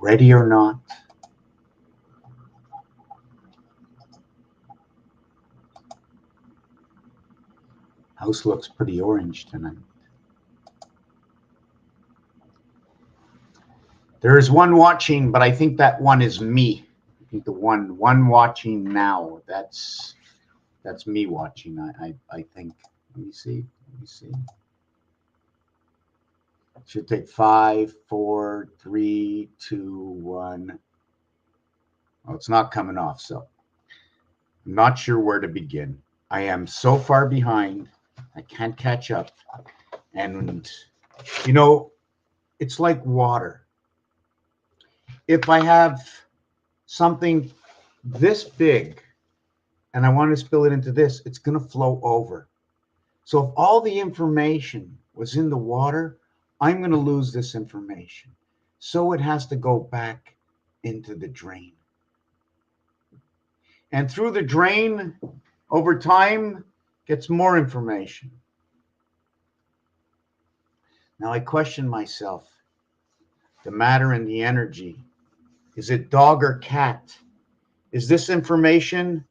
Ready or not? House looks pretty orange tonight. There is one watching, but I think that one is me. I think the one watching now, that's me watching. I think. Let me see. It should take 5, 4, 3, 2, 1. Oh, it's not coming off, so I'm not sure where to begin. I am so far behind. I can't catch up. And, you know, it's like water. If I have something this big and I want to spill it into this, it's going to flow over. So if all the information was in the water, I'm going to lose this information. So it has to go back into the drain. And through the drain, over time, gets more information. Now I question myself, the matter and the energy. Is it dog or cat? Is this information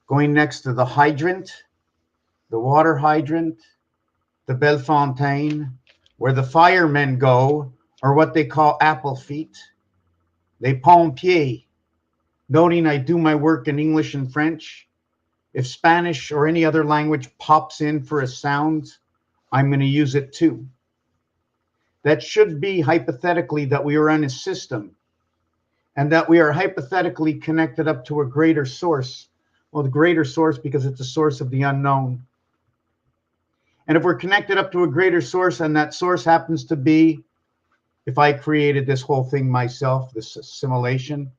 going next to the hydrant, the water hydrant, the belle fontaine, where the firemen go, or what they call apple feet, les pompiers, noting I do my work in English and French. If Spanish or any other language pops in for a sound, I'm going to use it too. That should be hypothetically that we are in a system and that we are hypothetically connected up to a greater source. Well, the greater source because it's a source of the unknown. And if we're connected up to a greater source and that source happens to be, if I created this whole thing myself, this assimilation,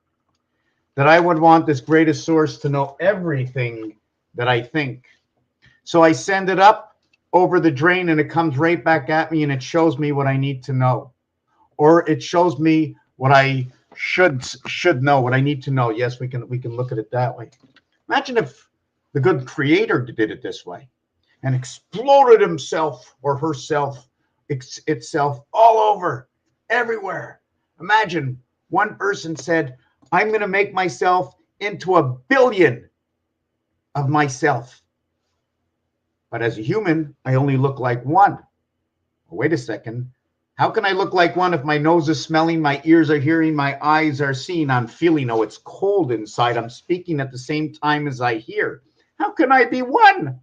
that I would want this greatest source to know everything that I think. So I send it up over the drain and it comes right back at me and it shows me what I need to know. Or it shows me what I should know, what I need to know. Yes, we can look at it that way. Imagine if the good creator did it this way and exploded himself or herself, itself all over, everywhere. Imagine one person said, I'm going to make myself into 1 billion of myself. But as a human, I only look like one. Well, wait a second. How can I look like one if my nose is smelling, my ears are hearing, my eyes are seeing, I'm feeling, oh, it's cold inside, I'm speaking at the same time as I hear? How can I be one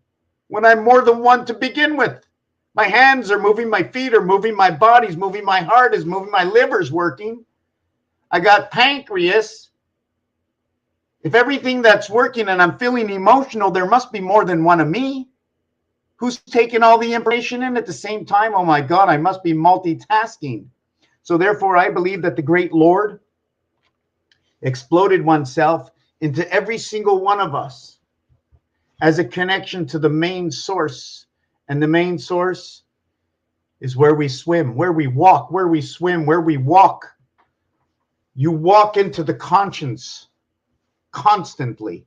when I'm more than one to begin with? My hands are moving, my feet are moving, my body's moving, my heart is moving, my liver's working. I got pancreas. If everything that's working and I'm feeling emotional, there must be more than one of me. Who's taking all the information in at the same time? Oh my God, I must be multitasking. So therefore, I believe that the great Lord exploded oneself into every single one of us as a connection to the main source. And the main source is where we swim, where we walk, where we swim, where we walk. You walk into the conscience constantly.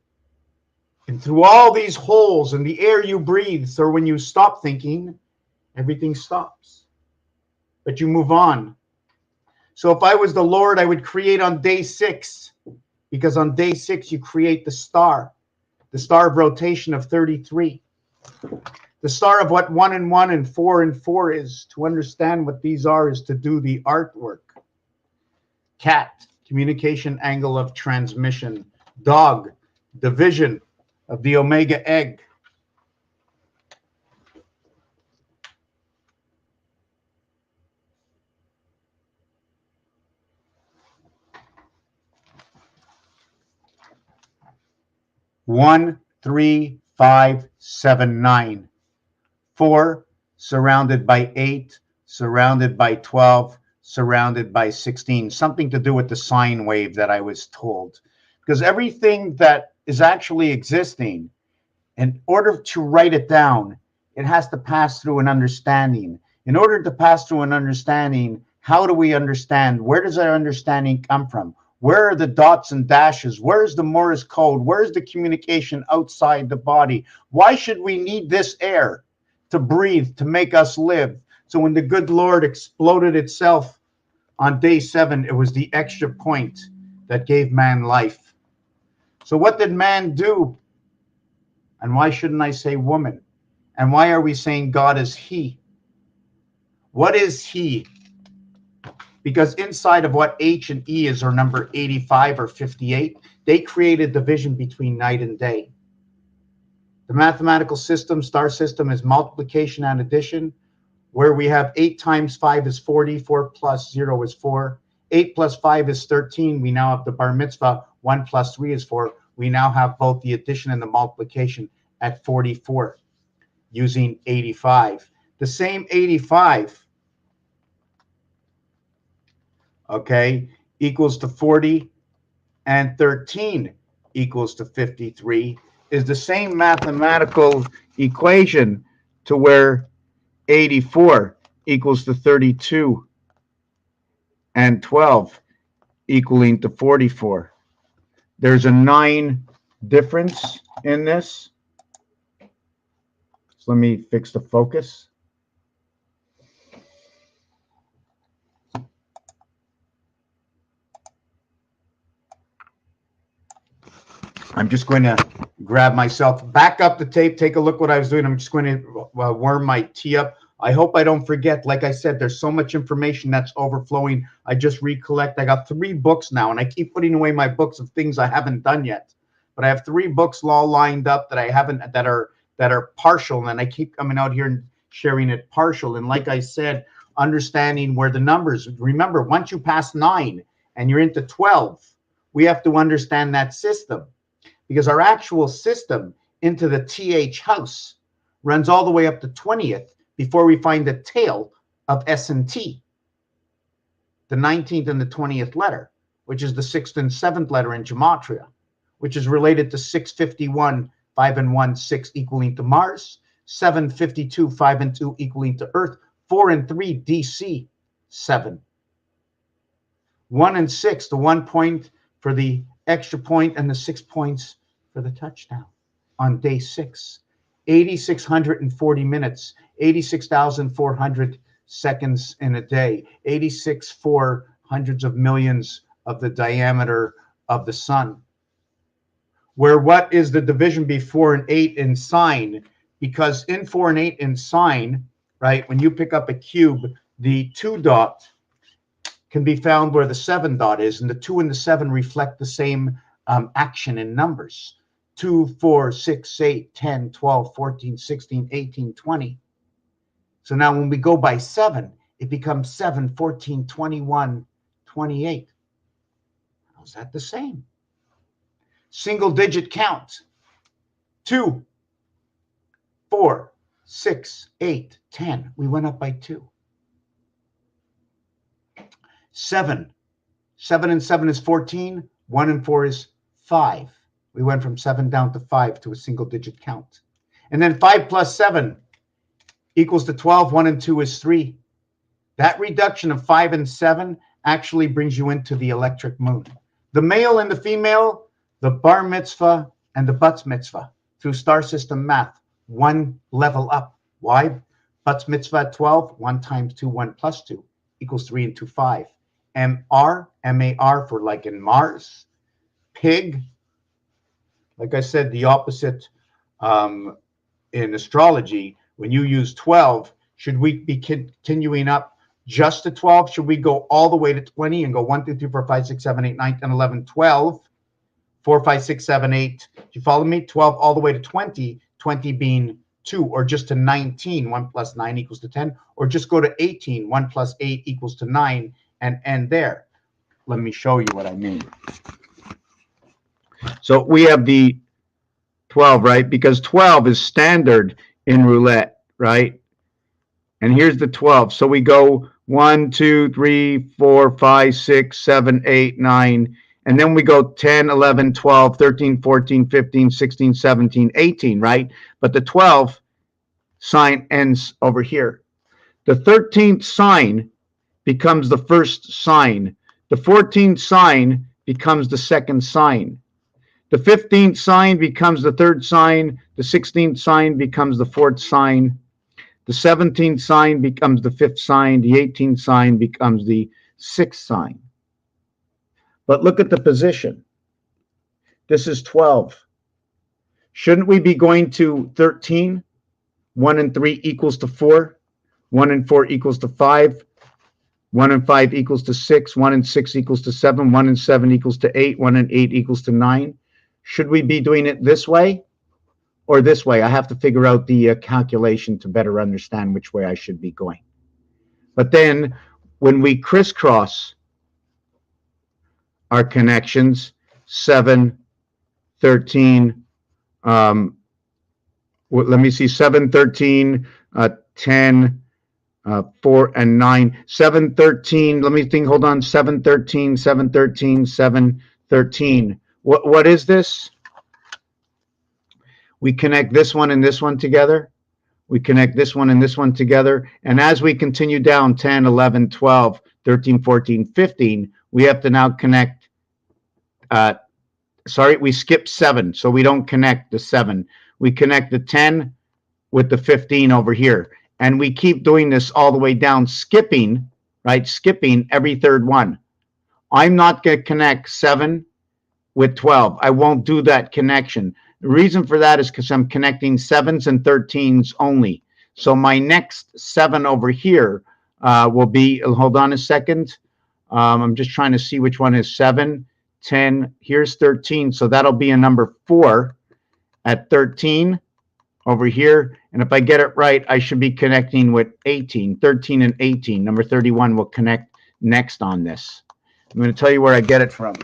And through all these holes in the air you breathe, so when you stop thinking, everything stops. But you move on. So if I was the Lord, I would create on day 6, because on day 6 you create the star of rotation of 33. The star of what 1 and 1 and 4 and 4 is. To understand what these are is to do the artwork. Cat, communication angle of transmission. Dog, division of the omega egg. One, 3, 5, 7, 9. 4, surrounded by 8, surrounded by 12, surrounded by 16. Something to do with the sine wave that I was told. Because everything that is actually existing, in order to write it down, it has to pass through an understanding. In order to pass through an understanding, how do we understand? Where does our understanding come from? Where are the dots and dashes? Where is the Morse code? Where is the communication outside the body? Why should we need this air to breathe, to make us live? So when the good Lord exploded itself On day 7, it was the extra point that gave man life. So what did man do? And why shouldn't I say woman? And why are we saying God is he? What is he? Because inside of what H and E is, or number 85 or 58, they created division between night and day. The mathematical system, star system, is multiplication and addition, where we have 8 times 5 is 40, 4 plus 0 is 4, 8 plus 5 is 13. We now have the bar mitzvah, 1 plus 3 is 4. We now have both the addition and the multiplication at 44 using 85. The same 85, okay, equals to 40, and 13 equals to 53, is the same mathematical equation to where 84 equals to 32 and 12 equaling to 44. There's a 9 difference in this. So let me fix the focus. I'm just going to grab myself, back up the tape, take a look what I was doing. I'm just going to warm my tea up. I hope I don't forget. Like I said, there's so much information that's overflowing. I just recollect. I got 3 books now, and I keep putting away my books of things I haven't done yet. But I have 3 books all lined up that I haven't, that are partial, and I keep coming out here and sharing it partial. And like I said, understanding where the numbers. Remember, once you pass 9 and you're into 12, we have to understand that system, because our actual system into the TH house runs all the way up to 20th before we find the tail of S and T, the 19th and the 20th letter, which is the 6th and 7th letter in gematria, which is related to 651, 5 and 1, 6 equaling to Mars, 752, 5 and 2 equaling to Earth, 4 and 3 DC, 7. 1 and 6, the 1 point for the extra point and the 6 points for the touchdown on day 6. 8,640 minutes, 86,400 seconds in a day, 86 4 hundreds of millions of the diameter of the sun. Where what is the division be 4 and 8 in sign? Because in 4 and 8 in sign, right, when you pick up a cube, the 2 dot can be found where the 7 dot is, and the 2 and the 7 reflect the same action in numbers. 2, 4, 6, 8, 10, 12, 14, 16, 18, 20. So now when we go by 7, it becomes 7, 14, 21, 28. How's that the same? Single digit count. 2, 4, 6, 8, 10. We went up by 2. 7. 7 and 7 is 14. 1 and 4 is 5. We went from 7 down to 5 to a single digit count. And then 5 plus 7 equals to 12. 1 and 2 is 3. That reduction of 5 and 7 actually brings you into the electric moon. The male and the female, the bar mitzvah and the bat mitzvah, through star system math, 1 level up. Why? Bat mitzvah at 12, 1 times 2, 1 plus 2 equals 3 and 2, 5. MR, MAR for like in Mars. Pig, like I said, the opposite in astrology. When you use 12, should we be continuing up just to 12? Should we go all the way to 20 and go 1, 2, 3, 4, 5, 6, 7, 8, 9, 10, 11, 12, 4, 5, 6, 7, 8. Do you follow me? 12 all the way to 20, 20 being 2, or just to 19, 1 plus 9 equals to 10, or just go to 18, 1 plus 8 equals to 9, and end there. Let me show you what I mean. So we have the 12, right? Because 12 is standard in roulette, right? And here's the 12. So we go 1, 2, 3, 4, 5, 6, 7, 8, 9. And then we go 10, 11, 12, 13, 14, 15, 16, 17, 18, right? But the 12 sign ends over here. The 13th sign becomes the first sign. The 14th sign becomes the second sign. The 15th sign becomes the third sign. The 16th sign becomes the fourth sign. The 17th sign becomes the fifth sign. The 18th sign becomes the 6 sign. But look at the position. This is 12. Shouldn't we be going to 13? 1 and 3 equals to 4. 1 and 4 equals to 5. 1 and 5 equals to 6. 1 and 6 equals to 7. 1 and 7 equals to 8. 1 and 8 equals to 9. Should we be doing it this way or this way? I have to figure out the calculation to better understand which way I should be going. But then when we crisscross our connections, 7, 13, let me see, 7, 13, 10, 4, and 9. 7, 13, let me think, hold on, 7, 13, 7, 13, 7, 13. What is this? We connect this one and this one together. We connect this one and this one together. And as we continue down 10, 11, 12, 13, 14, 15, we have to now connect, we skip 7, so we don't connect the 7. We connect the 10 with the 15 over here. And we keep doing this all the way down, skipping, right? Skipping every third one. I'm not going to connect 7 with 12. I won't do that connection. The reason for that is because I'm connecting 7s and 13s only. So my next 7 over here will be, hold on a second. I'm just trying to see which one is 7, 10. Here's 13. So that'll be a number 4 at 13 over here. And if I get it right, I should be connecting with 18, 13 and 18. Number 31 will connect next on this. I'm going to tell you where I get it from.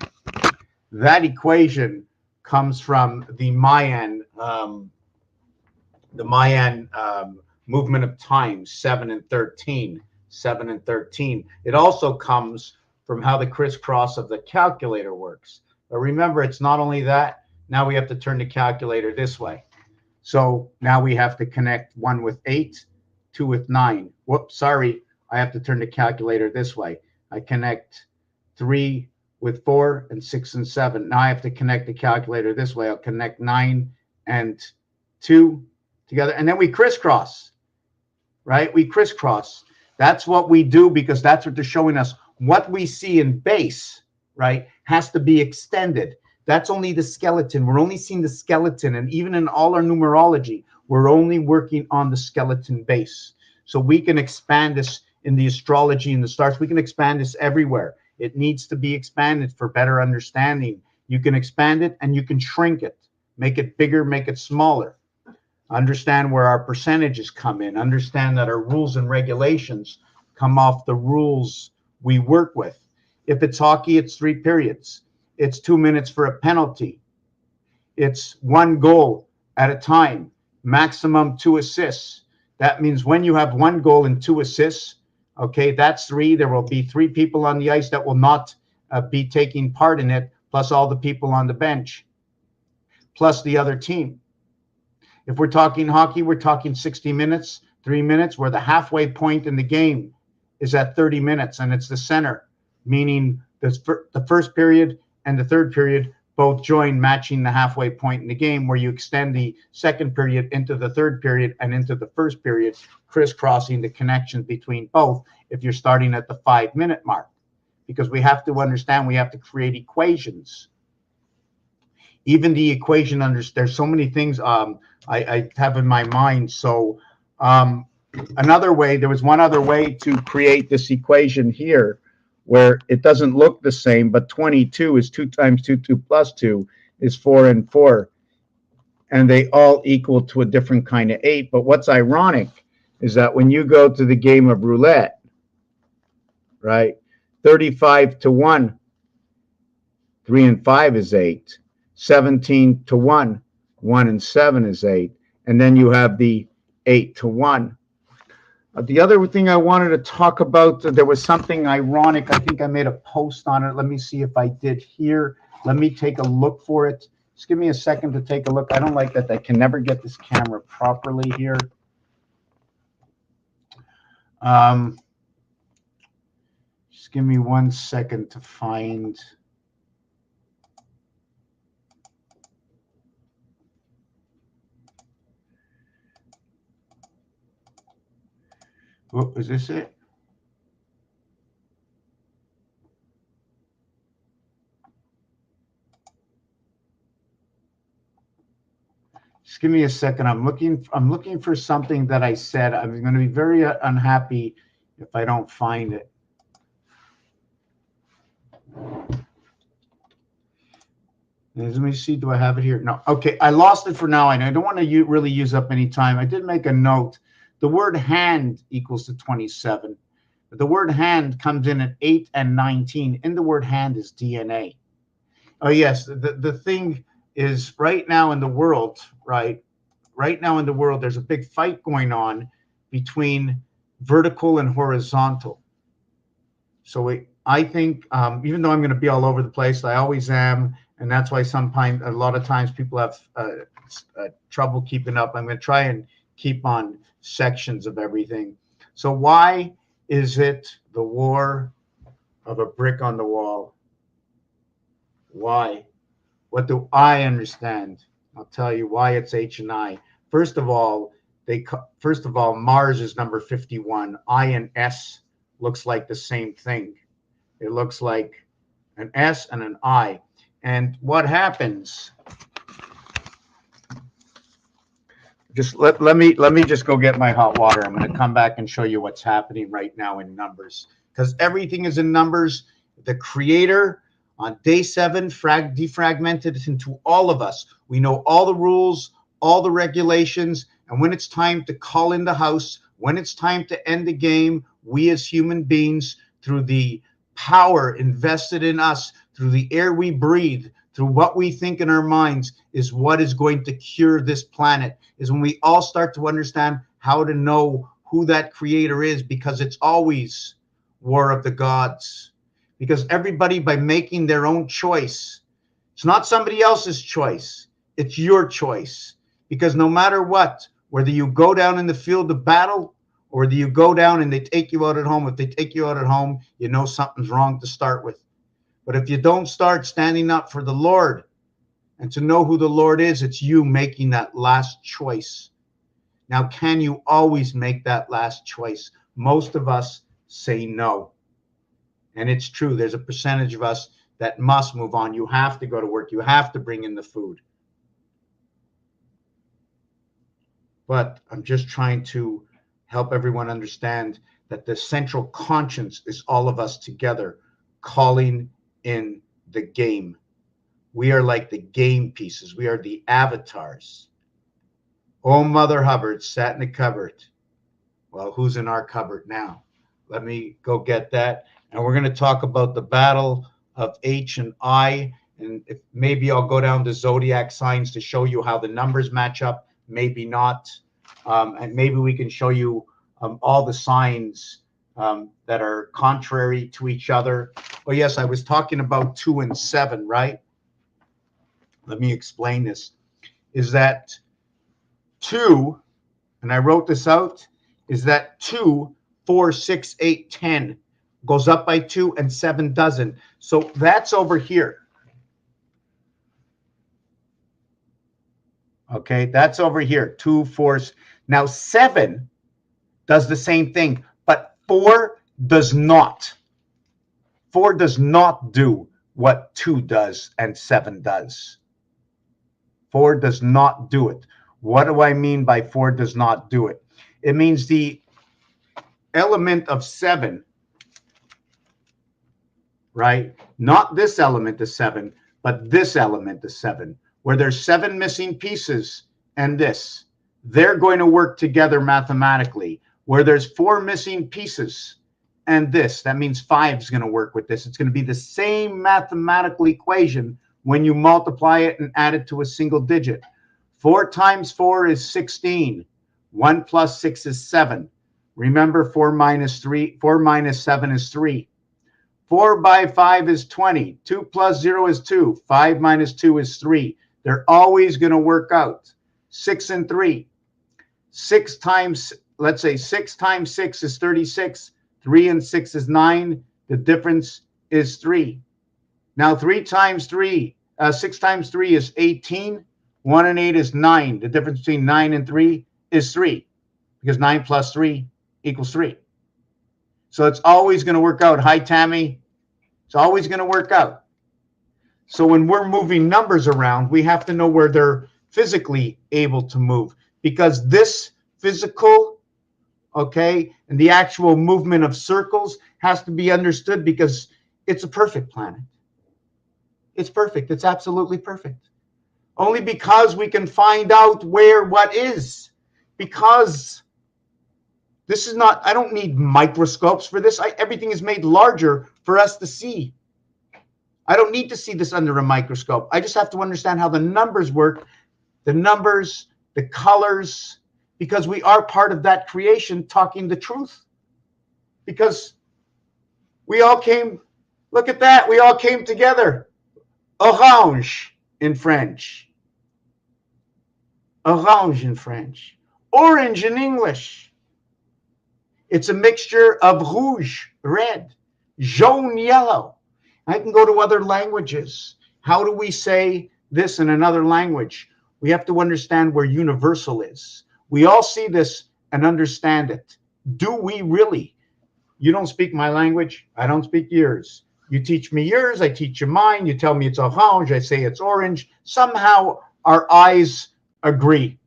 That equation comes from the Mayan movement of time, 7 and 13, 7 and 13. It also comes from how the crisscross of the calculator works. But remember, it's not only that. Now we have to turn the calculator this way. So now we have to connect 1 with 8, 2 with 9. Whoops, sorry. I have to turn the calculator this way. I connect 3 with 4 and 6 and 7. Now I have to connect the calculator this way. I'll connect 9 and 2 together. And then we crisscross, right? We crisscross. That's what we do because that's what they're showing us. What we see in base, right, has to be extended. That's only the skeleton. We're only seeing the skeleton. And even in all our numerology, we're only working on the skeleton base. So we can expand this in the astrology and the stars. We can expand this everywhere. It needs to be expanded for better understanding. You can expand it and you can shrink it. Make it bigger, make it smaller. Understand where our percentages come in. Understand that our rules and regulations come off the rules we work with. If it's hockey, it's 3 periods. It's 2 minutes for a penalty. It's 1 goal at a time, maximum 2 assists. That means when you have 1 goal and 2 assists, okay, that's 3. There will be 3 people on the ice that will not be taking part in it, plus all the people on the bench, plus the other team. If we're talking hockey, we're talking 60 minutes, 3 minutes, where the halfway point in the game is at 30 minutes, and it's the center, meaning the first period and the third period both join, matching the halfway point in the game, where you extend the second period into the third period and into the first period, crisscrossing the connection between both if you're starting at the 5-minute mark. Because we have to understand, we have to create equations. Even the equation, there's so many things I have in my mind. So another way, there was one other way to create this equation here, where it doesn't look the same, but 22 is 2 times 2, 2 plus 2 is 4 and 4. And they all equal to a different kind of 8. But what's ironic is that when you go to the game of roulette, right, 35 to 1, 3 and 5 is 8. 17 to 1, 1 and 7 is 8. And then you have the 8 to 1. The other thing I wanted to talk about, there was something ironic. I think I made a post on it. Let me see if I did here. Let me take a look for it. Just give me a second to take a look. I don't like that I can never get this camera properly here. Just give me 1 second to find. Oh, is this it? Just give me a second. I'm looking for something that I said. I'm going to be very unhappy if I don't find it. Let me see. Do I have it here? No. Okay. I lost it for now. I don't want to really use up any time. I did make a note. The word hand equals to 27. But the word hand comes in at 8 and 19. In the word hand is DNA. Oh, yes. The thing is right now in the world, right? Right now in the world, there's a big fight going on between vertical and horizontal. So I think, even though I'm going to be all over the place, I always am. And that's why sometimes, a lot of times people have trouble keeping up. I'm going to try and keep on sections of everything. So why is it the war of a brick on the wall? Why? What do I understand? I'll tell you why it's H and I. First of all, Mars is number 51. I and S looks like the same thing. It looks like an S and an I. And what happens? Just let me just go get my hot water. I'm going to come back and show you what's happening right now in numbers, because everything is in numbers. The Creator on day 7 defragmented it into all of us. We know all the rules, all the regulations, and when it's time to call in the house, when it's time to end the game, we as human beings, through the power invested in us, through the air we breathe, through what we think in our minds, is what is going to cure this planet. Is when we all start to understand how to know who that Creator is, because it's always war of the gods. Because everybody, by making their own choice, it's not somebody else's choice, it's your choice. Because no matter what, whether you go down in the field of battle or whether you go down and they take you out at home, if they take you out at home, you know something's wrong to start with. But if you don't start standing up for the Lord and to know who the Lord is, it's you making that last choice. Now, can you always make that last choice? Most of us say no. And it's true. There's a percentage of us that must move on. You have to go to work. You have to bring in the food. But I'm just trying to help everyone understand that the central conscience is all of us together calling in the game. We are like the game pieces. We are the avatars. Oh, Mother Hubbard sat in the cupboard. Well, who's in our cupboard now? Let me go get that. And we're going to talk about the battle of H and I. And maybe I'll go down to zodiac signs to show you how the numbers match up. Maybe not. And maybe we can show you all the signs that are contrary to each other. Oh, yes, I was talking about 2 and 7, right? Let me explain this. Is that 2, and I wrote this out, is that 2, 4, 6, 8, 10 goes up by 2 and 7 doesn't. So that's over here. Okay, that's over here. 2, 4. Now 7 does the same thing, but 4 does not. 4 does not do what 2 does and 7 does. 4 does not do it. What do I mean by 4 does not do it? It means the element of 7, right? Not this element of 7, but this element of 7, where there's 7 missing pieces and this. They're going to work together mathematically. Where there's 4 missing pieces and this, that means 5 is going to work with this. It's going to be the same mathematical equation when you multiply it and add it to a single digit. 4 times 4 is 16. 1 plus 6 is 7. Remember, 4 minus 7 is 3. 4 by 5 is 20. 2 plus 0 is 2. 5 minus 2 is 3. They're always going to work out. 6 and 3. 6 times, let's say 6 times 6 is 36. 3 and 6 is 9. The difference is 3. Now 6 times 3 is 18. 1 and 8 is 9. The difference between 9 and 3 is 3, because 9 plus 3 equals 3. So it's always going to work out. Hi, Tammy. It's always going to work out. So when we're moving numbers around, we have to know where they're physically able to move, because this physical, okay, and the actual movement of circles has to be understood, because it's a perfect planet. It's perfect. It's absolutely perfect. Only because we can find out where what is. Because this is not, I don't need microscopes for this. Everything is made larger for us to see. I don't need to see this under a microscope. I just have to understand how the numbers work, the numbers, the colors, because we are part of that creation talking the truth. Because we all came, look at that, we all came together. Orange in French. Orange in French. Orange in English. It's a mixture of rouge, red, jaune, yellow. I can go to other languages. How do we say this in another language? We have to understand where universal is. We all see this and understand it. Do we really? You don't speak my language. I don't speak yours. You teach me yours. I teach you mine. You tell me it's orange. I say it's orange. Somehow our eyes agree.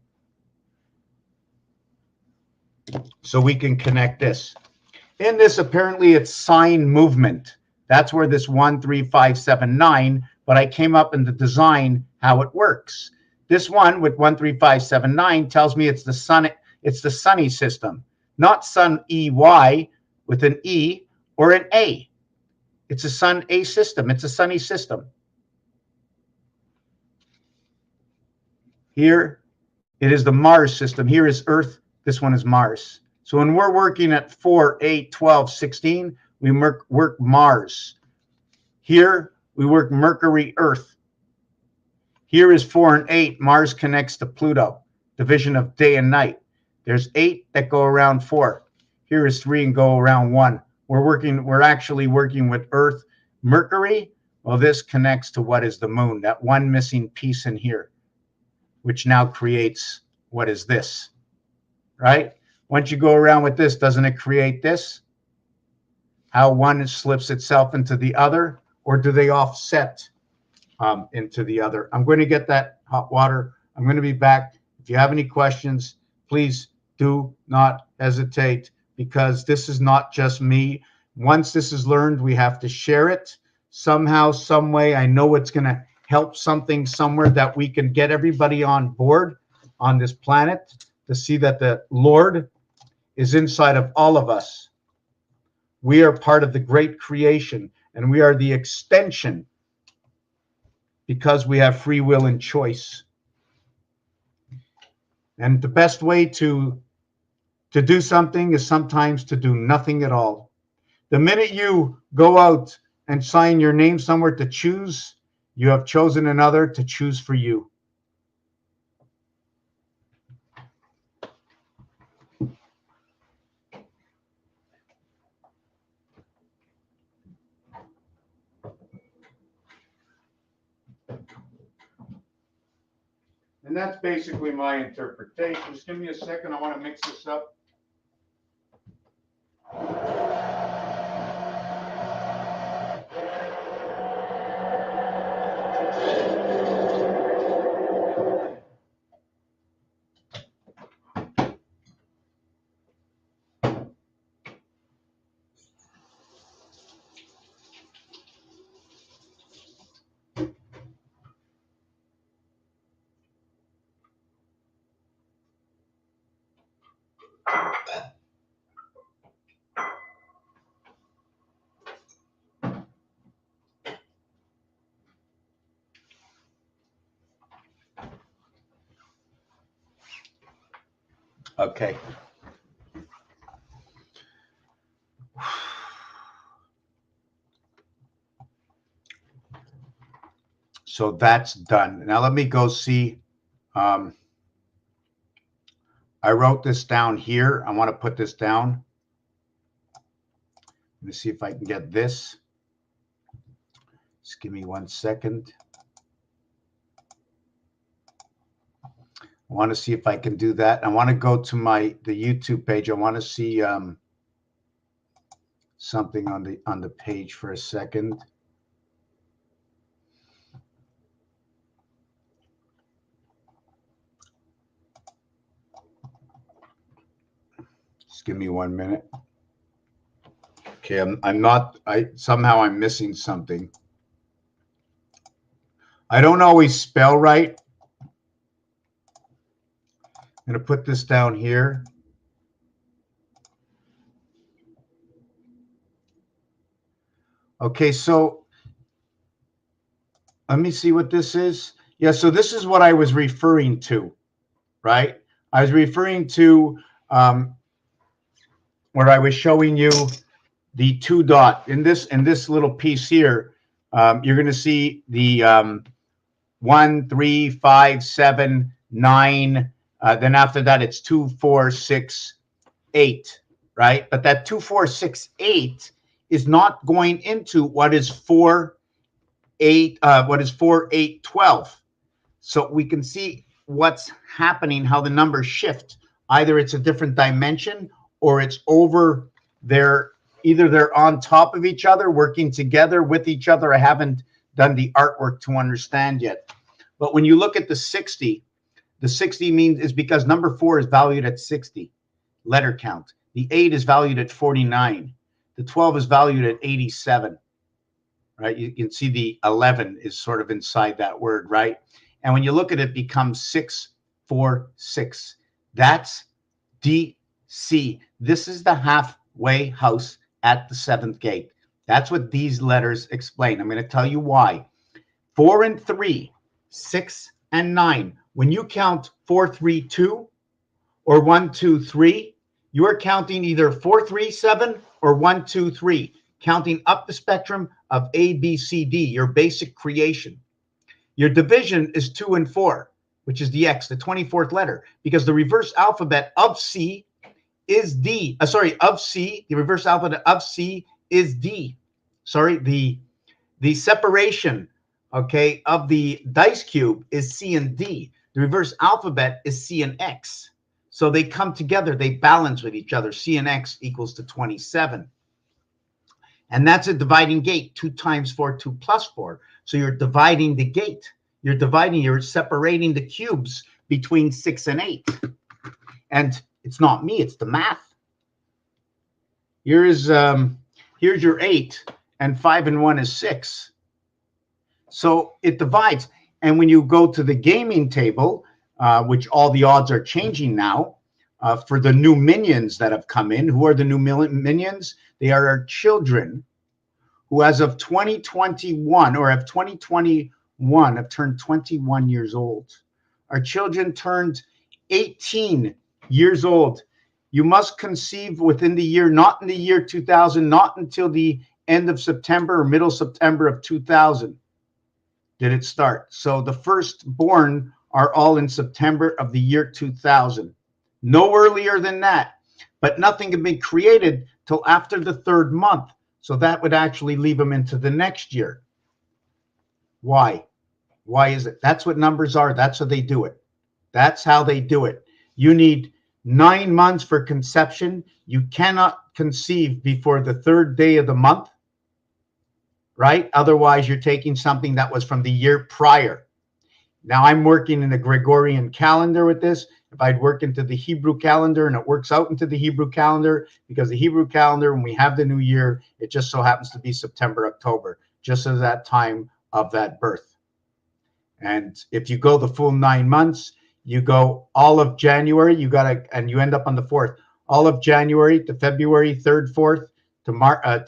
So we can connect this. In this, apparently it's sign movement. That's where this 1, 3, 5, 7, 9, but I came up in the design how it works. This one with 1, 3, 5, 7, 9 tells me it's the sun, it's the sunny system, not sun EY with an E or an A. It's a sun A system. It's a sunny system. Here it is the Mars system. Here is Earth. This one is Mars. So when we're working at 4, 8, 12, 16, we work Mars. Here we work Mercury, Earth. Here is 4 and 8. Mars connects to Pluto, division of day and night. There's 8 that go around 4. Here is 3 and go around 1. We're actually working with Earth, Mercury. Well, this connects to what is the moon, that one missing piece in here, which now creates what is this, right? Once you go around with this, doesn't it create this? How one slips itself into the other, or do they offset into the other? I'm going to get that hot water. I'm going to be back. If you have any questions, please do not hesitate, because this is not just me. Once this is learned, we have to share it somehow, some way. I know it's going to help something somewhere, that we can get everybody on board on this planet to see that the Lord is inside of all of us. We are part of the great creation, and we are the extension, because we have free will and choice. And the best way to do something is sometimes to do nothing at all. The minute you go out and sign your name somewhere to choose, you have chosen another to choose for you. And that's basically my interpretation. Just give me a second. I want to mix this up. Okay. So that's done. Now let me go see. I wrote this down here. I want to put this down. Let me see if I can get this. Just give me 1 second. I want to see if I can do that. I want to go to the YouTube page. I want to see something on the page for a second. give me 1 minute. Okay, somehow I'm missing something. I don't always spell right. I'm going to put this down here. Okay, so let me see what this is. Yeah, so this is what I was referring to, right? I was referring to where I was showing you the 2 dot in this little piece here. You're going to see the 1, 3, 5, 7, 9. Then after that, it's 2, 4, 6, 8, right? But that 2, 4, 6, 8 is not going into what is 4, 8, 12. So we can see what's happening, how the numbers shift. Either it's a different dimension or it's over there. Either they're on top of each other, working together with each other. I haven't done the artwork to understand yet. But when you look at the 60 means is because number 4 is valued at 60, letter count. The 8 is valued at 49. The 12 is valued at 87, right? You can see the 11 is sort of inside that word, right? And when you look at it, it becomes 6, 4, 6. That's DC. This is the halfway house at the 7th gate. That's what these letters explain. I'm going to tell you why. 4 and 3, 6 and 9. When you count 4, 3, 2 or 1, 2, 3, you are counting either 4, 3, 7 or 1, 2, 3, counting up the spectrum of A, B, C, D, your basic creation. Your division is 2 and 4, which is the X, the 24th letter, because the reverse alphabet of C is D. Of C, the reverse alphabet of C is D. The separation, okay, of the dice cube is C and D. The reverse alphabet is C and X. So they come together, they balance with each other. C and X equals to 27. And that's a dividing gate, 2 times 4, 2 plus 4. So you're dividing the gate. You're separating the cubes between 6 and 8. And it's not me, it's the math. Here's your 8, and 5 and 1 is 6. So it divides. And when you go to the gaming table, which all the odds are changing now, for the new minions that have come in. Who are the new minions? They are our children who, as of 2021 or of 2021, have turned 21 years old. Our children turned 18 years old. You must conceive within the year, not in the year 2000, not until the end of September or middle September of 2000 did it start. So the firstborn are all in September of the year 2000. No earlier than that. But nothing can be created till after the 3rd month. So that would actually leave them into the next year. Why? Why is it? That's what numbers are. That's how they do it. That's how they do it. You need 9 months for conception. You cannot conceive before the 3rd day of the month, right? Otherwise, you're taking something that was from the year prior. Now, I'm working in the Gregorian calendar with this. If I'd work into the Hebrew calendar, and it works out into the Hebrew calendar, because the Hebrew calendar, when we have the new year, it just so happens to be September, October, just as that time of that birth. And if you go the full 9 months, you go all of January, and you end up on the 4th. All of January to February 3rd, 4th, to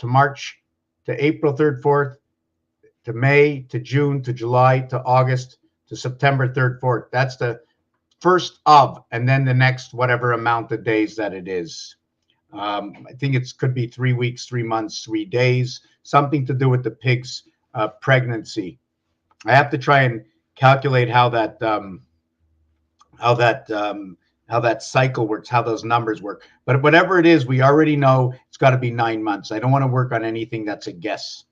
March, to April 3rd, 4th, to May, to June, to July, to August, to September 3rd, 4th. That's the first of, and then the next whatever amount of days that it is. I think it could be 3 weeks, 3 months, 3 days, something to do with the pig's pregnancy. I have to try and calculate how that cycle works, how those numbers work. But whatever it is, we already know it's got to be 9 months. I don't want to work on anything that's a guess.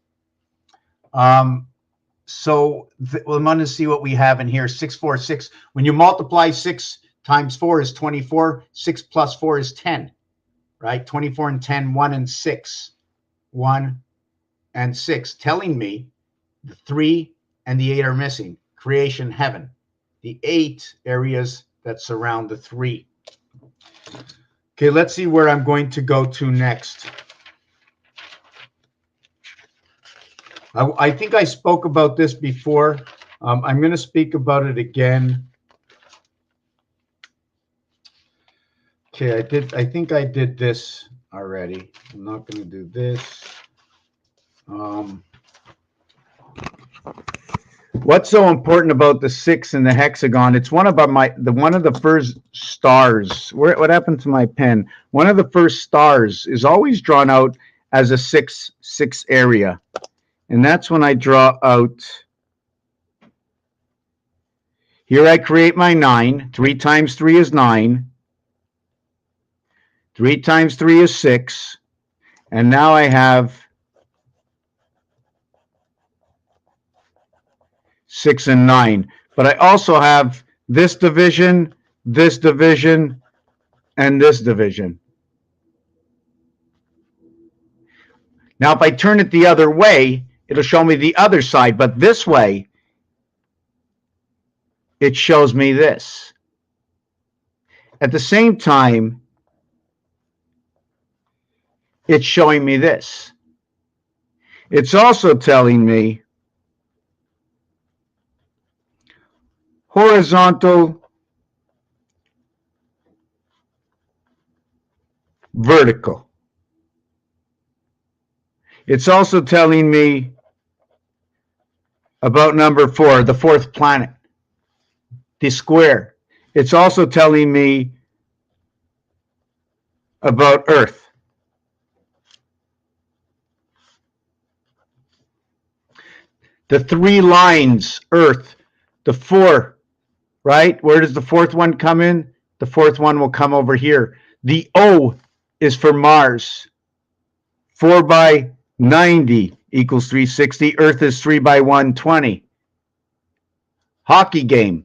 So we're going to see what we have in here. 6, 4, 6. When you multiply 6 times 4 is 24. 6 plus 4 is 10, right? 24 and 10, 1 and 6. 1 and 6, telling me the 3 and the 8 are missing. Creation, heaven. The 8 areas that surround the 3. Okay, let's see where I'm going to go to next. I think I spoke about this before. I'm going to speak about it again. Okay, I think I did this already. I'm not going to do this. What's so important about the 6 and the hexagon? It's one of the first stars. What happened to my pen? One of the first stars is always drawn out as a 6 area, and that's when I draw out. Here I create my 9. 3 times 3 is 9. 3 times 3 is 6, and now I have 6 and 9. But I also have this division, and this division. Now, if I turn it the other way, it'll show me the other side. But this way, it shows me this. At the same time, it's showing me this. It's also telling me horizontal, vertical. It's also telling me about number 4, the 4th planet, the square. It's also telling me about Earth. The 3 lines, Earth, the 4, right? Where does the 4th one come in? The 4th one will come over here. The O is for Mars. 4 by 90 equals 360. Earth is 3 by 120. Hockey game.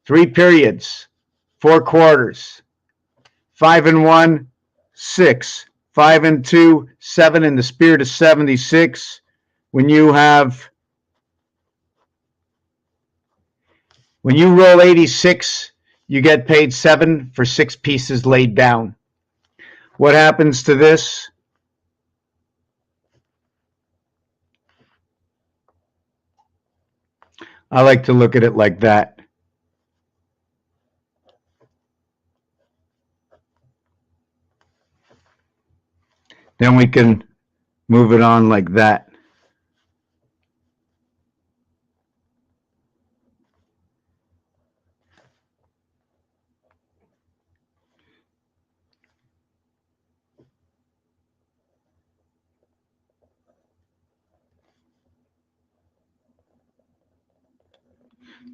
3 periods. 4 quarters. 5 and 1, 6. 5 and 2, 7. In the spirit of 76. When you roll 86, you get paid 7 for 6 pieces laid down. What happens to this? I like to look at it like that. Then we can move it on like that.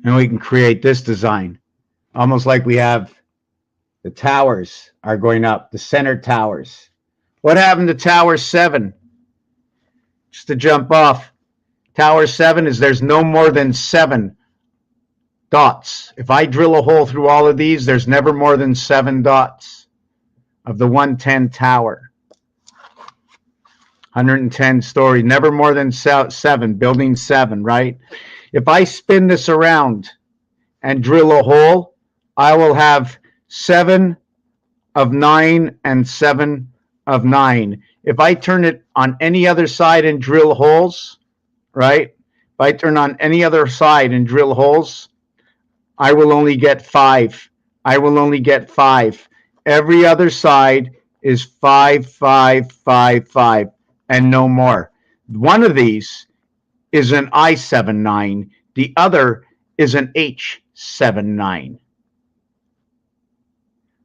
And we can create this design, almost like we have the towers are going up, the center towers. What happened to Tower 7? Just to jump off, Tower 7 is there's no more than 7 dots. If I drill a hole through all of these, there's never more than 7 dots of the 110 tower. 110 story, never more than 7, building 7, right? If I spin this around and drill a hole, I will have 7 of 9 and 7 of 9. If I turn it on any other side and drill holes, right? If I turn on any other side and drill holes, I will only get 5. I will only get 5. Every other side is 5, 5, 5, 5, and no more. One of these is an I-7-9. The other is an H-7-9.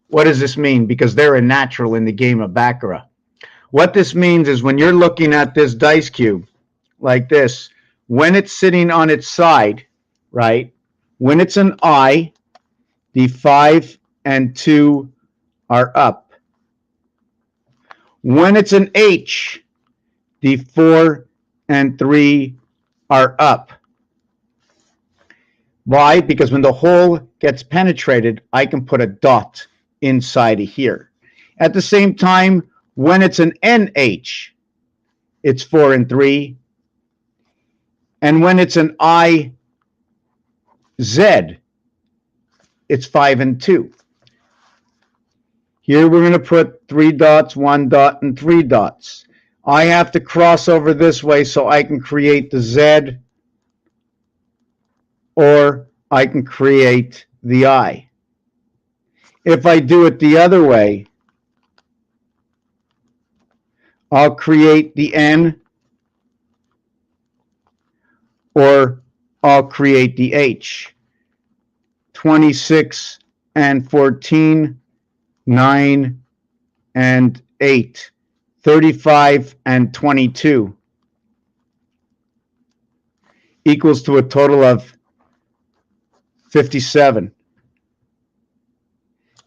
What does this mean? Because they're a natural in the game of Baccarat. What this means is when you're looking at this dice cube like this, when it's sitting on its side, right? When it's an I, the 5 and 2 are up. When it's an H, the 4 and 3 are up. Why? Because when the hole gets penetrated, I can put a dot inside of here. At the same time, when it's an NH, it's 4 and 3. And when it's an IZ, it's 5 and 2. Here we're going to put 3 dots, 1 dot, and 3 dots. I have to cross over this way so I can create the Z, or I can create the I. If I do it the other way, I'll create the N, or I'll create the H. 26 and 14, 9 and 8, 35 and 22 equals to a total of 57.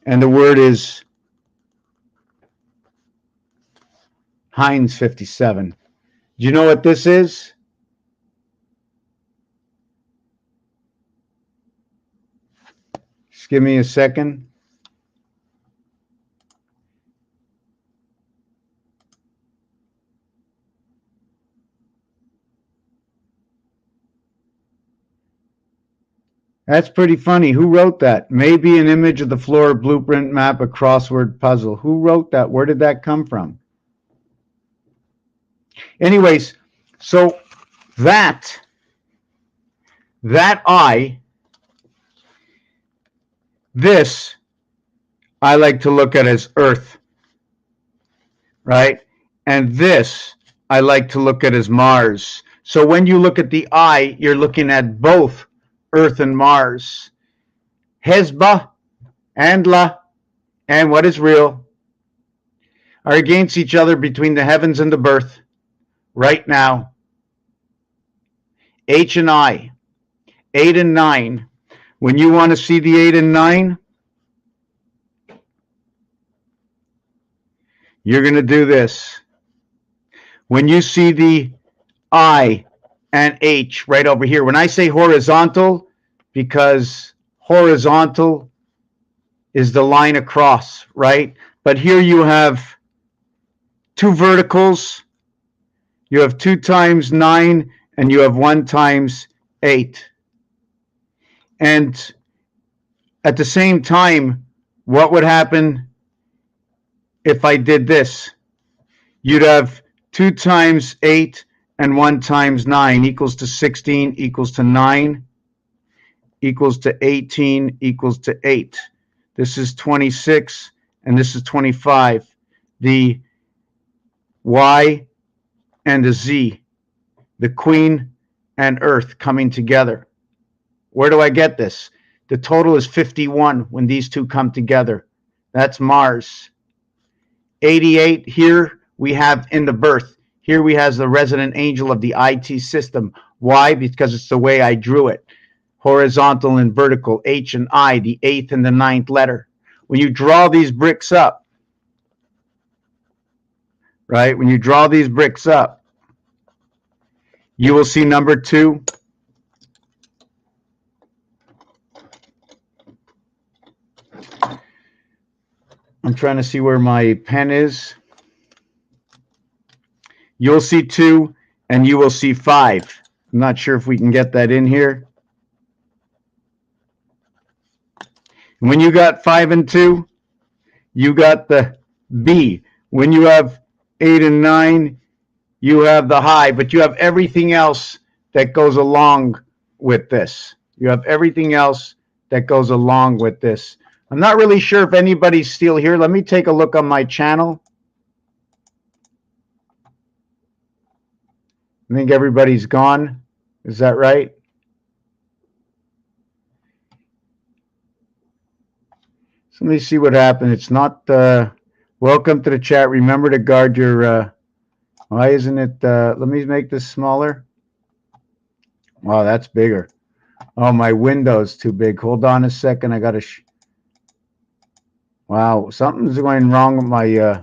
And the word is Heinz 57. Do you know what this is? Just give me a second. That's pretty funny. Who wrote that? Maybe an image of the floor, blueprint, map, a crossword puzzle. Who wrote that? Where did that come from? Anyways, so that I, this, I like to look at as Earth, right? And this, I like to look at as Mars. So when you look at the I, you're looking at both Earth and Mars. Hezbollah and La and what is real are against each other between the heavens and the birth right now. H and I, 8 and 9. When you want to see the 8 and 9, you're going to do this. When you see the I and H right over here, when I say horizontal, because horizontal is the line across, right? But here you have 2 verticals. You have 2 times 9, and you have 1 times 8. And at the same time, what would happen if I did this? You'd have 2 times 8 and 1 times 9 equals to 16, equals to 9, equals to 18, equals to 8. This is 26, and this is 25. The Y and the Z, the Queen and Earth coming together. Where do I get this? The total is 51 when these two come together. That's Mars. 88 here we have in the birth. Here we have the resident angel of the IT system. Why? Because it's the way I drew it. Horizontal and vertical, H and I, the 8th and the 9th letter. When you draw these bricks up, right? When you draw these bricks up, you will see number 2. I'm trying to see where my pen is. You'll see 2 and you will see 5. I'm not sure if we can get that in here. When you got 5 and 2, you got the B. When you have 8 and 9, you have the high, but you have everything else that goes along with this. You have everything else that goes along with this. I'm not really sure if anybody's still here. Let me take a look on my channel. I think everybody's gone. Is that right? So let me see what happened. It's not welcome to the chat. Remember to guard your why isn't it let me make this smaller. Wow, that's bigger. Oh, my window's too big. Hold on a second. I gotta wow, something's going wrong with my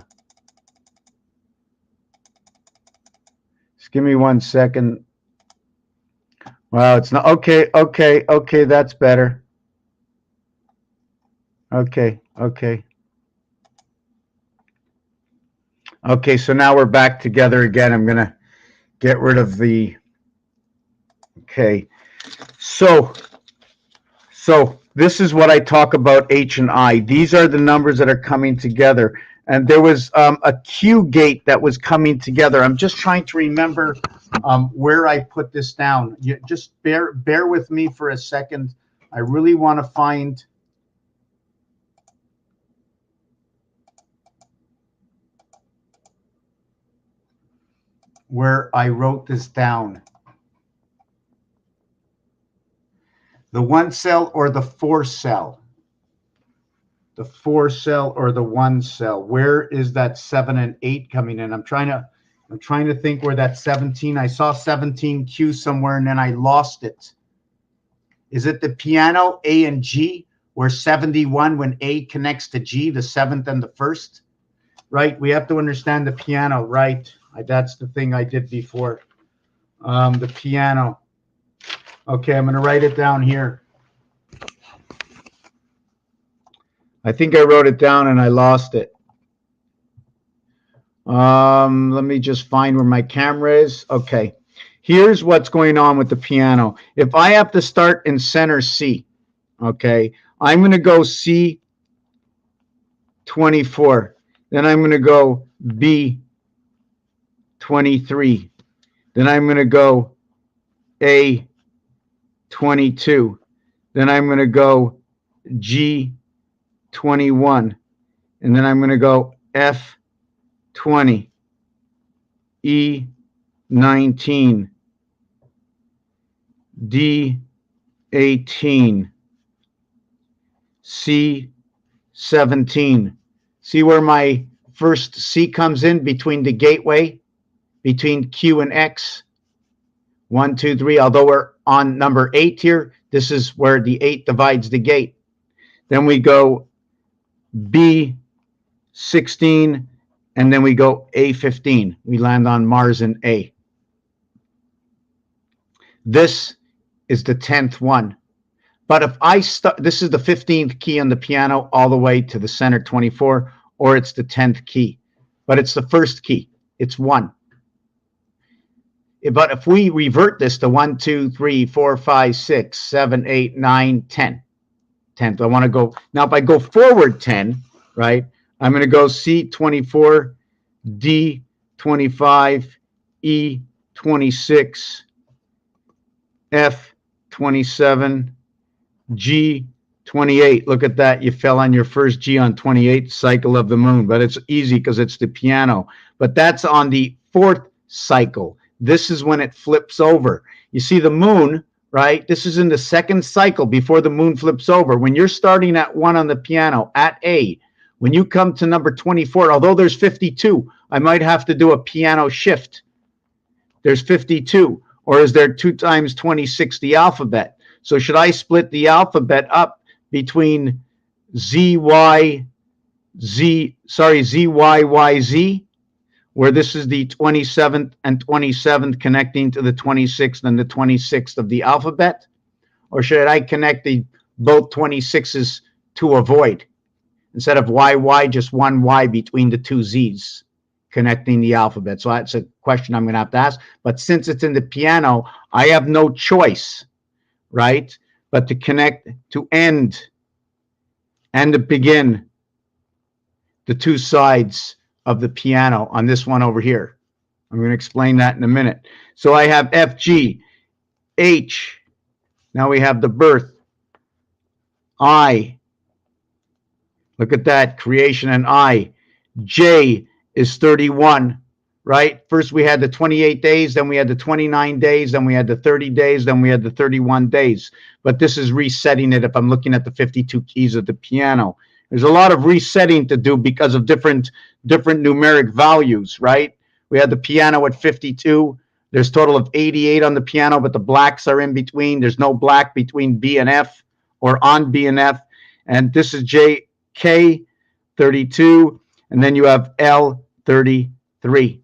just give me 1 second. Wow, it's not okay, that's better. Okay, so now we're back together again. I'm gonna get rid of the okay. So So this is what I talk about H and I. These are the numbers that are coming together. And there was a Q gate that was coming together. I'm just trying to remember where I put this down. You just bear with me for a second. I really want to find where I wrote this down. The 1 cell or the 4 cell? The 4 cell or the 1 cell? Where is that 7 and 8 coming in? I'm trying to think where that 17. I saw 17Q somewhere and then I lost it. Is it the piano A and G, where 71 when A connects to G, the 7th and the 1st? Right? We have to understand the piano, right? That's the thing I did before. The piano. Okay, I'm going to write it down here. I think I wrote it down and I lost it. Let me just find where my camera is. Okay. Here's what's going on with the piano. If I have to start in center C, okay, I'm going to go C 24. Then I'm going to go B 23. Then I'm going to go A 22. Then I'm going to go G 21. And then I'm going to go F 20. E 19. D 18. C 17. See where my first C comes in between the gateway, between Q and X? 1, 2, 3. Although we're on number 8 here, this is where the 8 divides the gate. Then we go B 16, and then we go A 15. We land on Mars and A. This is the 10th one. But if I start, this is the 15th key on the piano all the way to the center 24, or it's the 10th key. But it's the first key. It's 1. But if we revert this to 1, 2, 3, 4, 5, 6, 7, 8, 9, 10. 10th. I want to go. Now, if I go forward 10, right, I'm going to go C 24, D 25, E 26, F 27, G 28. Look at that. You fell on your first G on 28th cycle of the moon, but it's easy because it's the piano. But that's on the 4th cycle. This is when it flips over. You see the moon, right? This is in the 2nd cycle before the moon flips over. When you're starting at 1 on the piano, at A, when you come to number 24, although there's 52, I might have to do a piano shift. There's 52. Or is there 2 times 26 the alphabet? So should I split the alphabet up between ZYYZ, where this is the 27th and 27th connecting to the 26th and the 26th of the alphabet? Or should I connect both 26s to avoid? Instead of YY, just one Y between the 2 Zs connecting the alphabet. So that's a question I'm going to have to ask. But since it's in the piano, I have no choice, right? But to connect, to end, and to begin the 2 sides of the piano on this one over here. I'm going to explain that in a minute. So I have F, G, H. Now we have the birth. I. Look at that, creation and I. J is 31, right? First we had the 28 days, then we had the 29 days, then we had the 30 days, then we had the 31 days. But this is resetting it if I'm looking at the 52 keys of the piano. There's a lot of resetting to do because of different numeric values, right? We had the piano at 52. There's a total of 88 on the piano, but the blacks are in between. There's no black between B and F or on B and F. And this is J, K, 32. And then you have L, 33.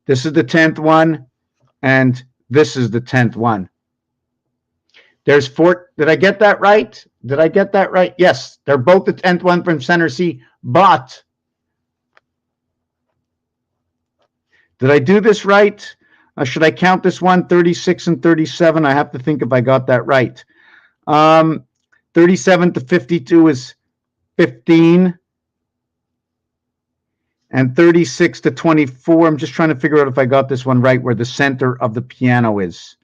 This is the 10th one, and this is the 10th one. There's 4. Did I get that right? Did I get that right? Yes, they're both the 10th one from center C, but did I do this right? Should I count this one, 36 and 37? I have to think if I got that right. 37 to 52 is 15. And 36 to 24, I'm just trying to figure out if I got this one right, where the center of the piano is.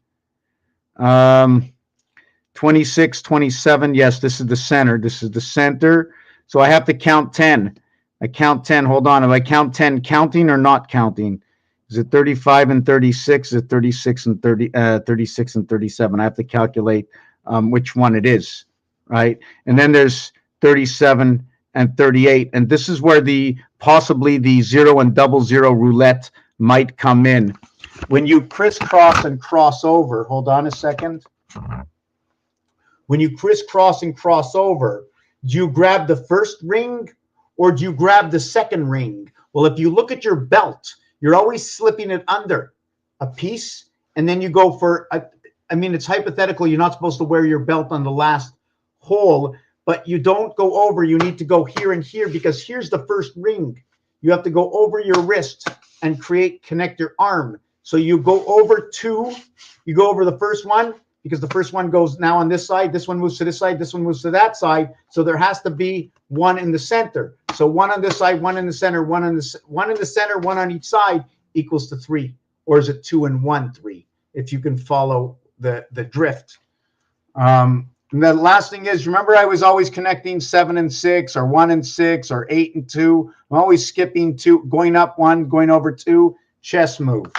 26, 27, yes, this is the center. This is the center. So I have to count 10. I count 10. Hold on. If I count 10, counting or not counting? Is it 35 and 36? Is it 36 and 36 and 37? I have to calculate which one it is, right? And then there's 37 and 38. And this is where possibly the 0 and 00 roulette might come in. When you crisscross and cross over, hold on a second. When you crisscross and cross over, do you grab the first ring or do you grab the second ring? Well, if you look at your belt, you're always slipping it under a piece, and then you go for, I mean, it's hypothetical. You're not supposed to wear your belt on the last hole, but you don't go over. You need to go here and here, because here's the first ring. You have to go over your wrist and connect your arm. So you go over two, you go over the first one, because the first one goes now on this side, this one moves to this side, this one moves to that side. So there has to be one in the center. So one on this side, one in the center, one in the center, one on each side equals to 3. Or is it 2 and 1, 3? If you can follow the drift. And the last thing is, remember, I was always connecting 7 and 6, or 1 and 6, or 8 and 2. I'm always skipping 2, going up 1, going over 2, chess move.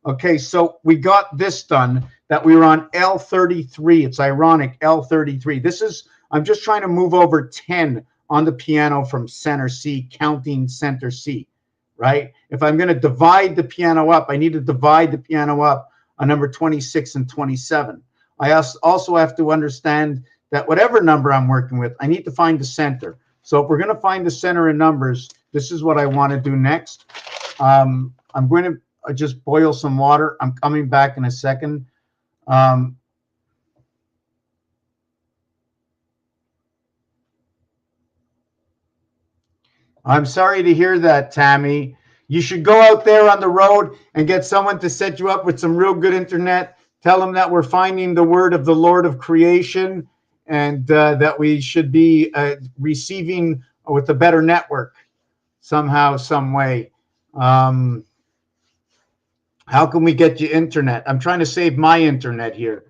Okay, so we got this done, that we were on L33. It's ironic, L33. This is, I'm just trying to move over 10 on the piano from center C, counting center C, right? If I'm going to divide the piano up, I need to divide the piano up on number 26 and 27. I also have to understand that whatever number I'm working with, I need to find the center. So if we're going to find the center in numbers, this is what I want to do next. I'm going to just boil some water. I'm coming back in a second. I'm sorry to hear that, Tammy. You should go out there on the road and get someone to set you up with some real good internet. Tell them that we're finding the word of the Lord of creation, and that we should be receiving with a better network somehow, some way. How can we get you internet? I'm trying to save my internet here.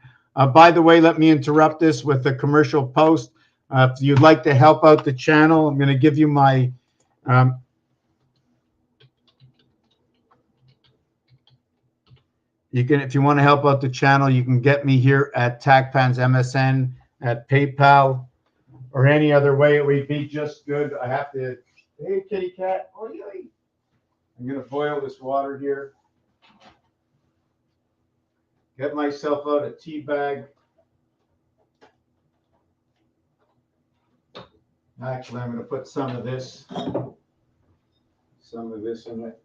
By the way, let me interrupt this with a commercial post. If you'd like to help out the channel, I'm going to give you my if you want to help out the channel, you can get me here at TACPAN's MSN, at PayPal, or any other way. It would be just good. I have to, hey, kitty cat. Oh, yeah. I'm going to boil this water here. Get myself out a tea bag. Actually, I'm going to put some of this in it.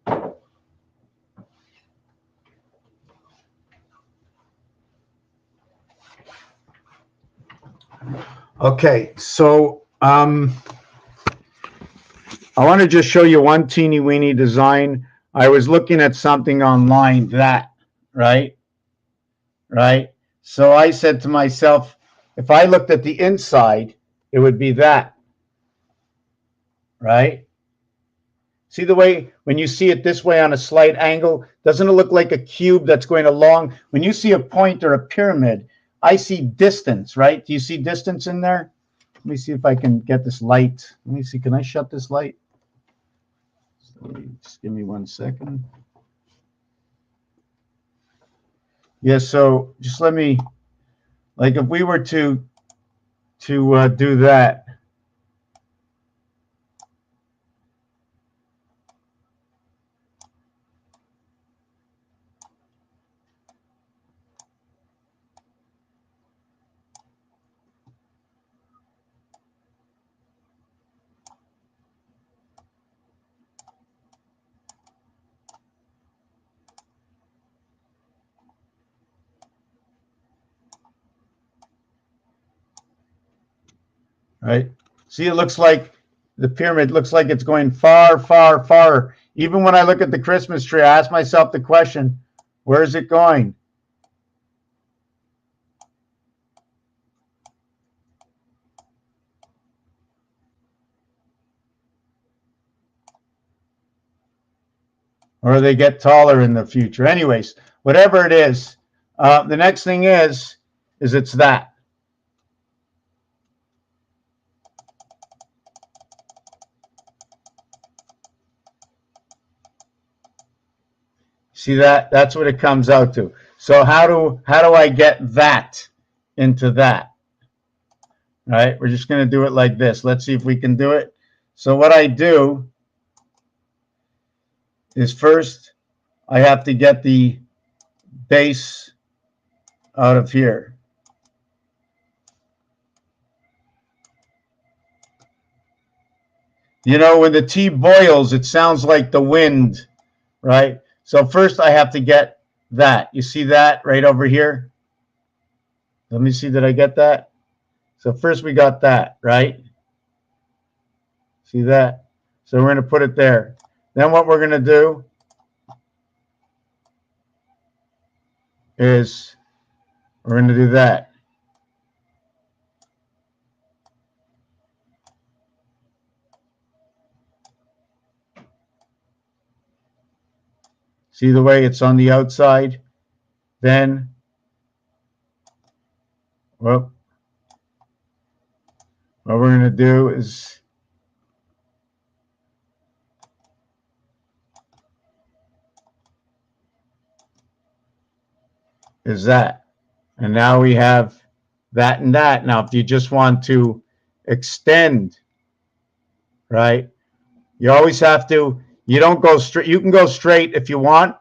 Okay, so I want to just show you one teeny weeny design. I was looking at something online, right? So I said to myself, if I looked at the inside, it would be that, right? See the way, when you see it this way on a slight angle, doesn't it look like a cube that's going along? When you see a point or a pyramid, I see distance, right? Do you see distance in there? Let me see if I can get this light. Let me see, can I shut this light? Just give me 1 second. Yeah, so just let me, like if we were to do that. Right? See, it looks like the pyramid looks like it's going far, far, far. Even when I look at the Christmas tree, I ask myself the question, where is it going? or they get taller in the future. Anyways, whatever it is, the next thing is it's that. See that? That's what it comes out to. So how do I get that into that? Right? We're just going to do it like this. Let's see if we can do it. So what I do is first I have to get the base out of here. You know, when the tea boils, it sounds like the wind, right? So first I have to get that. You see that right over here? Let me see, did I get that? So first we got that, right? See that? So we're going to put it there. Then what we're going to do is we're going to do that. See the way it's on the outside? Then, well, what we're going to do is that. And now we have that and that. Now, if you just want to extend, right, you always have to, you don't go straight. You can go straight if you want,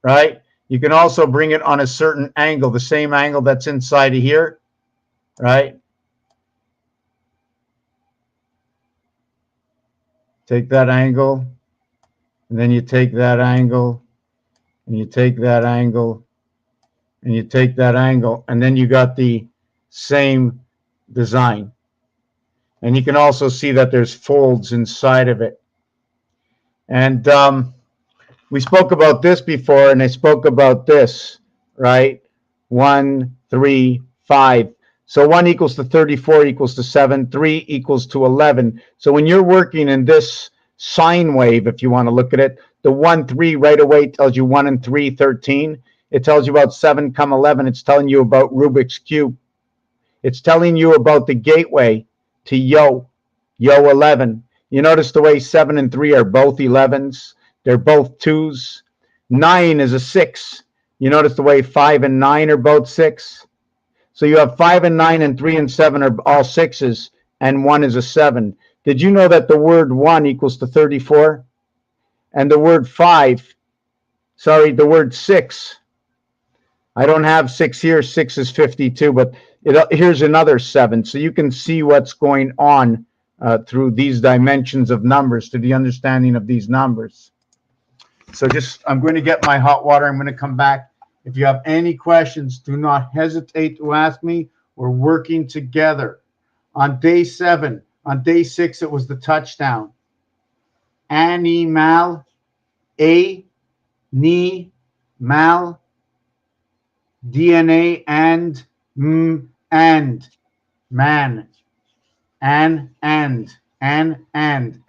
right? You can also bring it on a certain angle, the same angle that's inside of here, right? Take that angle, and then you take that angle, and you take that angle, and you take that angle, and then you got the same design. And you can also see that there's folds inside of it. And we spoke about this before, and I spoke about this, right? 1, 3, 5. So 1 equals to 34 equals to 7. 3 equals to 11. So when you're working in this sine wave, if you want to look at it, the 1, 3 right away tells you 1 and 3, 13. It tells you about 7, 11. It's telling you about Rubik's Cube. It's telling you about the gateway to Yo 11. You notice the way 7 and 3 are both 11s. They're both 2s. 9 is a 6. You notice the way 5 and 9 are both 6. So you have 5 and 9 and 3 and 7 are all 6s, and 1 is a 7. Did you know that the word 1 equals to 34? And the word 6, I don't have 6 here. 6 is 52, but here's another 7. So you can see what's going on through these dimensions of numbers, to the understanding of these numbers. So I'm going to get my hot water. I'm going to come back. If you have any questions, do not hesitate to ask me. We're working together. On day 7, on day 6, it was the touchdown. Animal, mal, DNA, and man, and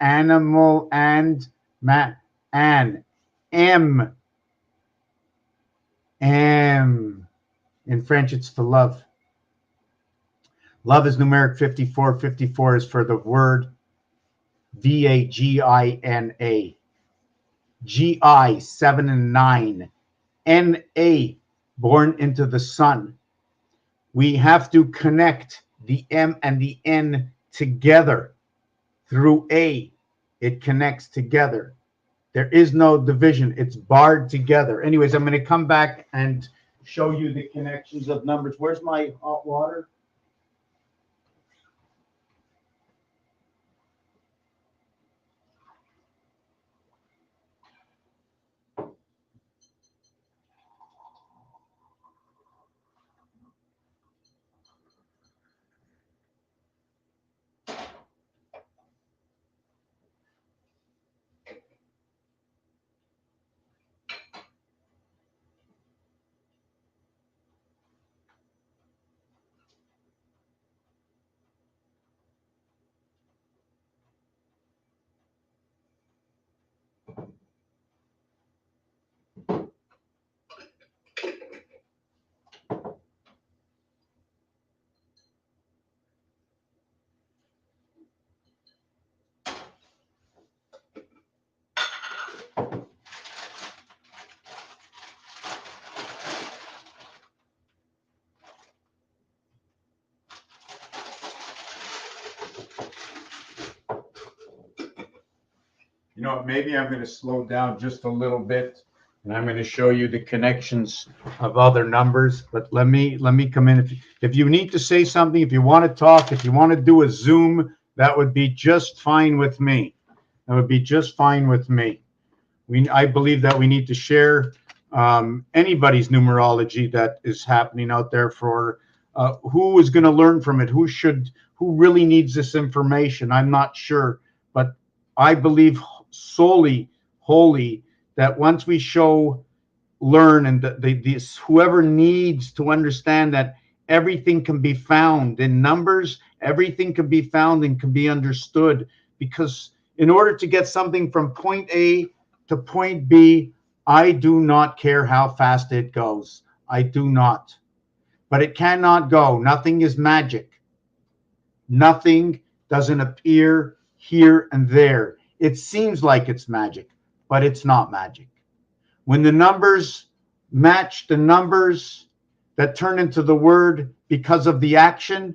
animal, and man, M. In French, it's for love. Love is numeric 54. 54 is for the word VAGINA. GI, 7 and 9. NA, born into the sun. We have to connect the M and the N together through A. It connects together. There is no division. It's barred together. Anyways, I'm going to come back and show you the connections of numbers. Where's my hot water? You know, maybe I'm going to slow down just a little bit, and I'm going to show you the connections of other numbers. But let me come in. If you need to say something, if you want to talk, if you want to do a Zoom, that would be just fine with me. That would be just fine with me. I believe that we need to share anybody's numerology that is happening out there for who is going to learn from it, who really needs this information. I'm not sure, but I believe wholly that once we learn, and whoever needs to understand that everything can be found in numbers, everything can be found and can be understood, because in order to get something from point A to point B, I do not care how fast it goes. I do not. But it cannot go. Nothing is magic. Nothing doesn't appear here and there. It seems like it's magic, but it's not magic. When the numbers match the numbers that turn into the word because of the action,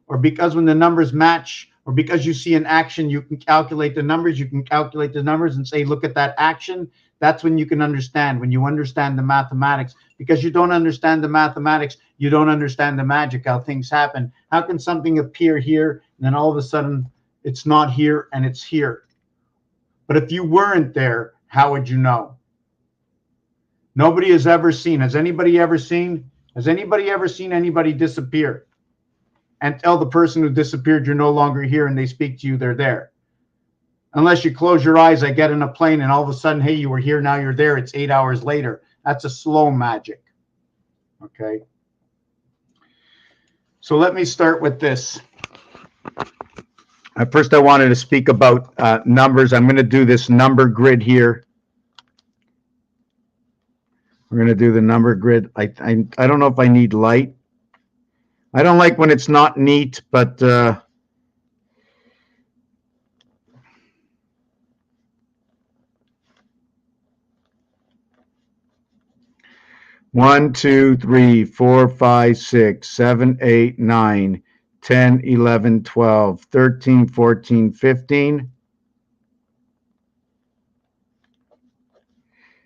or because when the numbers match, or because you see an action, you can calculate the numbers, and say, look at that action. That's when you can understand, when you understand the mathematics. Because you don't understand the mathematics, you don't understand the magic, how things happen. How can something appear here, and then all of a sudden it's not here and it's here? But if you weren't there, how would you know? Nobody has ever seen. Has anybody ever seen anybody disappear and tell the person who disappeared you're no longer here, and they speak to you, they're there? Unless you close your eyes, I get in a plane and all of a sudden, hey, you were here, now you're there. It's 8 hours later. That's a slow magic. Okay. So let me start with this. First, I wanted to speak about numbers. I'm going to do this number grid here. We're going to do the number grid. I don't know if I need light. I don't like when it's not neat, but 1, 2, 3, 4, 5, 6, 7, 8, 9, 10, 11, 12, 13, 14, 15,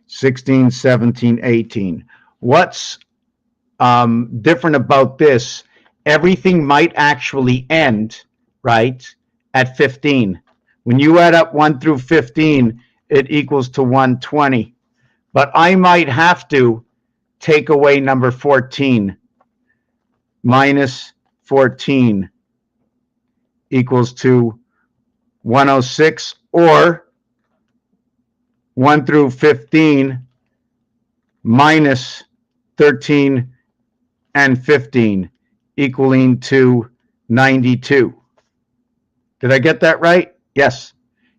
16, 17, 18. What's different about this? Everything might actually end, right, at 15. When you add up 1 through 15, it equals to 120. But I might have to take away number 14. Minus 14 equals to 106, or 1 through 15 minus 13 and 15 equaling to 92. Did I get that right? Yes.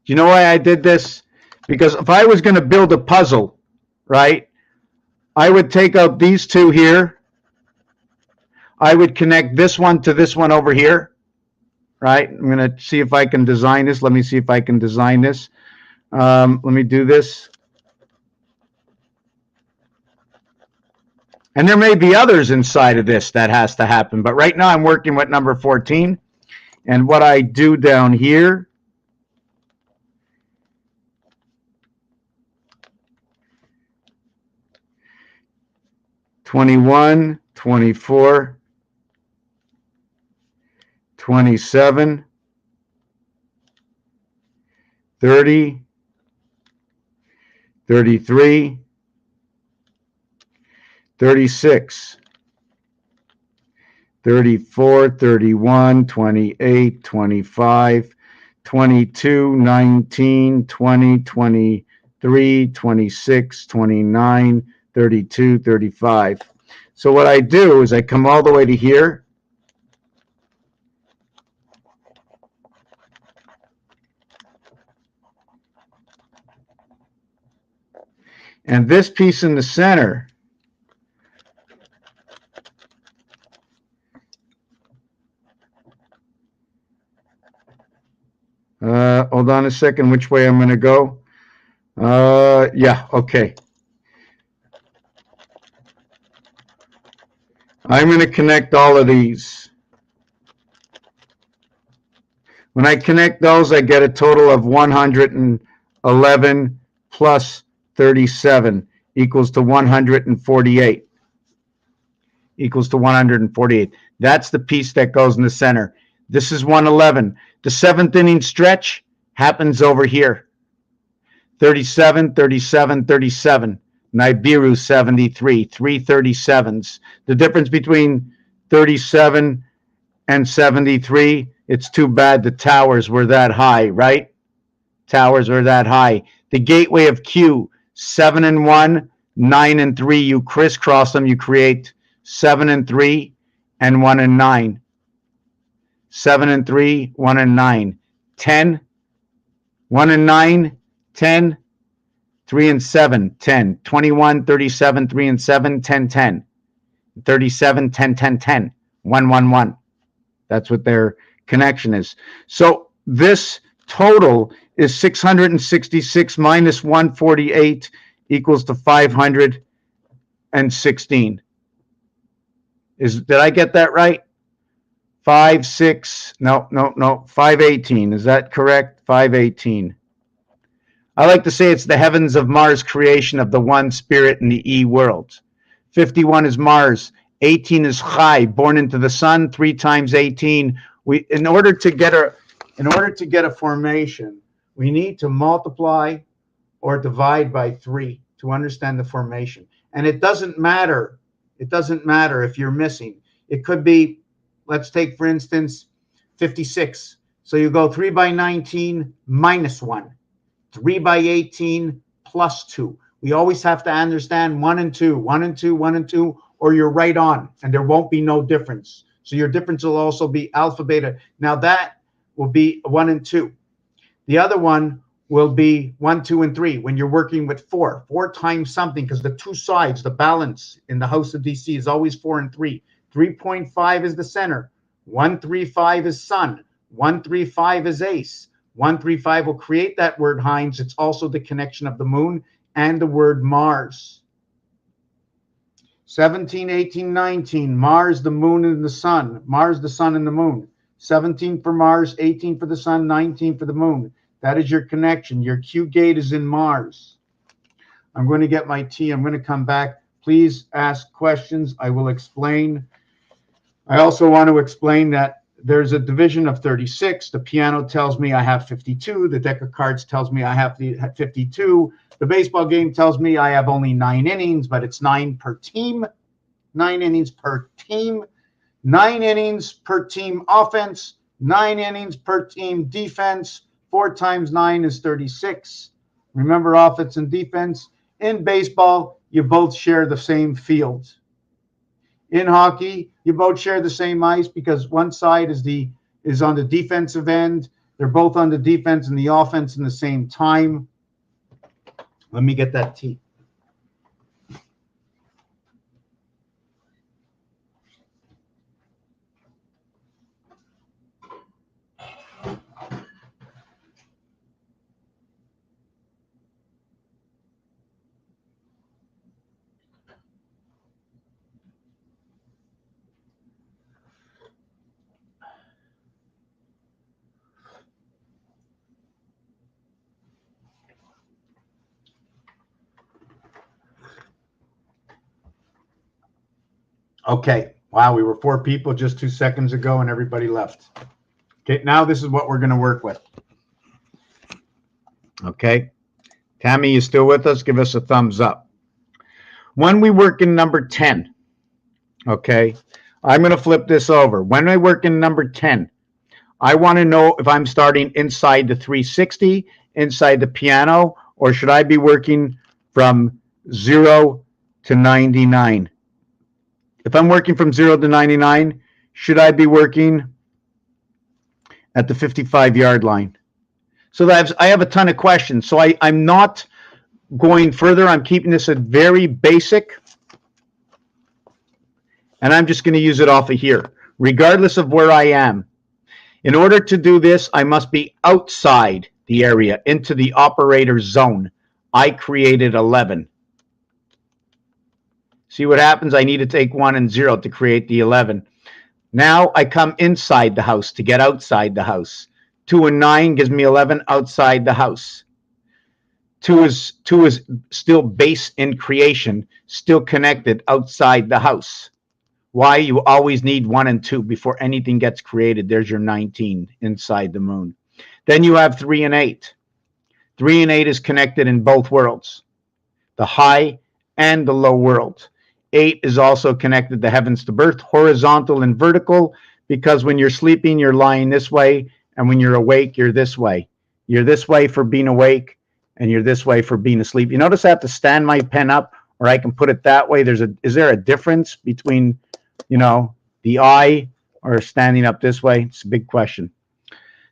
Do you know why I did this? Because if I was going to build a puzzle, right, I would take out these two here. I would connect this one to this one over here, right? I'm going to see if I can design this. Let me see if I can design this. Let me do this. And there may be others inside of this that has to happen. But right now I'm working with number 14. And what I do down here, (21, 24, 27, 30, 33, 36, 34, 31, 28, 25, 22, 19, 20, 23, 26, 29, 32, 35. So what I do is I come all the way to here. And this piece in the center hold on a second, which way I'm going to go? Yeah, okay. I'm going to connect all of these. When I connect those, I get a total of 111. 11 plus 37 equals to 148. Equals to 148. That's the piece that goes in the center. This is 111. The seventh inning stretch happens over here. 37, 37, 37. Nibiru 73, 337s. The difference between 37 and 73, it's too bad the towers were that high, right? Towers are that high. The gateway of Q, 7 and 1, 9 and 3. You crisscross them, you create 7 and 3, and 1 and 9. 7 and 3, 1 and 9. 10, 1 and 9, 10, 3 and 7, 10. 21, 37, 3 and 7, 10, 10. 37, 10, 10, 10. 1, 1, 1. That's what their connection is. So this total is 666 minus 148 equals to 516. Did I get that right? 518. Is that correct? 518. I like to say it's the heavens of Mars creation of the one spirit in the E world. 51 is Mars. 18 is Chai, born into the sun. 3 times 18. In order to get a formation, we need to multiply or divide by 3 to understand the formation. And it doesn't matter. It doesn't matter if you're missing. It could be, let's take, for instance, 56. So you go 3 by 19 minus 1. 3 by 18 plus 2. We always have to understand 1 and 2, 1 and 2, 1 and 2, or you're right on, and there won't be no difference. So your difference will also be alpha, beta. Now that will be 1 and 2. The other one will be 1, 2, and 3 when you're working with 4. 4 times something, because the two sides, the balance in the house of DC is always 4 and 3. 3.5 is the center. 135 is sun. 135 is ace. 135 will create that word Heinz. It's also the connection of the moon and the word Mars. 17, 18, 19, Mars, the moon, and the sun. Mars, the sun, and the moon. 17 for Mars, 18 for the sun, 19 for the moon. That is your connection. Your Q gate is in Mars. I'm going to get my tea. I'm going to come back. Please ask questions. I will explain. I also want to explain that there's a division of 36. The piano tells me I have 52. The deck of cards tells me I have 52. The baseball game tells me I have only 9 innings, but it's 9 per team. 9 innings per team. 9 innings per team offense. 9 innings per team defense. 4 times 9 is 36. Remember, offense and defense. In baseball, you both share the same field. In hockey, you both share the same ice because one side is on the defensive end. They're both on the defense and the offense in the same time. Let me get that tea. Okay. Wow, we were 4 people just 2 seconds ago and everybody left. Okay, now this is what we're going to work with. Okay. Tammy, you still with us? Give us a thumbs up. When we work in number 10, okay, I'm going to flip this over. When I work in number 10, I want to know if I'm starting inside the 360, inside the piano, or should I be working from 0 to 99? If I'm working from 0 to 99, should I be working at the 55-yard line? So I have a ton of questions. So I'm not going further. I'm keeping this a very basic. And I'm just going to use it off of here, regardless of where I am. In order to do this, I must be outside the area, into the operator zone. I created 11. See what happens? I need to take 1 and 0 to create the 11. Now I come inside the house to get outside the house. 2 and 9 gives me 11 outside the house. Two is still base in creation, still connected outside the house. Why? You always need 1 and 2 before anything gets created. There's your 19 inside the moon. Then you have 3 and 8. 3 and 8 is connected in both worlds, the high and the low world. 8 is also connected to heavens to birth, horizontal and vertical, because when you're sleeping, you're lying this way, and when you're awake, you're this way. You're this way for being awake, and you're this way for being asleep. You notice I have to stand my pen up, or I can put it that way. Is there a difference between, you know, the eye or standing up this way? It's a big question.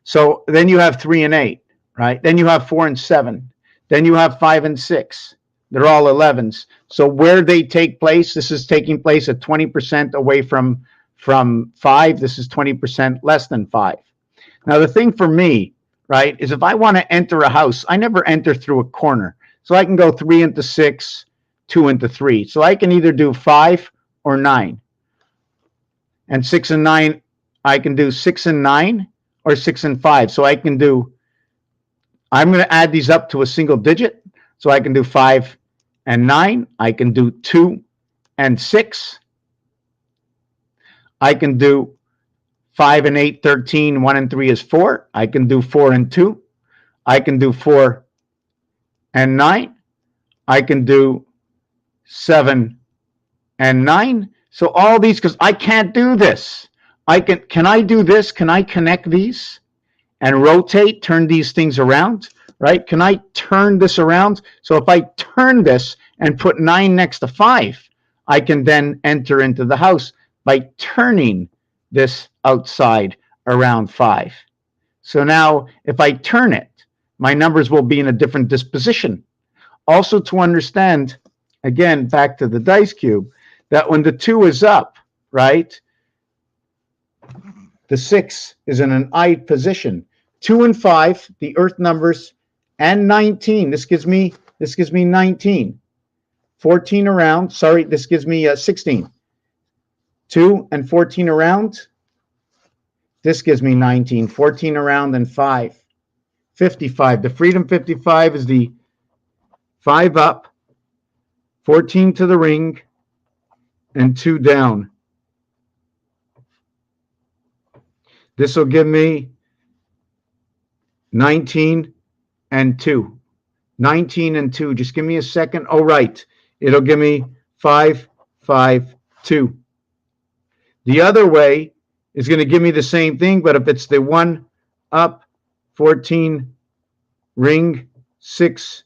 So then you have 3 and 8, right? Then you have 4 and 7. Then you have 5 and 6. They're all 11s. So where they take place, this is taking place at 20% away from 5. This is 20% less than 5. Now, the thing for me, right, is if I want to enter a house, I never enter through a corner. So I can go 3 into 6, 2 into 3. So I can either do 5 or 9. And 6 and 9, I can do 6 and 9 or 6 and 5. So I can do, I'm going to add these up to a single digit. So I can do 5 and 9. I can do 2 and 6. I can do 5 and 8, 13. 1 and 3 is 4. I can do 4 and 2. I can do 4 and 9. I can do 7 and 9. So all these, because I can't do this. Can I do this? Can I connect these and rotate, turn these things around, right? Can I turn this around? So if I turn this and put 9 next to 5, I can then enter into the house by turning this outside around 5. So now if I turn it, my numbers will be in a different disposition. Also to understand, again, back to the dice cube, that when the 2 is up, right, the 6 is in an I position. 2 and 5, the earth numbers, and 19. This gives me 19. 14 around, sorry, this gives me 16. 2 and 14 around, this gives me 19. 14 around and 5. 55. The freedom 55 is the 5 up, 14 to the ring, and 2 down. This will give me 19 and 2. 19 and 2. Just give me a second. Oh, right. It'll give me 5, 5, 2. The other way is going to give me the same thing, but if it's the 1 up, 14, ring, 6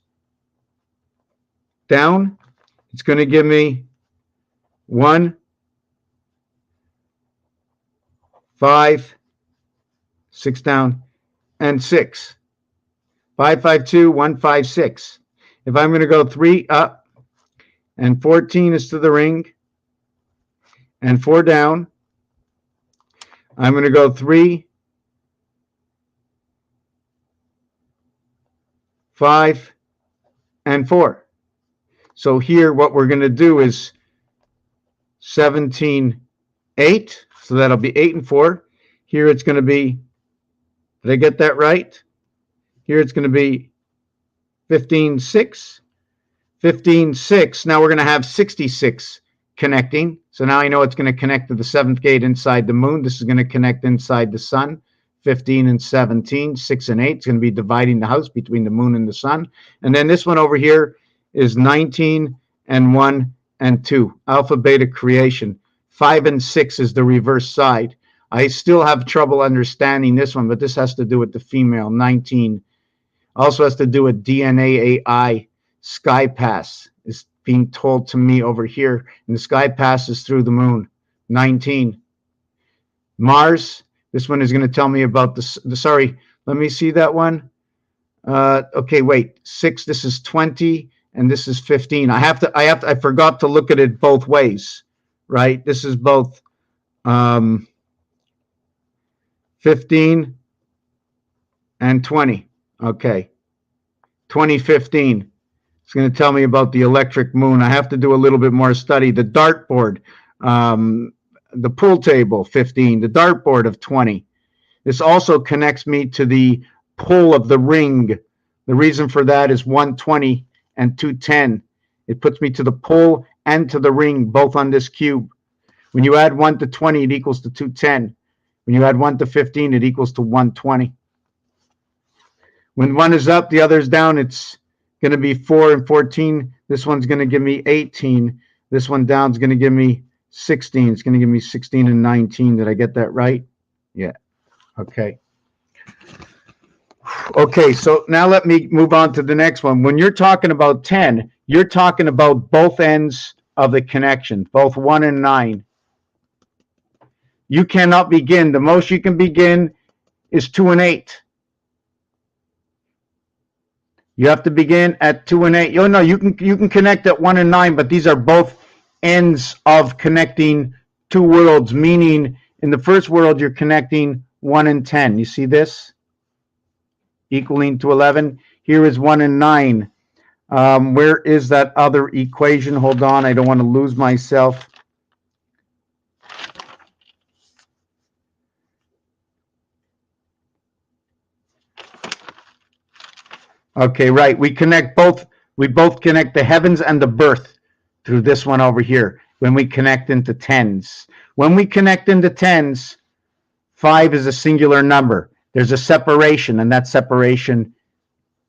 down, it's going to give me 1, 5, 6 down, and 6. 5, 5, 2, 1, 5, 6. If I'm going to go 3 up, and 14 is to the ring, and 4 down, I'm going to go 3, 5, and 4. So here what we're going to do is 17, 8. So that'll be 8 and 4. Here it's going to be, did I get that right? Here it's going to be 15, 6. 15, 6. Now we're going to have 66 connecting. So now I know it's going to connect to the 7th gate inside the moon. This is going to connect inside the sun. 15 and 17, 6 and 8. It's going to be dividing the house between the moon and the sun. And then this one over here is 19 and 1 and 2. Alpha, beta creation. 5 and 6 is the reverse side. I still have trouble understanding this one, but this has to do with the female. 19. Also has to do with DNA AI. Sky pass is being told to me over here, and the sky passes through the moon. 19. Mars, this one is going to tell me about the sorry, let me see that one. Okay, wait, 6, this is 20, and this is 15. I forgot to look at it both ways, right? This is both 15 and 20. Okay, 2015. It's going to tell me about the electric moon. I have to do a little bit more study. The dartboard, the pool table, 15. The dartboard of 20. This also connects me to the pull of the ring The reason for that is 120 and 210. It puts me to the pole and to the ring, both on this cube. When you add 1 to 20, it equals to 210. When you add 1 to 15, it equals to 120. When one is up, the other is down. It's going to be 4 and 14. This one's going to give me 18. This one down is going to give me 16. It's going to give me 16 and 19. Did I get that right? Yeah. Okay. Okay, so now let me move on to the next one. When you're talking about 10, you're talking about both ends of the connection, both 1 and 9. You cannot begin. The most you can begin is 2 and 8. You have to begin at 2 and 8. No, you can connect at 1 and 9, but these are both ends of connecting two worlds, meaning in the first world you're connecting 1 and 10. You see this? Equaling to 11. Here is 1 and 9. Where is that other equation? Hold on, I don't want to lose myself. Okay, right. We both connect the heavens and the birth through this one over here when we connect into tens. When we connect into tens, 5 is a singular number. There's a separation, and that separation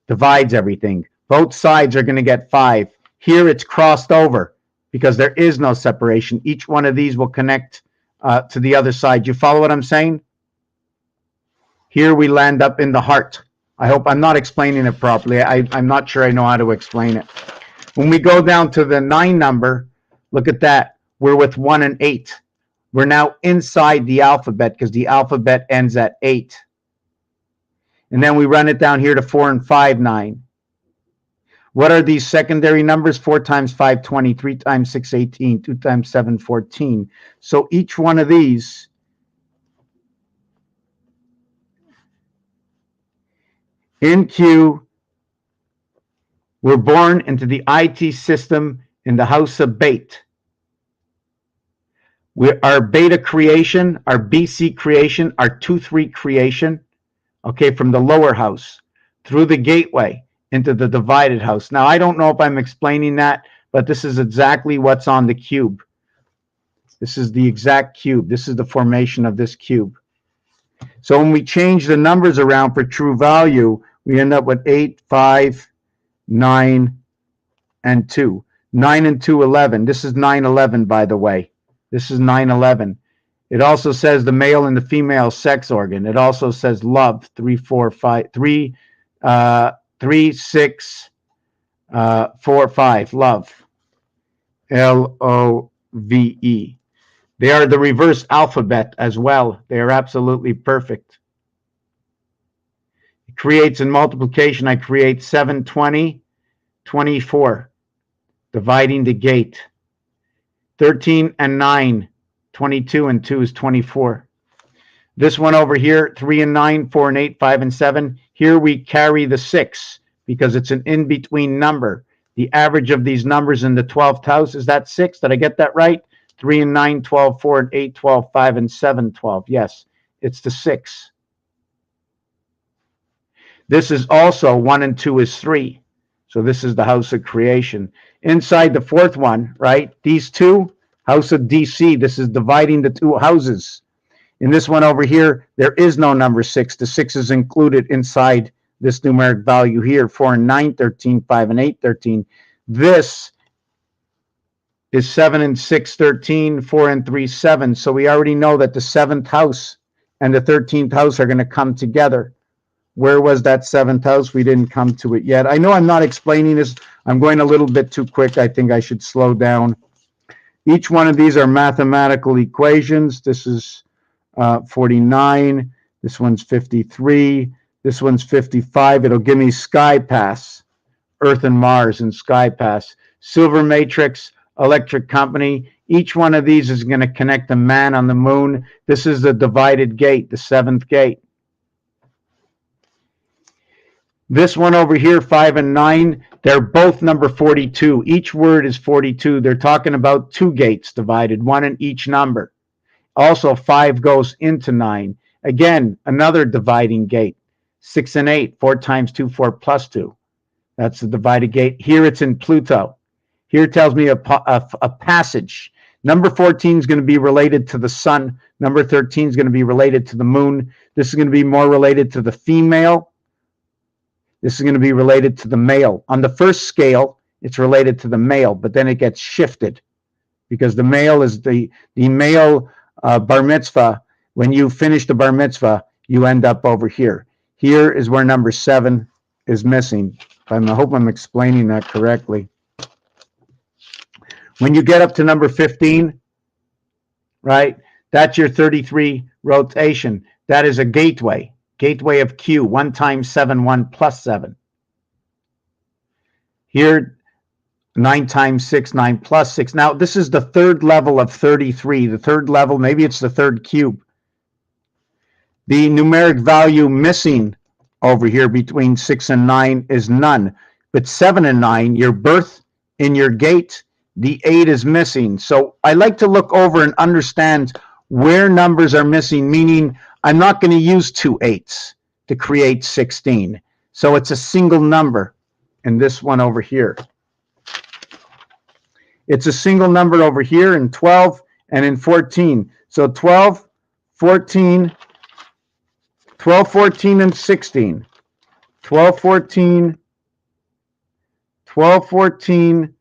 divides everything. Both sides are going to get 5. Here it's crossed over because there is no separation. Each one of these will connect to the other side. You follow what I'm saying? Here we land up in the heart. I hope I'm not explaining it properly. I'm not sure I know how to explain it. When we go down to the 9 number, look at that. We're with 1 and 8. We're now inside the alphabet because the alphabet ends at 8. And then we run it down here to 4 and 5, 9. What are these secondary numbers? 4 times 5, 20. 3 times 6, 18. 2 times 7, 14. So each one of these in Q, we're born into the IT system in the house of Bait. Our beta creation, our BC creation, our 2-3 creation, okay, from the lower house through the gateway into the divided house. Now, I don't know if I'm explaining that, but this is exactly what's on the cube. This is the exact cube. This is the formation of this cube. So when we change the numbers around for true value, we end up with 8, 5, 9, and 2. 9 and 2, 11. This is 9/11, by the way. This is 9/11. It also says the male and the female sex organ. It also says love, 3, 4, 5, 3, 6, 4, 5, love. LOVE. They are the reverse alphabet as well. They are absolutely perfect. It creates in multiplication. I create 7, 20, 24. Dividing the gate. 13 and 9, 22 and 2 is 24. This one over here, 3 and 9, 4 and 8, 5 and 7. Here we carry the 6 because it's an in-between number. The average of these numbers in the 12th house, is that 6? Did I get that right? 3 and 9, 12, 4 and 8, 12, 5 and 7, 12. Yes, it's the 6. This is also 1 and 2 is 3. So this is the house of creation. Inside the 4th one, right? These two, house of DC, this is dividing the two houses. In this one over here, there is no number 6. The 6 is included inside this numeric value here. 4 and 9, 13, 5 and 8, 13. This is 7 and 6, 13, 4 and 3, 7. So we already know that the 7th house and the 13th house are going to come together. Where was that 7th house? We didn't come to it yet. I know I'm not explaining this. I'm going a little bit too quick. I think I should slow down. Each one of these are mathematical equations. This is 49. This one's 53. This one's 55. It'll give me sky pass, Earth and Mars and sky pass. Silver matrix, electric company. Each one of these is going to connect a man on the moon. This is the divided gate, the 7th gate. This one over here, 5 and 9, they're both number 42. Each word is 42. They're talking about 2 gates divided, 1 in each number. Also, 5 goes into 9. Again, another dividing gate. 6 and 8, 4 times 2, 4 plus 2. That's the divided gate. Here it's in Pluto. Here it tells me a passage. Number 14 is going to be related to the sun. Number 13 is going to be related to the moon. This is going to be more related to the female. This is going to be related to the male. On the first scale, it's related to the male, but then it gets shifted because the male is the male bar mitzvah. When you finish the bar mitzvah, you end up over here. Here is where number 7 is missing. I hope I'm explaining that correctly. When you get up to number 15, right, that's your 33 rotation. That is a gateway of Q, 1 times 7, 1 plus 7. Here, 9 times 6, 9 plus 6. Now, this is the third level of 33. The third level, maybe it's the third cube. The numeric value missing over here between 6 and 9 is none. But 7 and 9, your birth in your gate, the 8 is missing. So I like to look over and understand where numbers are missing, meaning I'm not going to use 2 8s to create 16. So it's a single number in this one over here. It's a single number over here in 12 and in 14. So 12, 14, 12, 14, and 16. 12, 14, 12, 14,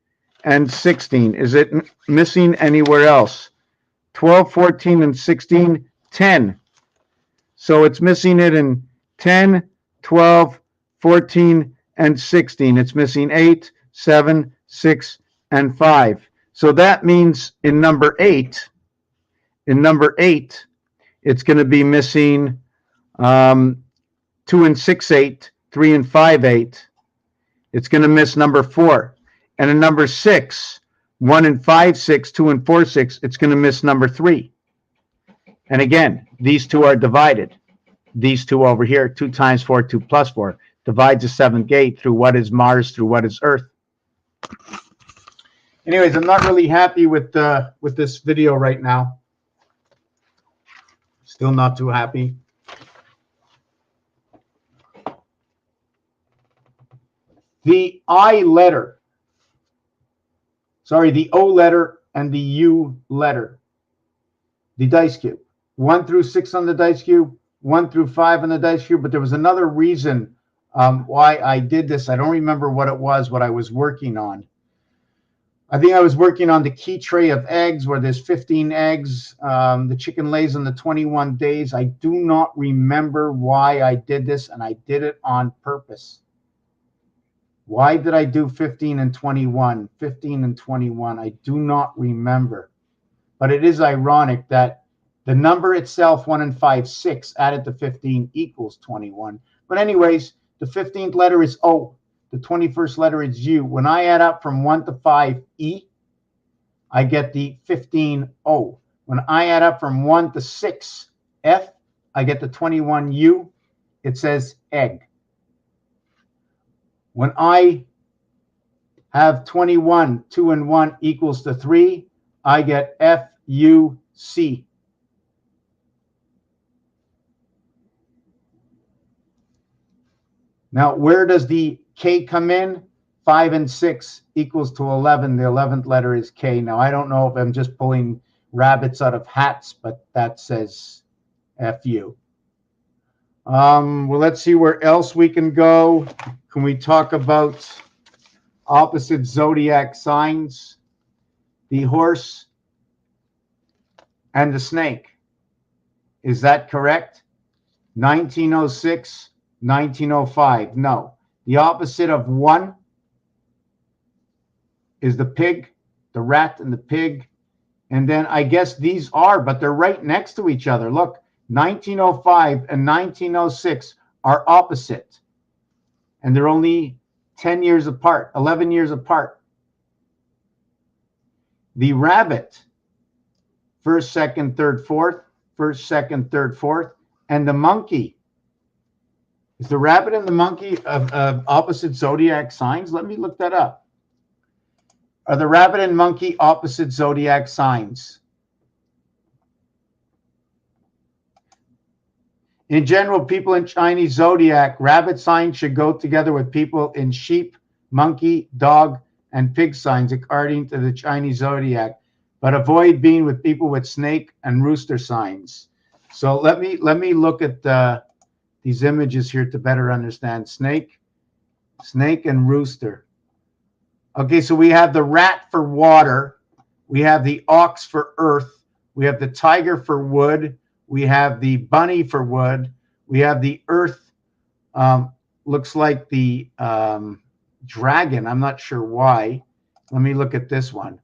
and 16. Is it missing anywhere else? 12, 14, and 16, 10. So it's missing it in 10, 12, 14, and 16. It's missing 8, 7, 6, and 5. So that means in number 8, it's going to be missing 2 and 6, 8, 3 and 5, 8. It's going to miss number 4. And in number 6, 1 and 5, 6, 2 and 4, 6, it's going to miss number 3. And again, these two are divided. These two over here, 2 times 4, 2 plus 4, divides the 7th gate through what is Mars, through what is Earth. Anyways, I'm not really happy with this video right now. Still not too happy. The I letter, sorry, the O letter and the U letter, the dice cube, 1 through 6 on the dice cube, 1 through 5 on the dice cube. But there was another reason why I did this. I don't remember what it was, what I was working on. I think I was working on the key tray of eggs where there's 15 eggs. The chicken lays on the 21 days. I do not remember why I did this, and I did it on purpose. Why did I do 15 and 21? 15 and 21. I do not remember. But it is ironic that the number itself, 1 and 5, 6, added to 15 equals 21. But anyways, the 15th letter is O. The 21st letter is U. When I add up from 1 to 5, E, I get the 15 O. When I add up from 1 to 6, F, I get the 21 U. It says egg. When I have 21, 2 and 1 equals to 3, I get F-U-C. Now, where does the K come in? 5 and 6 equals to 11. The 11th letter is K. Now, I don't know if I'm just pulling rabbits out of hats, but that says F-U. Well, let's see where else we can go. Can we talk about opposite zodiac signs? The horse and the snake. Is that correct? 1906, 1905. No. The opposite of 1 is the pig, the rat and the pig. And then I guess these are, but they're right next to each other. Look, 1905 and 1906 are opposite. And they're only 10 years apart, 11 years apart. The rabbit, 1st, 2nd, 3rd, 4th, 1st, 2nd, 3rd, 4th, and the monkey. Is the rabbit and the monkey of opposite zodiac signs? Let me look that up. Are the rabbit and monkey opposite zodiac signs? In general, people in Chinese zodiac, rabbit signs should go together with people in sheep, monkey, dog, and pig signs according to the Chinese zodiac, but avoid being with people with snake and rooster signs. So let me look at these images here to better understand snake and rooster. Okay, so we have the rat for water, we have the ox for earth, we have the tiger for wood, we have the bunny for wood, we have the earth, looks like the dragon, I'm not sure why. Let me look at this one.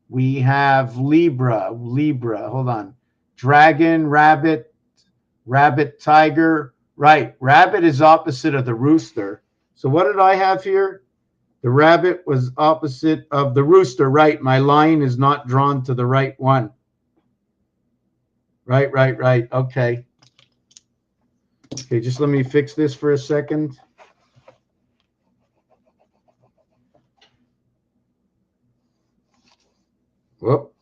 We have Libra, hold on. Dragon, rabbit, tiger. Right, rabbit is opposite of the rooster. So what did I have here? The rabbit was opposite of the rooster. Right, my line is not drawn to the right one. Right. Okay. Okay, just let me fix this for a second. Whoop.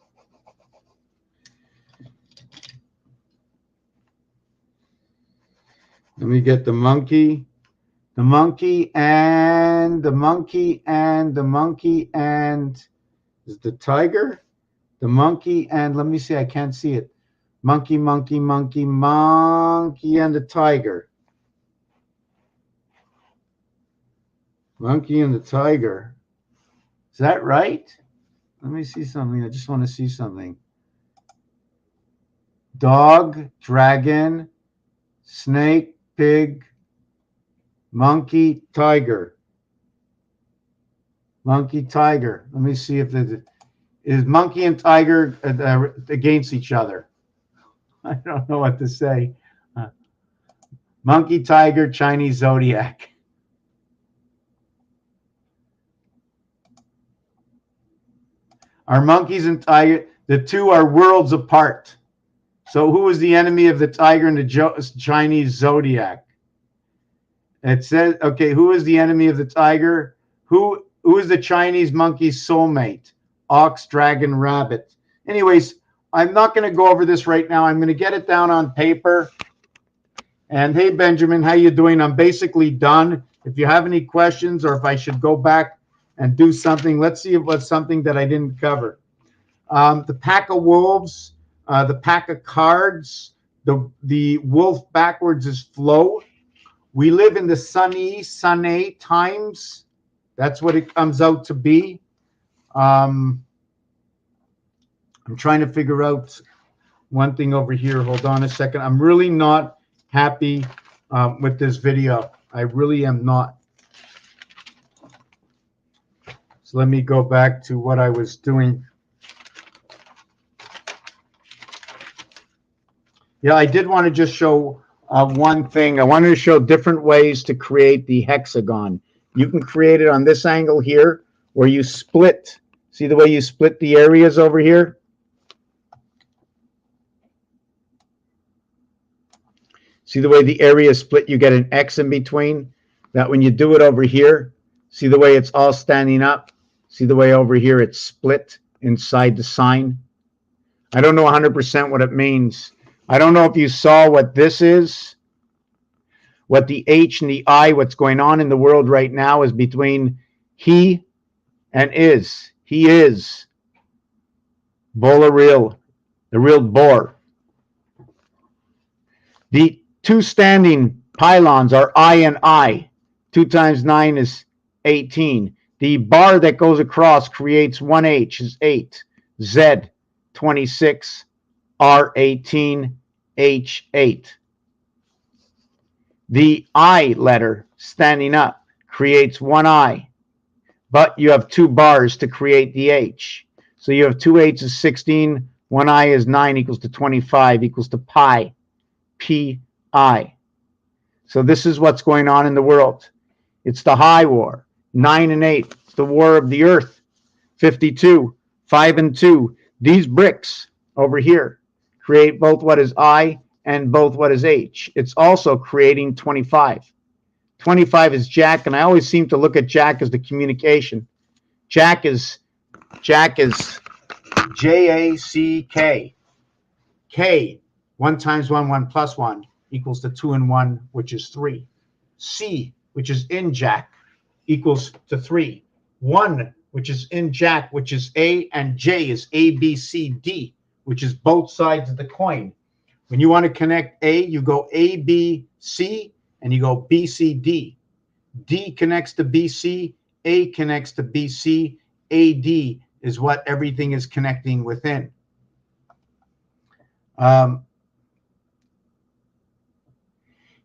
Let me get the monkey and the monkey and is the tiger? The monkey and let me see, I can't see it. Monkey and the tiger. Monkey and the tiger. Is that right? Let me see something. I just want to see something. Dog, dragon, snake, pig, monkey, tiger. Monkey, tiger. Let me see if is monkey and tiger against each other. I don't know what to say. Monkey, tiger, Chinese zodiac. Are monkeys and tiger, the two are worlds apart. So who is the enemy of the tiger in the Chinese zodiac? It says, okay, who is the enemy of the tiger? Who is the Chinese monkey's soulmate? Ox, dragon, rabbit. Anyways, I'm not going to go over this right now. I'm going to get it down on paper. And hey, Benjamin, how you doing? I'm basically done. If you have any questions or if I should go back and do something, let's see if it's something that I didn't cover. The pack of wolves, the pack of cards, the wolf backwards is flow. We live in the sunny times. That's what it comes out to be. I'm trying to figure out one thing over here. Hold on a second. I'm really not happy with this video. I really am not. So let me go back to what I was doing. Yeah, I did want to just show one thing. I wanted to show different ways to create the hexagon. You can create it on this angle here where you split. See the way you split the areas over here? See the way the area is split? You get an X in between. That when you do it over here, see the way it's all standing up? See the way over here it's split inside the sign? I don't know 100% what it means. I don't know if you saw what this is. What the H and the I, what's going on in the world right now is between he and is. He is. Bola real. The real boar. The two standing pylons are I and I. 2 times 9 is 18. The bar that goes across creates 1H is 8. Z 26. R 18. H 8. The I letter standing up creates 1 I, but you have 2 bars to create the H. So you have 2 H's is 16, 1 I is 9 equals to 25 equals to pi, P-I. So this is what's going on in the world. It's the high war, 9 and 8. It's the war of the earth, 52, 5 and 2. These bricks over here create both what is I and both what is H. It's also creating 25. 25 is Jack, and I always seem to look at Jack as the communication. Jack is J-A-C-K. K, 1 times 1, 1 plus 1. equals to 2 and 1, which is 3. C, which is in Jack, equals to 3. 1, which is in Jack, which is A, and J is A, B, C, D, which is both sides of the coin. When you want to connect A, you go A, B, C, and you go B, C, D. D connects to BC, A connects to BC, AD is what everything is connecting within.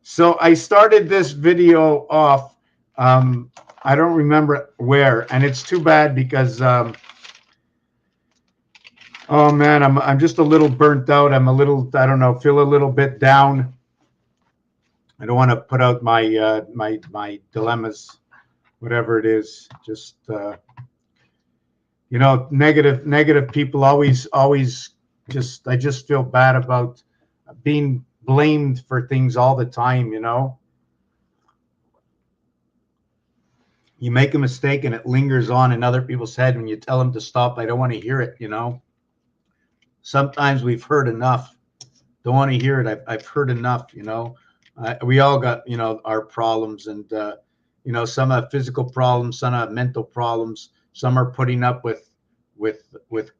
So I started this video off, I don't remember where, and it's too bad because, oh man, I'm just a little burnt out. I'm a little, I don't know, feel a little bit down. I don't want to put out my my dilemmas, whatever it is. Just you know, negative people always just, I just feel bad about being blamed for things all the time. You know, you make a mistake and it lingers on in other people's head. When you tell them to stop, I don't want to hear it. You know, sometimes we've heard enough. Don't want to hear it. I've heard enough. You know. We all got, you know, our problems, and you know, some have physical problems, some have mental problems, some are putting up with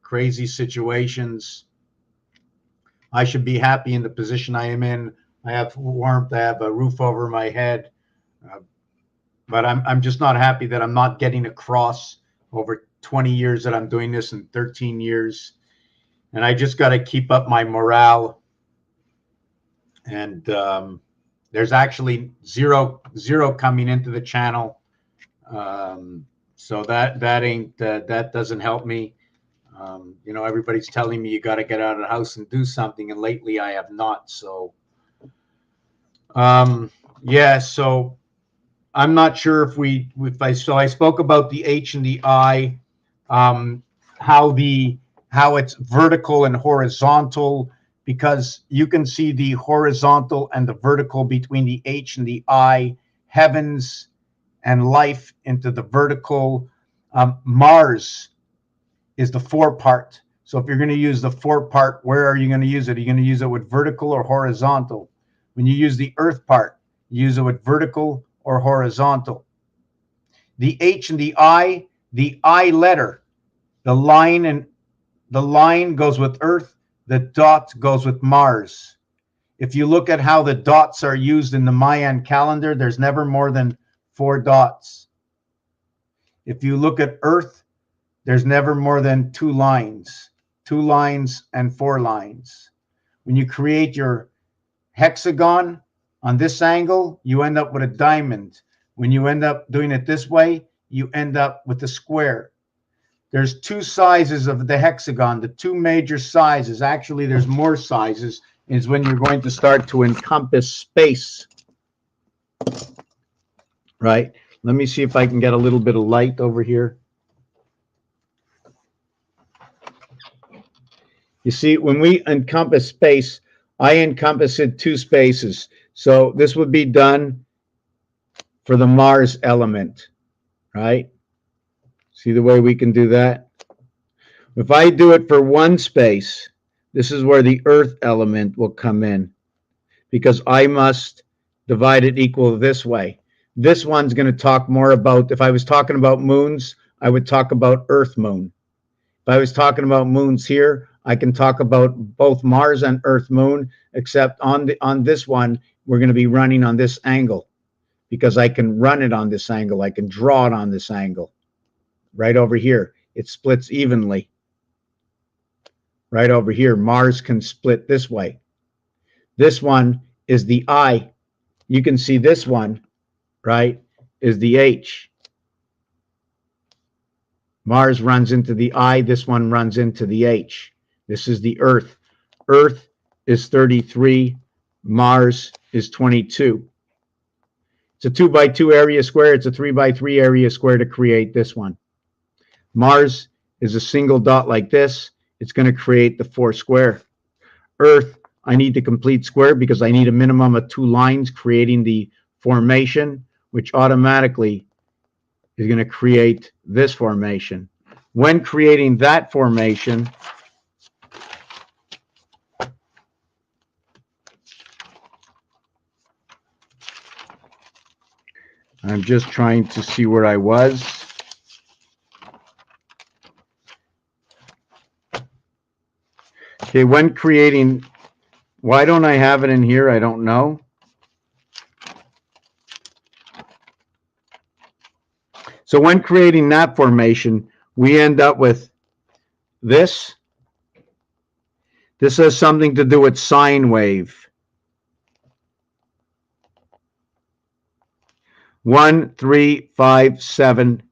crazy situations. I should be happy in the position I am in. I have warmth, I have a roof over my head, but I'm just not happy that I'm not getting across over 20 years that I'm doing this, in 13 years, and I just got to keep up my morale. And there's actually zero coming into the channel, so that doesn't help me. You know, everybody's telling me you got to get out of the house and do something, and lately I have not. So yeah, so I'm not sure if I spoke about the H and the I, how it's vertical and horizontal, because you can see the horizontal and the vertical between the H and the I, heavens and life into the vertical. Mars is the 4-part. So if you're going to use the 4-part, where are you going to use it? Are you going to use it with vertical or horizontal? When you use the earth part, you use it with vertical or horizontal. The H and the I letter, the line goes with earth. The dot goes with Mars. If you look at how the dots are used in the Mayan calendar, there's never more than 4 dots. If you look at Earth, there's never more than 2 lines and 4 lines. When you create your hexagon on this angle, you end up with a diamond. When you end up doing it this way, you end up with a square. There's 2 sizes of the hexagon, the 2 major sizes. Actually, there's more sizes, is when you're going to start to encompass space. Right? Let me see if I can get a little bit of light over here. You see, when we encompass space, I encompass it 2 spaces. So this would be done for the Mars element, right? See the way we can do that? If I do it for 1 space, this is where the earth element will come in, because I must divide it equal this way. This one's going to talk more about, if I was talking about moons, I would talk about earth moon. If I was talking about moons here, I can talk about both Mars and earth moon, except on this one, we're going to be running on this angle, because I can run it on this angle. I can draw it on this angle. Right over here, it splits evenly. Right over here, Mars can split this way. This one is the I. You can see this one, right, is the H. Mars runs into the I. This one runs into the H. This is the Earth. Earth is 33. Mars is 22. It's a 2 by 2 area square. It's a 3 by 3 area square to create this one. Mars is a single dot like this. It's going to create the 4 square. Earth, I need the complete square because I need a minimum of 2 lines creating the formation, which automatically is going to create this formation. When creating that formation, I'm just trying to see where I was. Okay, when creating, why don't I have it in here? I don't know. So when creating that formation, we end up with this. This has something to do with sine wave. 1, 3, 5, 7,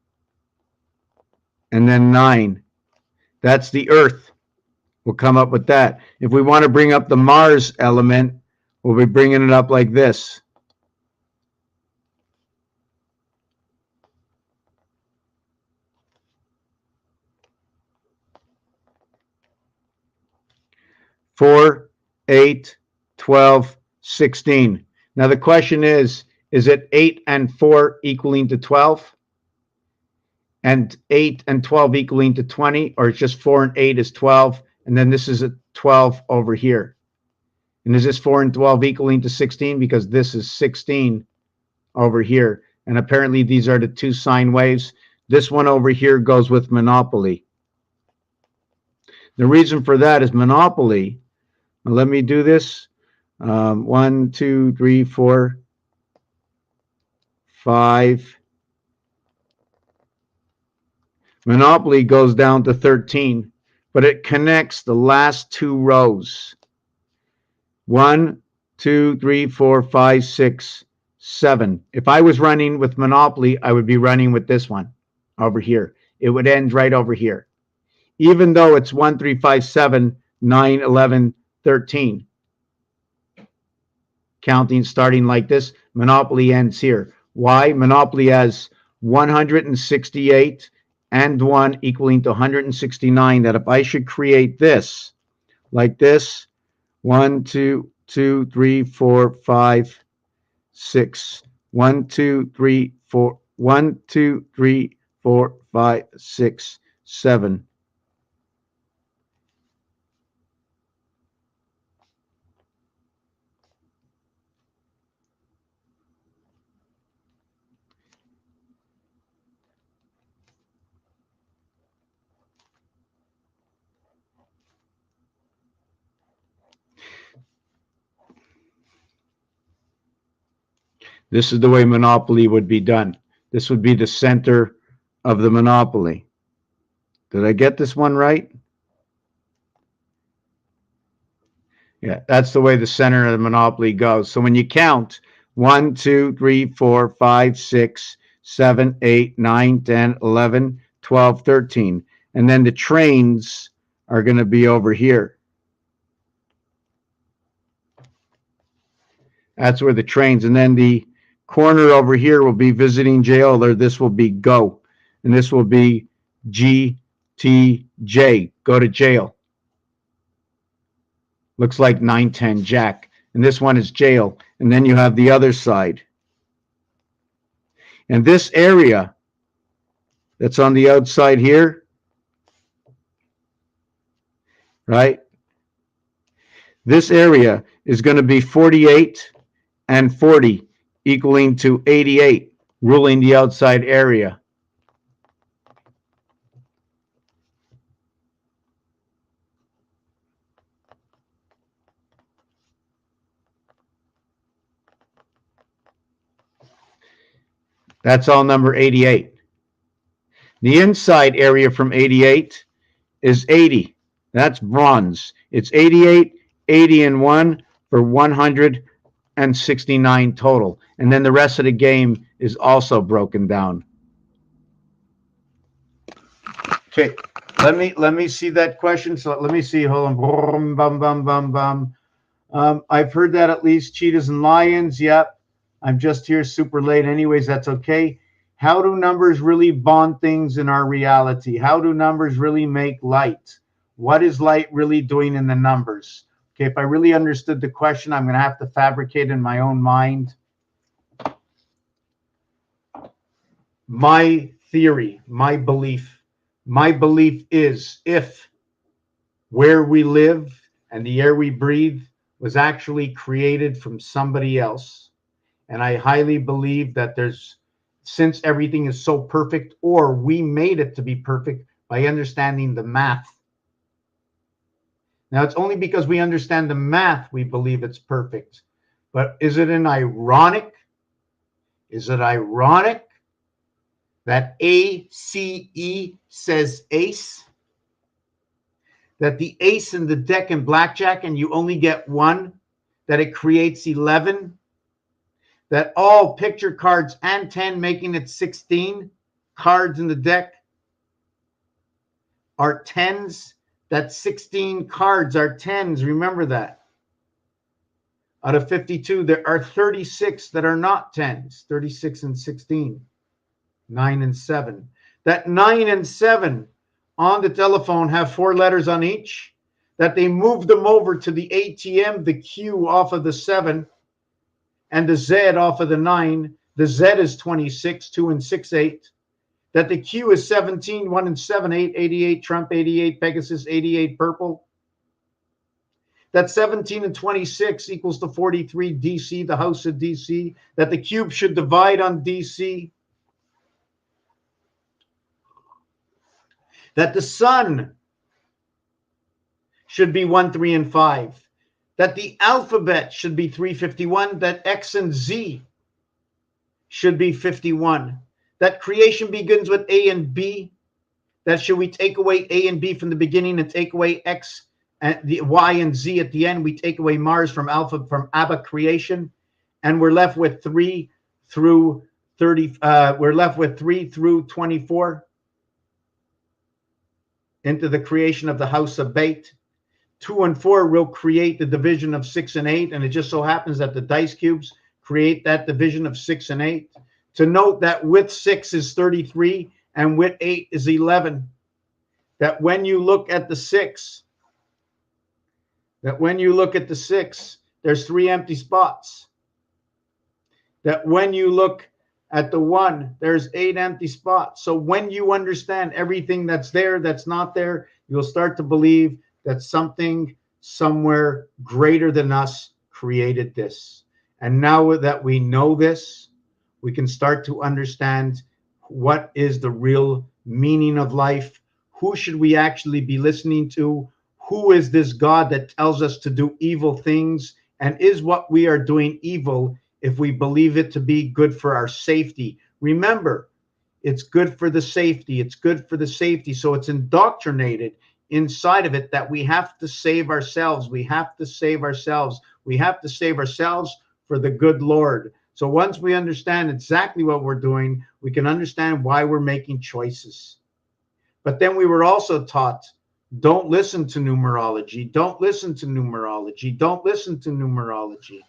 and then 9. That's the Earth. We'll come up with that. If we want to bring up the Mars element, we'll be bringing it up like this. Four, 8, 12, 16. Now the question is it 8 and 4 equaling to 12? And 8 and 12 equaling to 20? Or it's just 4 and 8 is 12? And then this is a 12 over here. And is this 4 and 12 equaling to 16? Because this is 16 over here. And apparently these are the two sine waves. This one over here goes with monopoly. The reason for that is monopoly. Now let me do this. 1, 2, 3, 4, 5. Monopoly goes down to 13, but it connects the last two rows. 1, 2, 3, 4, 5, 6, 7. If I was running with monopoly, I would be running with this one over here. It would end right over here. Even though it's 1, 3, 5, 7, 9, 11, 13. Counting starting like this, monopoly ends here. Why? Monopoly has 168 and 1 equaling to 169. That if I should create this like this, 1, 2, 2, 3, 4, 5, 6. 1, 2, 3, 4. 1, 2, 3, 4, 5, 6, 7. This is the way monopoly would be done. This would be the center of the monopoly. Did I get this one right? Yeah, that's the way the center of the monopoly goes. So when you count 1, 2, 3, 4, 5, 6, 7, 8, 9, 10, 11, 12, 13. And then the trains are going to be over here. That's where the trains, and then the corner over here will be visiting jail, or this will be go. And this will be GTJ, go to jail. Looks like 910 Jack. And this one is jail. And then you have the other side. And this area that's on the outside here, right? This area is going to be 48 and 40 equaling to 88, ruling the outside area. That's all number 88. The inside area from 88 is 80. That's bronze. It's 88, 80 and 1 for 169 total. And then the rest of the game is also broken down. Okay, let me see that question. So let me see. Hold on. Bum, bum, bum, bum. I've heard that at least. Cheetahs and lions. Yep. I'm just here super late. Anyways, that's okay. How do numbers really bond things in our reality? How do numbers really make light? What is light really doing in the numbers? Okay, if I really understood the question, I'm going to have to fabricate in my own mind. My theory, my belief is if where we live and the air we breathe was actually created from somebody else, and I highly believe that there's since everything is so perfect, or we made it to be perfect by understanding the math. Now, it's only because we understand the math we believe it's perfect. But is it ironic? Is it ironic that ACE says ace? That the ace in the deck in blackjack and you only get one, that it creates 11? That all picture cards and 10, making it 16 cards in the deck, are 10s? That 16 cards are 10s. Remember that. Out of 52, there are 36 that are not 10s. 36 and 16. 9 and 7. That 9 and 7 on the telephone have 4 letters on each. That they moved them over to the ATM, the Q off of the 7, and the Z off of the 9. The Z is 26, 2 and 6, 8. That the Q is 17, 1 and 7, 8, 88, Trump 88, Pegasus 88, purple. That 17 and 26 equals to 43, DC, the house of DC. That the cube should divide on DC. That the sun should be 1, 3, and 5. That the alphabet should be 351. That X and Z should be 51. That creation begins with A and B. That should we take away A and B from the beginning and take away X and the Y and Z at the end, we take away Mars from Alpha, from Abba creation, and we're left with 3 through 30. We're left with 3 through 24 into the creation of the house of Bait. 2 and 4 will create the division of 6 and 8, and it just so happens that the dice cubes create that division of 6 and 8. To note that with 6 is 33 and with 8 is 11. That when you look at the 6, there's 3 empty spots. That when you look at the 1, there's 8 empty spots. So when you understand everything that's there, that's not there, you'll start to believe that something somewhere greater than us created this. And now that we know this, we can start to understand what is the real meaning of life. Who should we actually be listening to? Who is this God that tells us to do evil things? And is what we are doing evil if we believe it to be good for our safety? Remember, it's good for the safety. It's good for the safety. So it's indoctrinated inside of it that we have to save ourselves. We have to save ourselves. We have to save ourselves for the good Lord. So once we understand exactly what we're doing, we can understand why we're making choices. But then we were also taught, don't listen to numerology. Don't listen to numerology. Don't listen to numerology.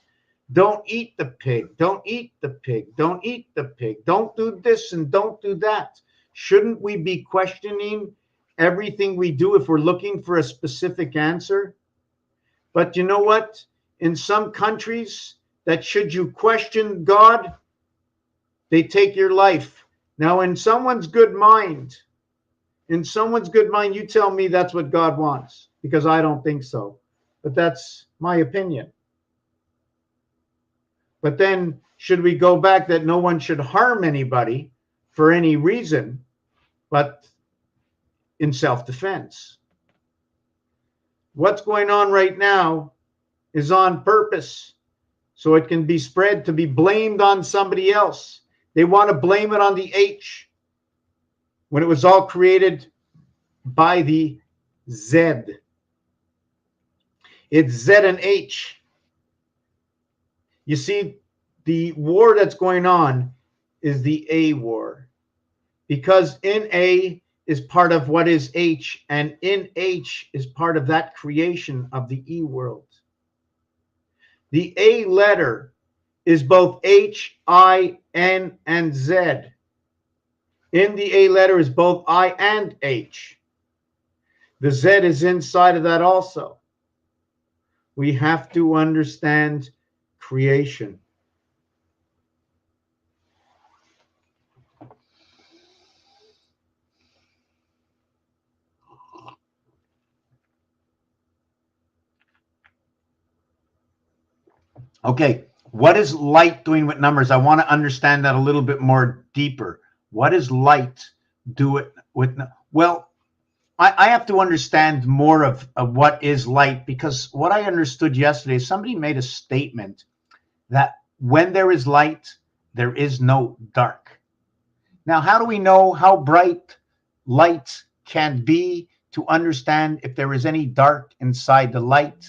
Don't eat the pig. Don't eat the pig. Don't eat the pig. Don't do this and don't do that. Shouldn't we be questioning everything we do if we're looking for a specific answer? But you know what? In some countries, that should you question God, they take your life. Now, in someone's good mind, you tell me that's what God wants, because I don't think so. But that's my opinion. But then, should we go back that no one should harm anybody for any reason, but in self-defense? What's going on right now is on purpose, so it can be spread to be blamed on somebody else. They want to blame it on the H when it was all created by the Z. It's Z and H. You see, the war that's going on is the A war, because in A is part of what is H, and in H is part of that creation of the E world. The A letter is both H, I, N, and Z. In the A letter is both I and H. The Z is inside of that also. We have to understand creation. Okay, What is light doing with numbers? I want to understand that a little bit more deeper. What does light do it with? Well, I have to understand more of what is light, because what I understood yesterday, somebody made a statement that when there is light, there is no dark. Now, how do we know how bright light can be to understand if there is any dark inside the light?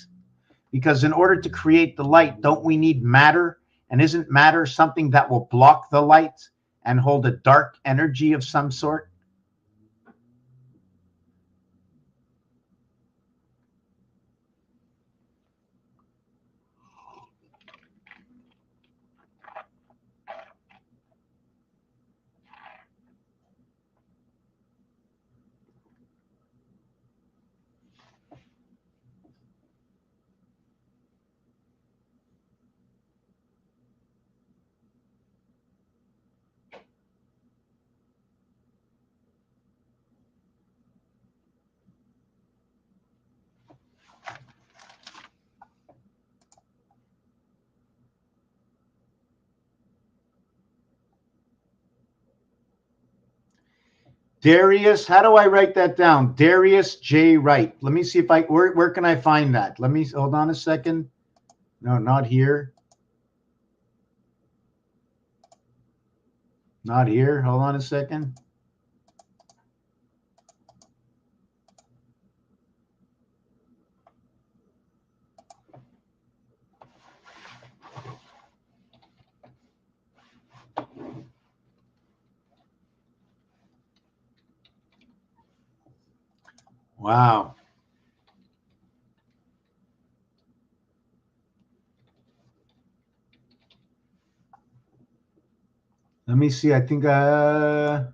Because in order to create the light, don't we need matter? And isn't matter something that will block the light and hold a dark energy of some sort? Darius, how do I write that down? Darius J. Wright. Let me see if where can I find that? Let me, hold on a second. No, not here. Not here. Hold on a second. Wow. Let me see. I think where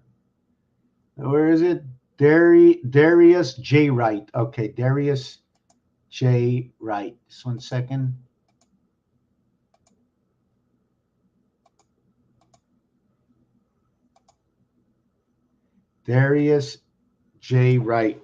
is it? Darius J. Wright. Okay, Darius J. Wright. Just 1 second. Darius J. Wright.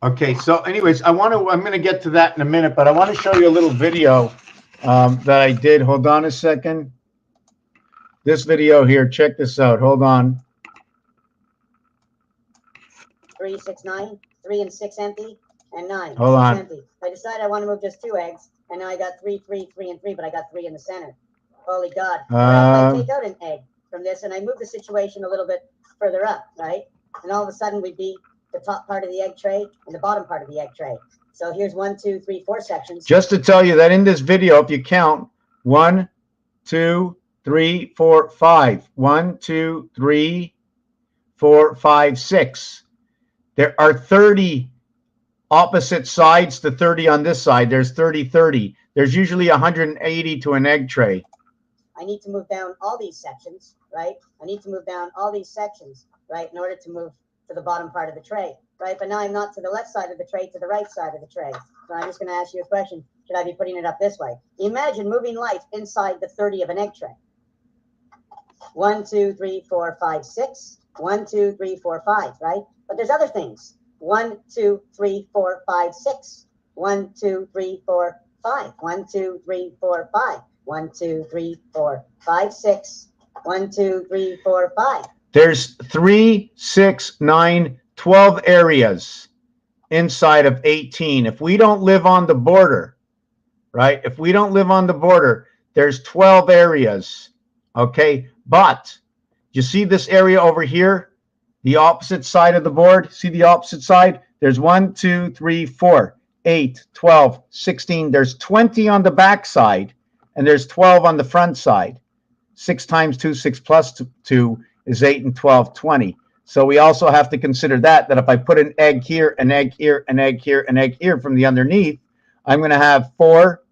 Okay, so anyways, I'm going to get to that in a minute, but I want to show you a little video that I did. Hold on a second. This video here, check this out. Hold on. 3, 6, 9, 3 and 6 empty, and 9. Hold on. Empty. I decided I want to move just 2 eggs, and now I got 3, 3, 3, and 3, but I got 3 in the center. Holy God. I take out an egg from this, and I move the situation a little bit further up, right? And all of a sudden, we'd be the top part of the egg tray and the bottom part of the egg tray. So here's 1, 2, 3, 4 sections. Just to tell you that in this video, if you count 1, 2, 3, 4, 5. 1, 2, 3, 4, 5, 6. There are 30 opposite sides to 30 on this side. There's 30, 30. There's usually 180 to an egg tray. I need to move down all these sections, right? I need to move down all these sections, right, in order to move to the bottom part of the tray, right? But now I'm not to the left side of the tray, to the right side of the tray. So I'm just going to ask you a question. Should I be putting it up this way? Imagine moving light inside the 30 of an egg tray. 1, 2, 3, 4, 5, 6. 1, 2, 3, 4, 5, right? But there's other things. 1, 2, 3, 4, 5, 6. 1, 2, 3, 4, 5. 1, 2, 3, 4, 5. 1, 2, 3, 4, 5, 6. 1, 2, 3, 4, 5. There's 3, 6, 9, 12 areas inside of 18. If we don't live on the border, right? If we don't live on the border, there's 12 areas, okay? But you see this area over here, the opposite side of the board? See the opposite side? There's 1, 2, 3, 4, 8, 12, 16. There's 20 on the back side, and there's 12 on the front side. 6 times 2, 6 plus 2 is 8 and 12, 20. So we also have to consider that if I put an egg here, an egg here, an egg here, an egg here from the underneath, I'm going to have 4.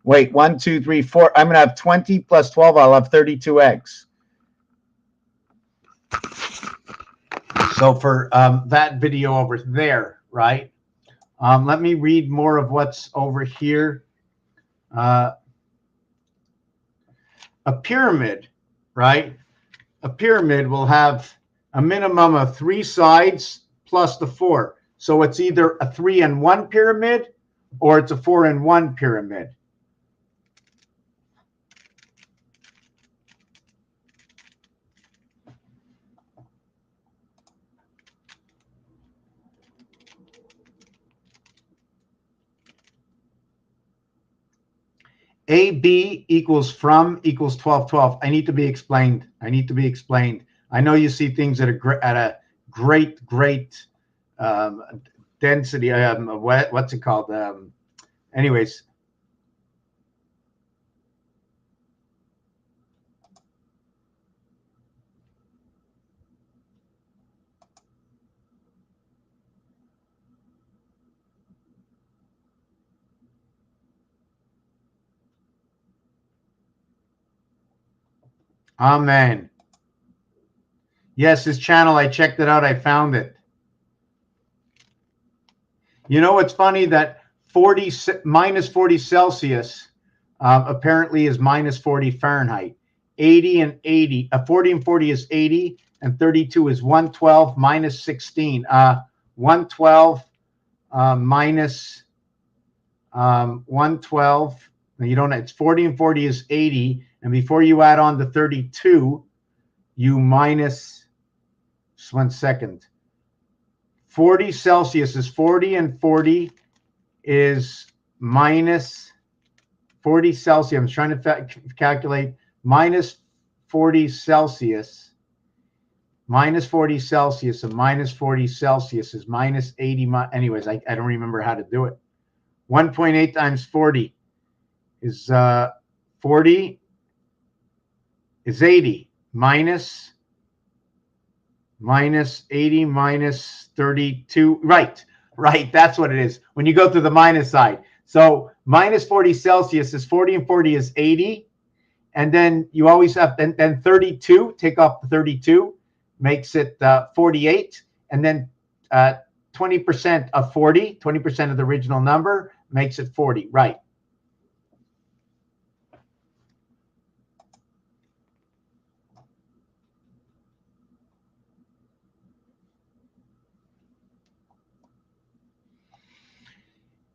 Wait, 1, 2, 3, 4. I'm going to have 20 plus 12. I'll have 32 eggs. So for that video over there, right? Let me read more of what's over here. a pyramid, right? A pyramid will have a minimum of 3 sides plus the 4. So it's either a 3-in-1 pyramid or it's a 4-in-1 pyramid. AB equals from equals 12, 12. I need to be explained. I need to be explained. I know you see things at a great density. What's it called? Anyways. Amen. Yes, his channel, I checked it out. I found it. You know, it's funny that minus 40 Celsius apparently is minus 40 Fahrenheit. 80 and 80. 40 and 40 is 80, and 32 is 112 minus 16. 112 minus 112. You don't. It's 40 and 40 is 80, and before you add on the 32, you minus. Just 1 second. 40 Celsius is 40, and 40 is minus 40 Celsius. I'm trying to calculate minus 40 Celsius. Minus 40 Celsius and minus 40 Celsius is minus 80. Anyways, I don't remember how to do it. 1.8 times 40 is 40 is 80 minus 80 minus 32. Right. That's what it is when you go to the minus side. So minus 40 Celsius is 40, and 40 is 80. And then you always have then 32, take off the 32, makes it 48. And then 20% of 40, 20% of the original number makes it 40. Right.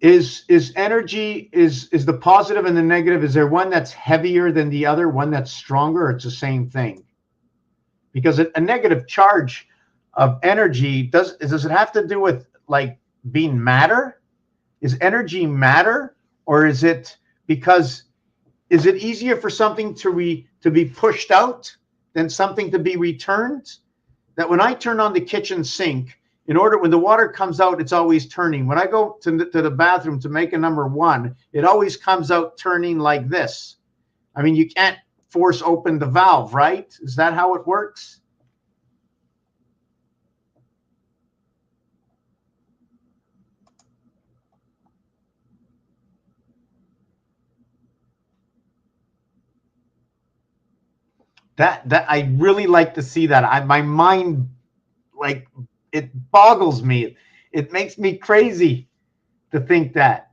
Is energy, is the positive and the negative, is there one that's heavier than the other, one that's stronger, or it's the same thing? Because a negative charge of energy, does it have to do with like being matter? Is energy matter, or is it easier for something to be pushed out than something to be returned? That when I turn on the kitchen sink, when the water comes out, it's always turning. When I go to the bathroom to make a number 1, it always comes out turning like this. I mean, you can't force open the valve, right? Is that how it works? That I really like to see that. My mind, like, it boggles me. It makes me crazy to think that.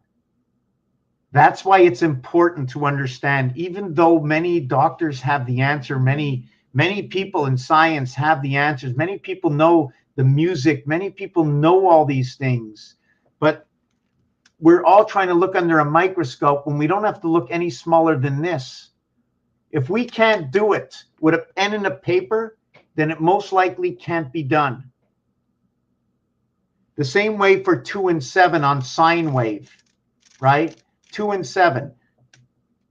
That's why it's important to understand, even though many doctors have the answer, many people in science have the answers, many people know the music, many people know all these things, but we're all trying to look under a microscope when we don't have to look any smaller than this. If we can't do it with a pen and a paper, then it most likely can't be done. The same way for 2 and 7 on sine wave, right? 2 and 7.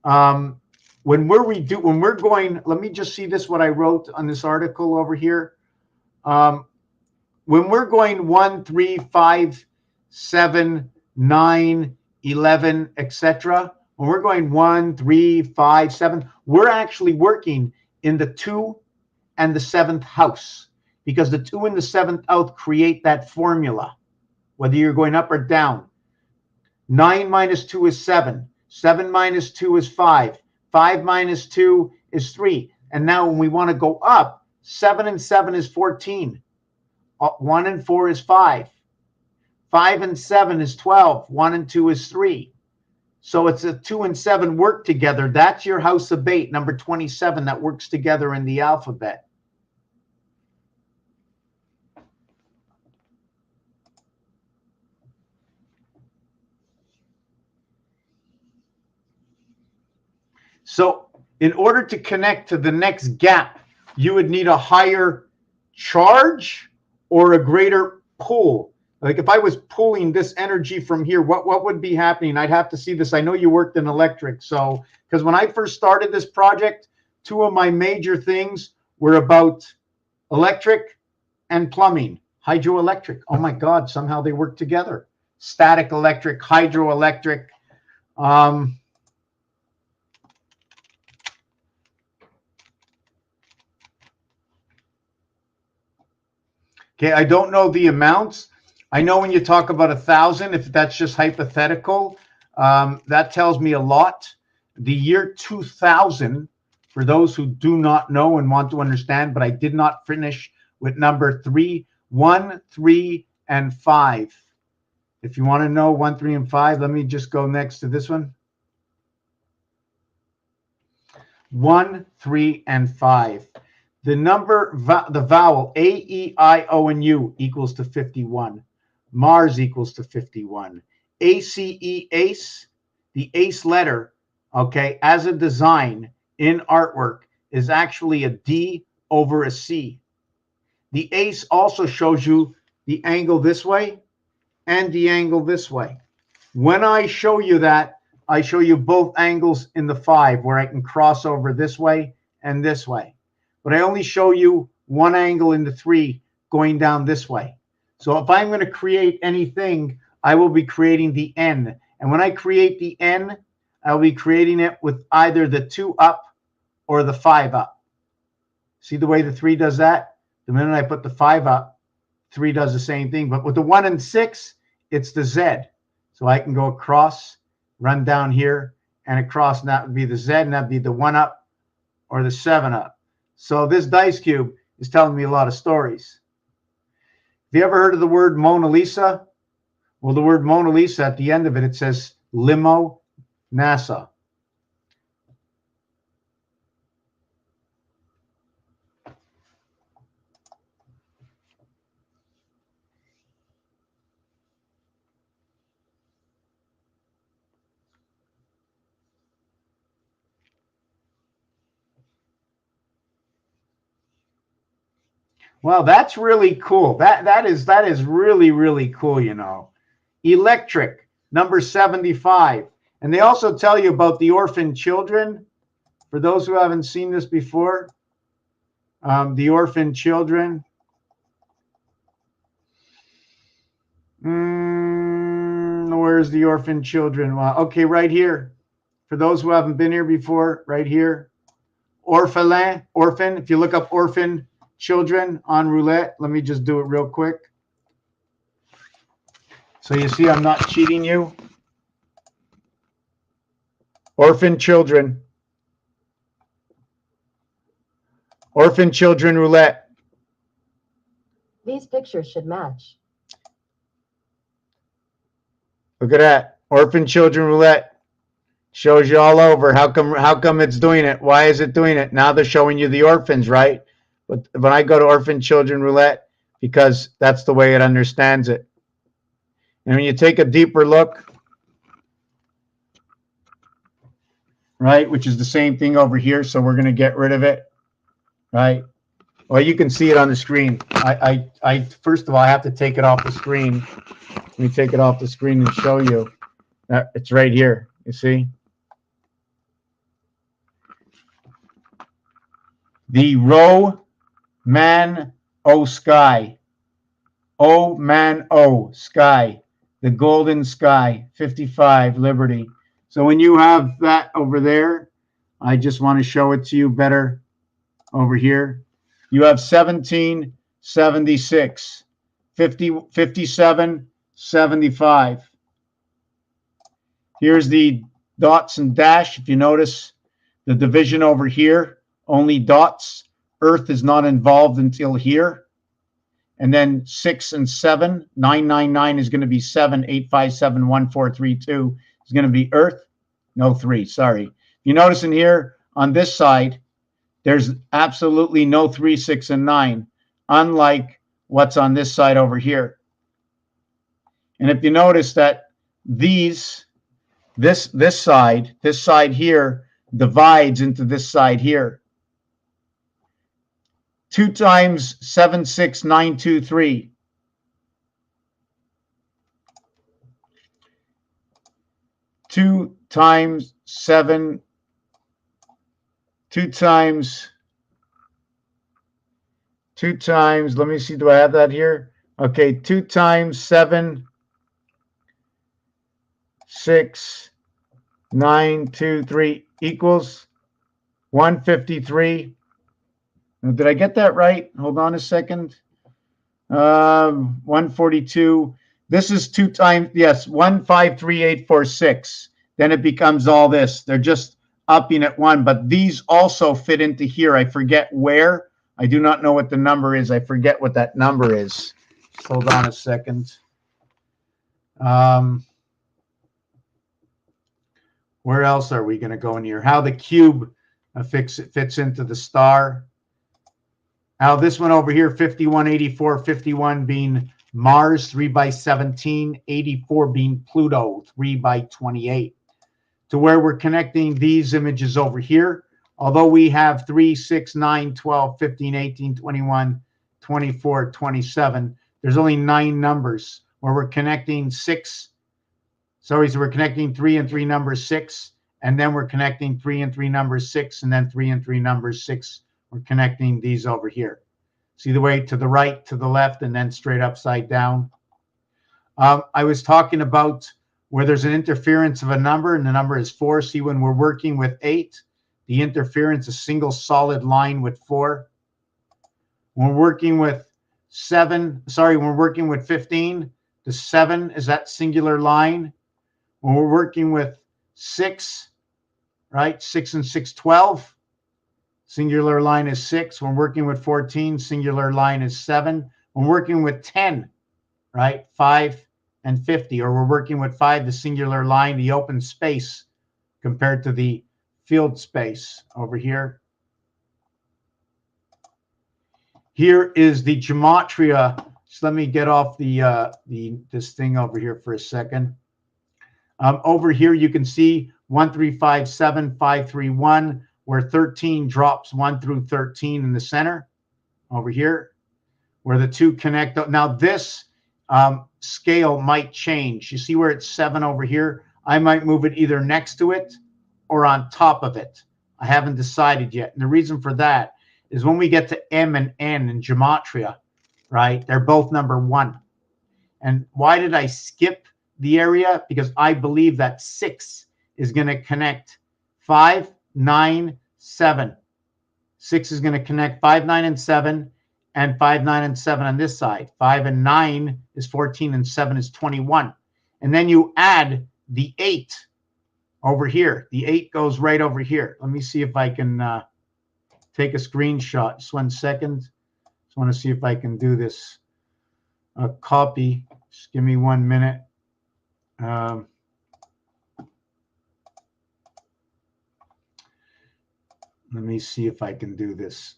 When we're going, let me just see this, what I wrote on this article over here. When we're going 1, 3, 5, 7, 9, 11, etc. When we're going 1, 3, 5, 7, we're actually working in the 2 and the 7th house, because the 2 and the 7th house create that formula, whether you're going up or down. 9 minus 2 is 7. 7 minus 2 is 5. 5 minus 2 is 3. And now when we want to go up, 7 and 7 is 14. 1 and 4 is 5. 5 and 7 is 12. 1 and 2 is 3. So it's a 2 and 7 work together. That's your house of bait, number 27, that works together in the alphabet. So in order to connect to the next gap, you would need a higher charge or a greater pull. Like if I was pulling this energy from here, what would be happening? I'd have to see this. I know you worked in electric. So, because when I first started this project, 2 of my major things were about electric and plumbing, hydroelectric. Oh my God, somehow they work together. Static electric, hydroelectric. Okay, I don't know the amounts. I know when you talk about 1,000, if that's just hypothetical, that tells me a lot. The year 2000, for those who do not know and want to understand, but I did not finish with number 3, 1, 3, and 5. If you want to know 1, 3, and 5, let me just go next to this one. 1, 3, and 5. The number, the vowel A, E, I, O, and U equals to 51. Mars equals to 51. ACE, ACE, the ACE letter, okay, as a design in artwork is actually a D over a C. The ACE also shows you the angle this way and the angle this way. When I show you that, I show you both angles in the 5 where I can cross over this way and this way. But I only show you one angle in the 3 going down this way. So if I'm going to create anything, I will be creating the N. And when I create the N, I'll be creating it with either the 2 up or the 5 up. See the way the 3 does that? The minute I put the 5 up, 3 does the same thing. But with the 1 and 6, it's the Z. So I can go across, run down here, and across, and that would be the Z, and that would be the 1 up or the 7 up. So this dice cube is telling me a lot of stories. Have you ever heard of the word Mona Lisa? Well, the word Mona Lisa, at the end of it, it says limo NASA. Well, that's really cool. That is really cool, you know. Electric, number 75. And they also tell you about the orphan children. For those who haven't seen this before, the orphan children. Where's the orphan children? Well, okay, right here. For those who haven't been here before, right here. Orphelin, orphan. If you look up orphan children on roulette, let me just do it real quick. So you see I'm not cheating you. Orphan children. Orphan children roulette. These pictures should match. Look at that. Orphan children roulette. Shows you all over. How come it's doing it? Why is it doing it? Now they're showing you the orphans, right? But when I go to orphan children roulette, because that's the way it understands it. And when you take a deeper look, right, which is the same thing over here, so we're going to get rid of it, right? Well, you can see it on the screen. I first of all, I have to take it off the screen. Let me take it off the screen and show you. It's right here, you see? The row man o sky. Oh man oh sky. The golden sky. 55 Liberty. So when you have that over there, I just want to show it to you better over here. You have 1776, 50, 57, 75. Here's the dots and dash. If you notice the division over here, only dots. Earth is not involved until here. And then 6 and 7, 999 is going to be 7, 857, 1432 is going to be Earth. No 3, sorry. You notice in here on this side, there's absolutely no 3, 6, and 9, unlike what's on this side over here. And if you notice that this side here divides into this side here. 2 times 7, 6, 9, 2, 3. 2 times 7, 2 times, let me see, do I have that here? Okay, 2 times 7, 6, 9, 2, 3 equals 153. Now, did I get that right? Hold on a second. 142. This is 2 times, yes, 153846. Then it becomes all this. They're just upping at 1, but these also fit into here. I forget where. I do not know what the number is. I forget what that number is. Just hold on a second. Where else are we going to go in here? How the cube fits into the star. Now this one over here, 51, 84, 51 being Mars, 3 by 17, 84 being Pluto, 3 by 28. To where we're connecting these images over here, although we have 3, 6, 9, 12, 15, 18, 21, 24, 27, there's only 9 numbers where we're connecting 6. Sorry, so we're connecting 3 and 3 numbers 6, and then we're connecting 3 and 3 numbers 6, and then 3 and 3 numbers 6. We're connecting these over here. See the way to the right, to the left, and then straight upside down. I was talking about where there's an interference of a number, and the number is 4. See, when we're working with 8, the interference is a single solid line with 4. When we're working with 7, sorry, when we're working with 15, the 7 is that singular line. When we're working with 6, right, 6 and 6, 12. Singular line is 6. When working with 14, singular line is 7. When working with 10, right, 5 and 50, or we're working with 5, the singular line, the open space compared to the field space over here. Here is the gematria. So let me get off this thing over here for a second. Over here you can see 1, 3, 5, 7, 5, 3, 1. Where 13 drops 1 through 13 in the center over here, where the 2 connect. Now this scale might change. You see where it's 7 over here? I might move it either next to it or on top of it. I haven't decided yet. And the reason for that is when we get to M and N in gematria, right, they're both number 1. And why did I skip the area? Because I believe that 6 is going to connect 5, 9, 7. 6 is going to connect 5, 9, and 7, and 5, 9, and 7 on this side. 5 and 9 is 14, and 7 is 21. And then you add the 8 over here. The 8 goes right over here. Let me see if I can take a screenshot. Just 1 second. Just want to see if I can do this copy. Just give me 1 minute. Let me see if I can do this.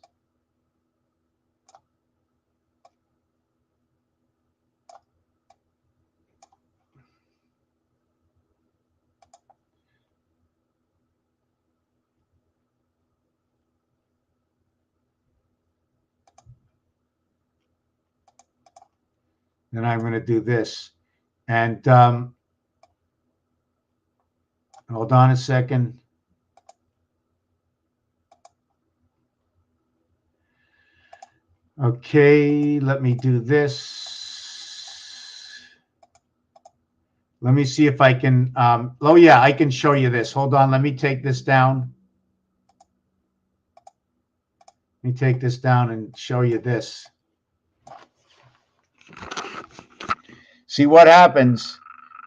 Then I'm going to do this. And hold on a second. Okay, let me do this. Let me see if I can. Oh, yeah, I can show you this. Hold on. Let me take this down. Let me take this down and show you this. See, what happens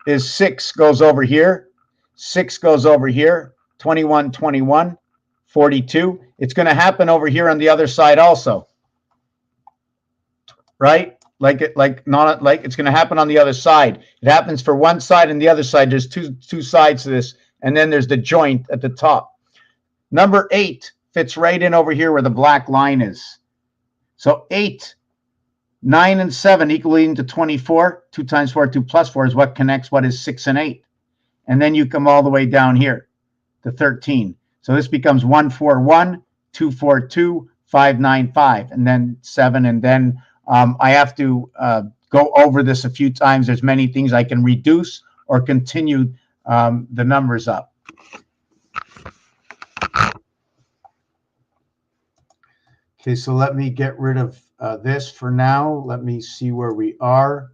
is 6 goes over here. 6 goes over here. 21, 21, 42. It's going to happen over here on the other side also. Right? It's going to happen on the other side. It happens for one side and the other side. There's two sides to this and then there's the joint at the top. Number 8 fits right in over here where the black line is. So 8, 9, and 7 equaling to 24. 2 times 4, 2 plus 4 is what connects what is 6 and 8. And then you come all the way down here to 13. So this becomes 1, 4, 1, 2, 4, 2, 5, 9, 5, and then 7. And then I have to go over this a few times. There's many things I can reduce or continue the numbers up. Okay, so let me get rid of this for now. Let me see where we are.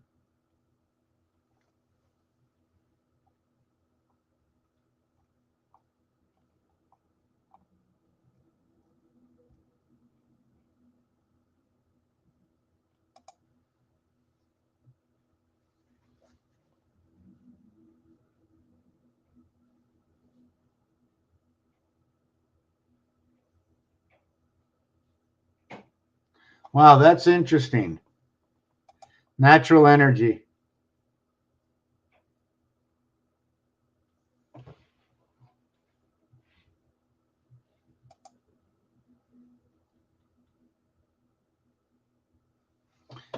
Wow, that's interesting. Natural energy.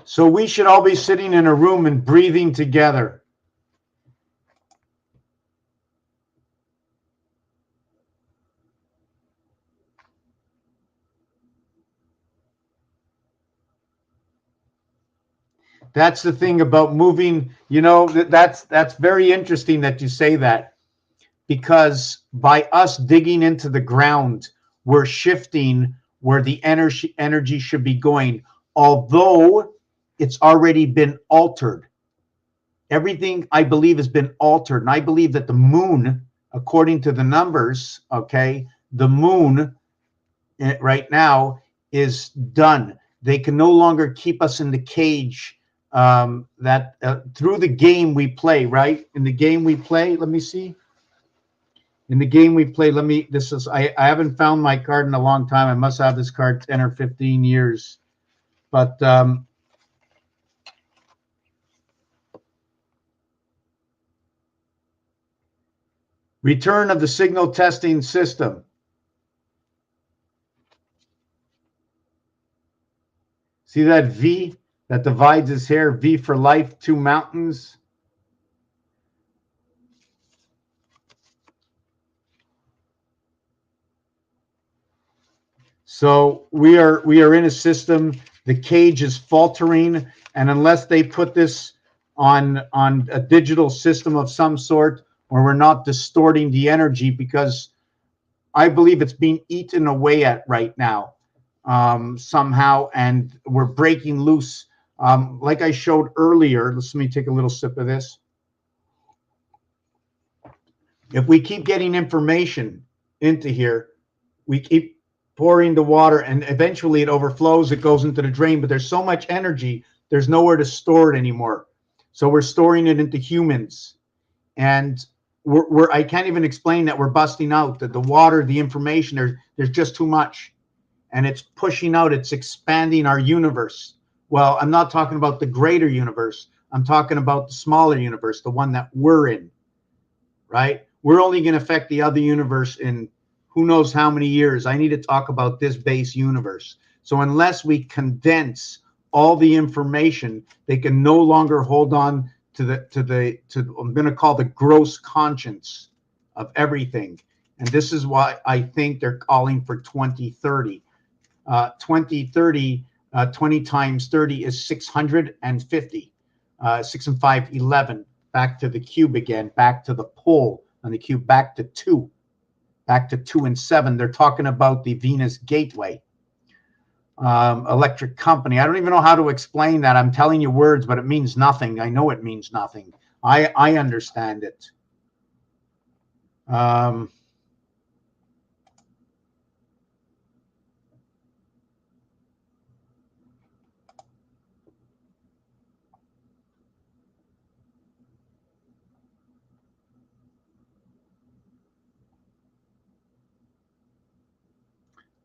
So we should all be sitting in a room and breathing together. That's the thing about moving, you know, that's very interesting that you say that, because by us digging into the ground, we're shifting where the energy should be going, although it's already been altered. Everything, I believe, has been altered. And I believe that the moon, according to the numbers, okay, the moon right now is done. They can no longer keep us in the cage through the game we play, right? In the game we play, let me see. In the game we play, I haven't found my card in a long time. I must have this card 10 or 15 years. But return of the signal testing system. See that V that divides his hair? V for life, 2 mountains. So we are in a system. The cage is faltering, and unless they put this on a digital system of some sort, or we're not distorting the energy, because I believe it's being eaten away at right now somehow, and we're breaking loose. Like I showed earlier, let me take a little sip of this. If we keep getting information into here, we keep pouring the water, and eventually it overflows, it goes into the drain, but there's so much energy, there's nowhere to store it anymore. So we're storing it into humans, and I can't even explain that we're busting out the water, the information, there's just too much, and it's pushing out, it's expanding our universe. Well, I'm not talking about the greater universe, I'm talking about the smaller universe, the one that we're in, right? We're only going to affect the other universe in who knows how many years. I need to talk about this base universe. So unless we condense all the information, they can no longer hold on to I'm going to call the gross conscience of everything. And this is why I think they're calling for 2030. 2030, 20 times 30 is 650. 6 and 5, 11. Back to the cube again, back to the pole on the cube, back to 2. Back to 2 and 7. They're talking about the Venus Gateway Electric Company. I don't even know how to explain that. I'm telling you words, but it means nothing. I know it means nothing. I understand it.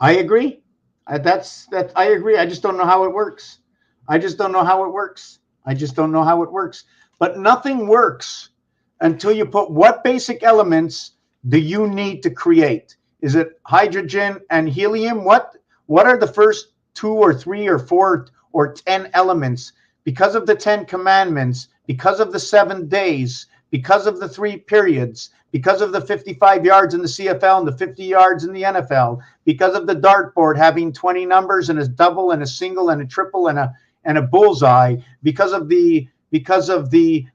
I agree. That's I agree. I just don't know how it works. I just don't know how it works. I just don't know how it works. But nothing works until you put what basic elements do you need to create? Is it hydrogen and helium? What are the first 2 or 3 or 4 or 10 elements? Because of the 10 commandments, because of the 7 days, because of the 3 periods, because of the 55 yards in the CFL and the 50 yards in the NFL, because of the dartboard having 20 numbers and a double and a single and a triple and a bullseye, because of the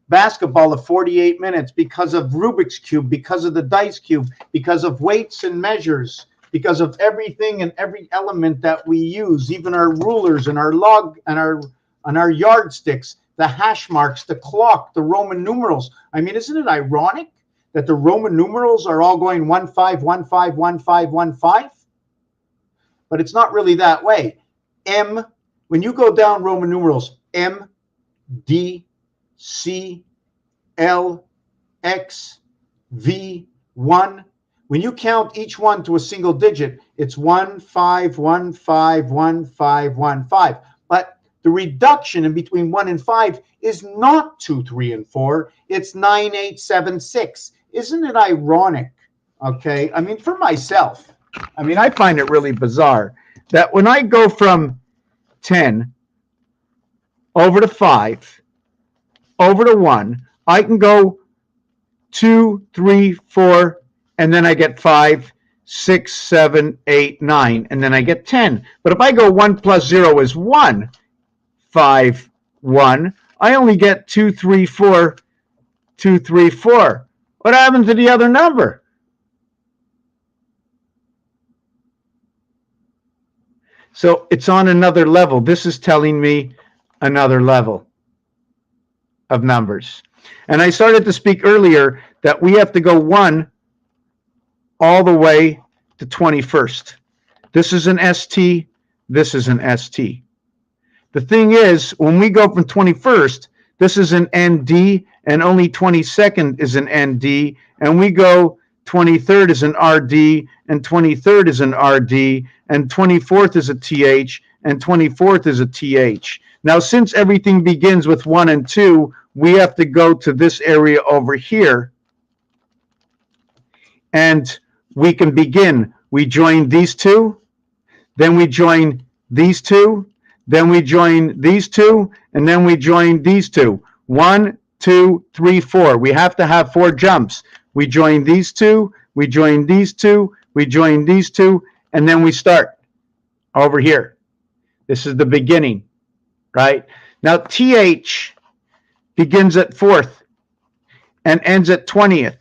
basketball of 48 minutes, because of Rubik's Cube, because of the dice cube, because of weights and measures, because of everything and every element that we use, even our rulers and our log and our yardsticks, the hash marks, the clock, the Roman numerals. I mean, isn't it ironic that the Roman numerals are all going 1 5 1 5 1 5 1 5? But it's not really that way. M, when you go down Roman numerals, M, D, C, L, X, V, 1. When you count each one to a single digit, it's 1 5 1 5 1 5 1 5. But the reduction in between 1 and 5 is not 2, 3, and 4. It's 9, 8, 7, 6. Isn't it ironic? Okay. I mean, for myself, I find it really bizarre that when I go from 10 over to 5, over to 1, I can go 2, 3, 4, and then I get 5, 6, 7, 8, 9, and then I get 10. But if I go 1 plus 0 is 1, 5, 1, I only get 2, 3, 4, 2, 3, 4. What happened to the other number? So it's on another level. This is telling me another level of numbers. And I started to speak earlier that we have to go 1 all the way to 21st. This is an ST. This is an ST. The thing is, when we go from 21st, this is an ND, and only 22nd is an ND, and we go 23rd is an RD, and 23rd is an RD, and 24th is a TH, and 24th is a TH. Now, since everything begins with 1 and 2, we have to go to this area over here, and we can begin. We join these two, then we join these two, then we join these two, and then we join these two. 1, 2, 3, 4. We have to have 4 jumps. We join these two, we join these two, we join these two, and then we start over here. This is the beginning, right? Now, TH begins at 4th and ends at 20th.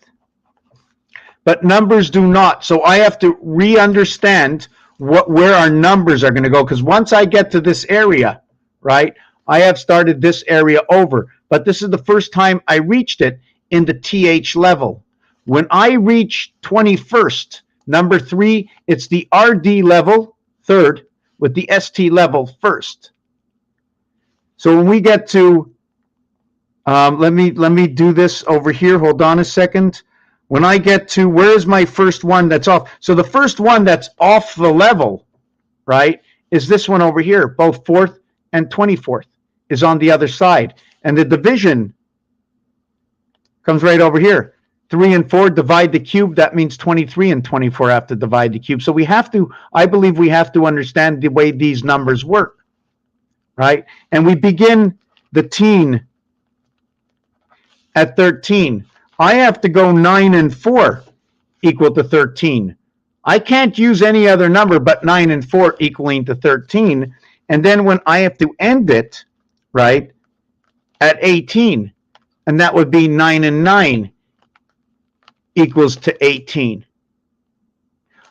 But numbers do not. So I have to re-understand where our numbers are going to go. Because once I get to this area, right, I have started this area over. But this is the first time I reached it in the TH level. When I reach 21st, number 3, it's the RD level, 3rd, with the ST level, 1st. So when we get to, let me do this over here. Hold on a second. When I get to, where is my first one that's off? So the first one that's off the level, right, is this one over here. Both 4th and 24th is on the other side. And the division comes right over here. 3 and 4 divide the cube. That means 23 and 24 have to divide the cube. So we have to, I believe we have to understand the way these numbers work, right? And we begin the teen at 13. I have to go 9 and 4 equal to 13. I can't use any other number but 9 and 4 equaling to 13. And then when I have to end it, right, at 18, and that would be 9 and 9 equals to 18.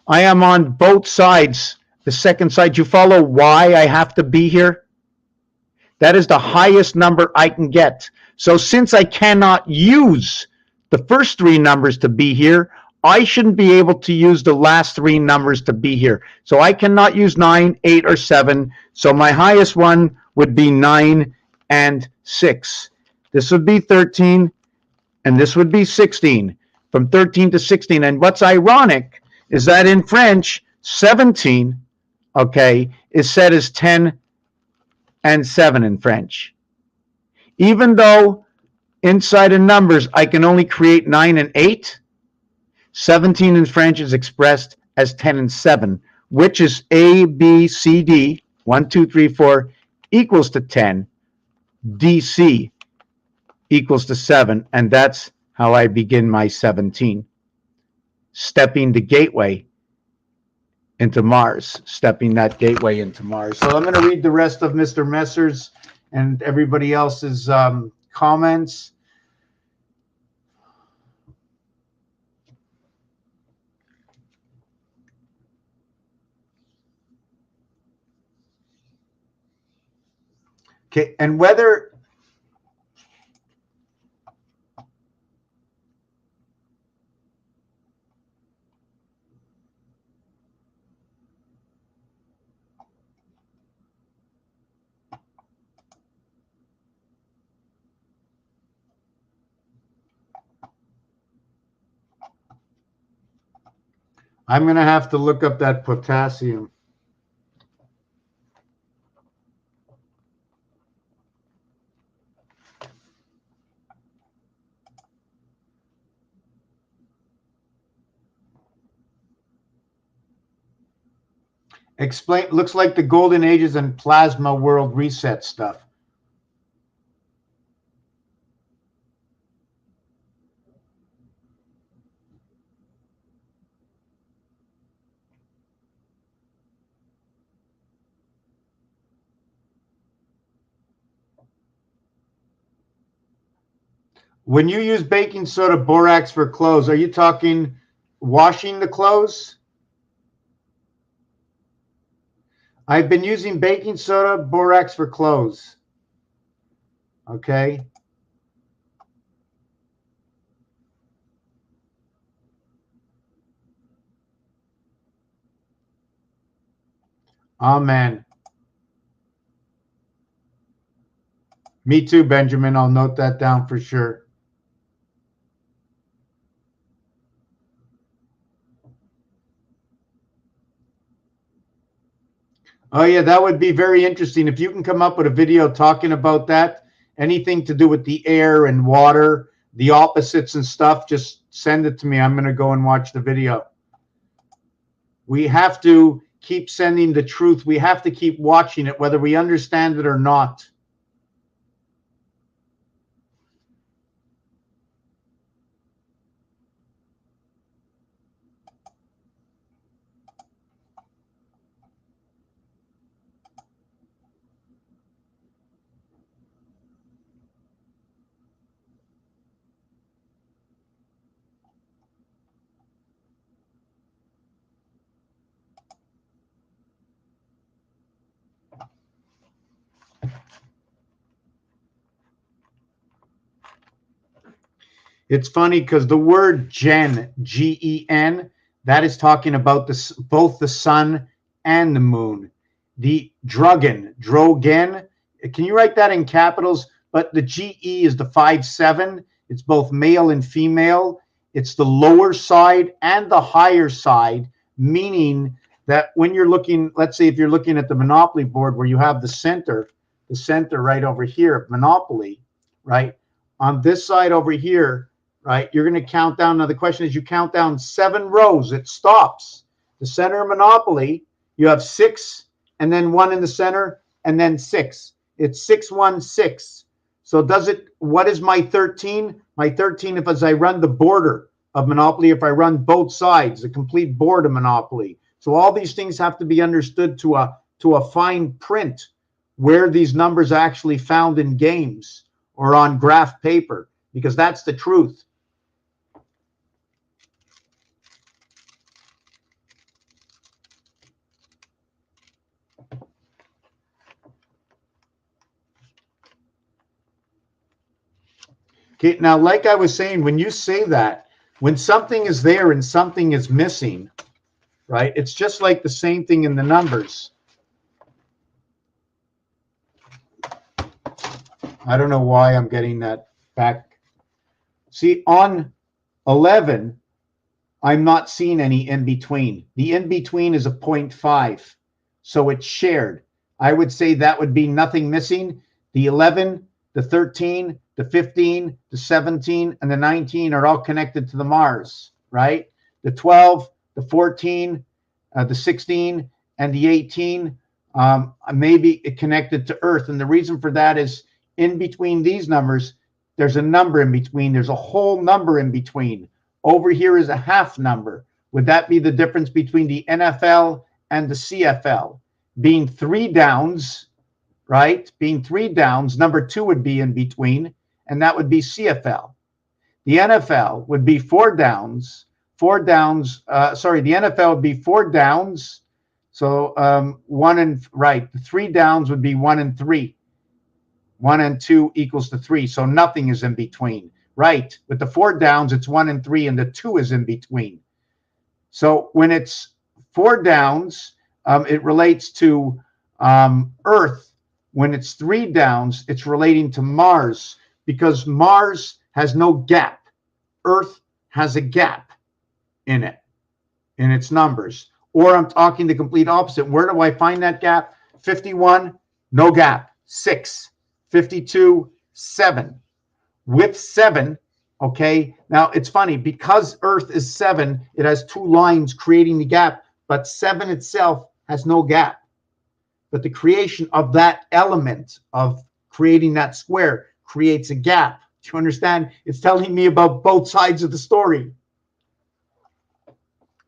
I am on both sides. The second side, you follow why I have to be here? That is the highest number I can get. So since I cannot use the first 3 numbers to be here, I shouldn't be able to use the last 3 numbers to be here. So I cannot use 9, 8, or 7. So my highest one would be 9 and 6. This would be 13, and this would be 16. From 13 to 16. And what's ironic is that in French, 17, okay, is said as 10 and 7 in French. Even though inside of numbers I can only create 9 and 8, 17 in French is expressed as 10 and 7, which is A, B, C, D, 1, 2, 3, 4, equals to 10, DC equals to 7, and that's how I begin my 17. Stepping the gateway into Mars, stepping that gateway into Mars. So I'm going to read the rest of Mr. Messer's and everybody else's comments. Okay, and whether I'm going to have to look up that potassium. Explain, looks like the golden ages and plasma world reset stuff. When you use baking soda borax for clothes, are you talking washing the clothes? I've been using baking soda borax for clothes. Okay. Amen. Me too, Benjamin. I'll note that down for sure. Oh, yeah, that would be very interesting. If you can come up with a video talking about that, anything to do with the air and water, the opposites and stuff, just send it to me. I'm going to go and watch the video. We have to keep sending the truth. We have to keep watching it, whether we understand it or not. It's funny because the word gen, G-E-N, that is talking about this, both the sun and the moon. The drogen, can you write that in capitals? But the G-E is the 5-7. It's both male and female. It's the lower side and the higher side, meaning that when you're looking, let's say if you're looking at the Monopoly board where you have the center right over here of Monopoly, right? On this side over here, right, you're going to count down. Now, the question is, you count down 7 rows. It stops. The center of Monopoly, you have 6, and then 1 in the center, and then 6. It's 6, 1, 6. So does it, what is my 13? My 13, if as I run the border of Monopoly, if I run both sides, the complete board of Monopoly. So all these things have to be understood to a fine print where these numbers are actually found in games or on graph paper, because that's the truth. Okay, now, like I was saying, when you say that, when something is there and something is missing, right, it's just like the same thing in the numbers. I don't know why I'm getting that back. See, on 11, I'm not seeing any in between. The in between is a 0.5, so it's shared. I would say that would be nothing missing. The 11, the 13, the 15, the 17, and the 19 are all connected to the Mars, right? the 12, the 14, the 16, and the 18, maybe it connected to Earth. And the reason for that is in between these numbers, there's a number in between. There's a whole number in between. Over here is a half number. Would that be the difference between the NFL and the CFL? Being 3 downs, right? Being 3 downs, number 2 would be in between, and that would be CFL. The NFL would be 4 downs. The NFL would be 4 downs. So 1 and right, the 3 downs would be 1 and 3. 1 and 2 equals to 3. So nothing is in between, right? With the 4 downs, it's 1 and 3, and the 2 is in between. So when it's 4 downs, it relates to Earth. When it's 3 downs, it's relating to Mars, because Mars has no gap. Earth has a gap in it, in its numbers. Or I'm talking the complete opposite. Where do I find that gap? 51, no gap. 6. 52, 7. With 7, okay, now it's funny, because Earth is 7, it has 2 lines creating the gap, but 7 itself has no gap. But the creation of that element of creating that square creates a gap. Do you understand? It's telling me about both sides of the story.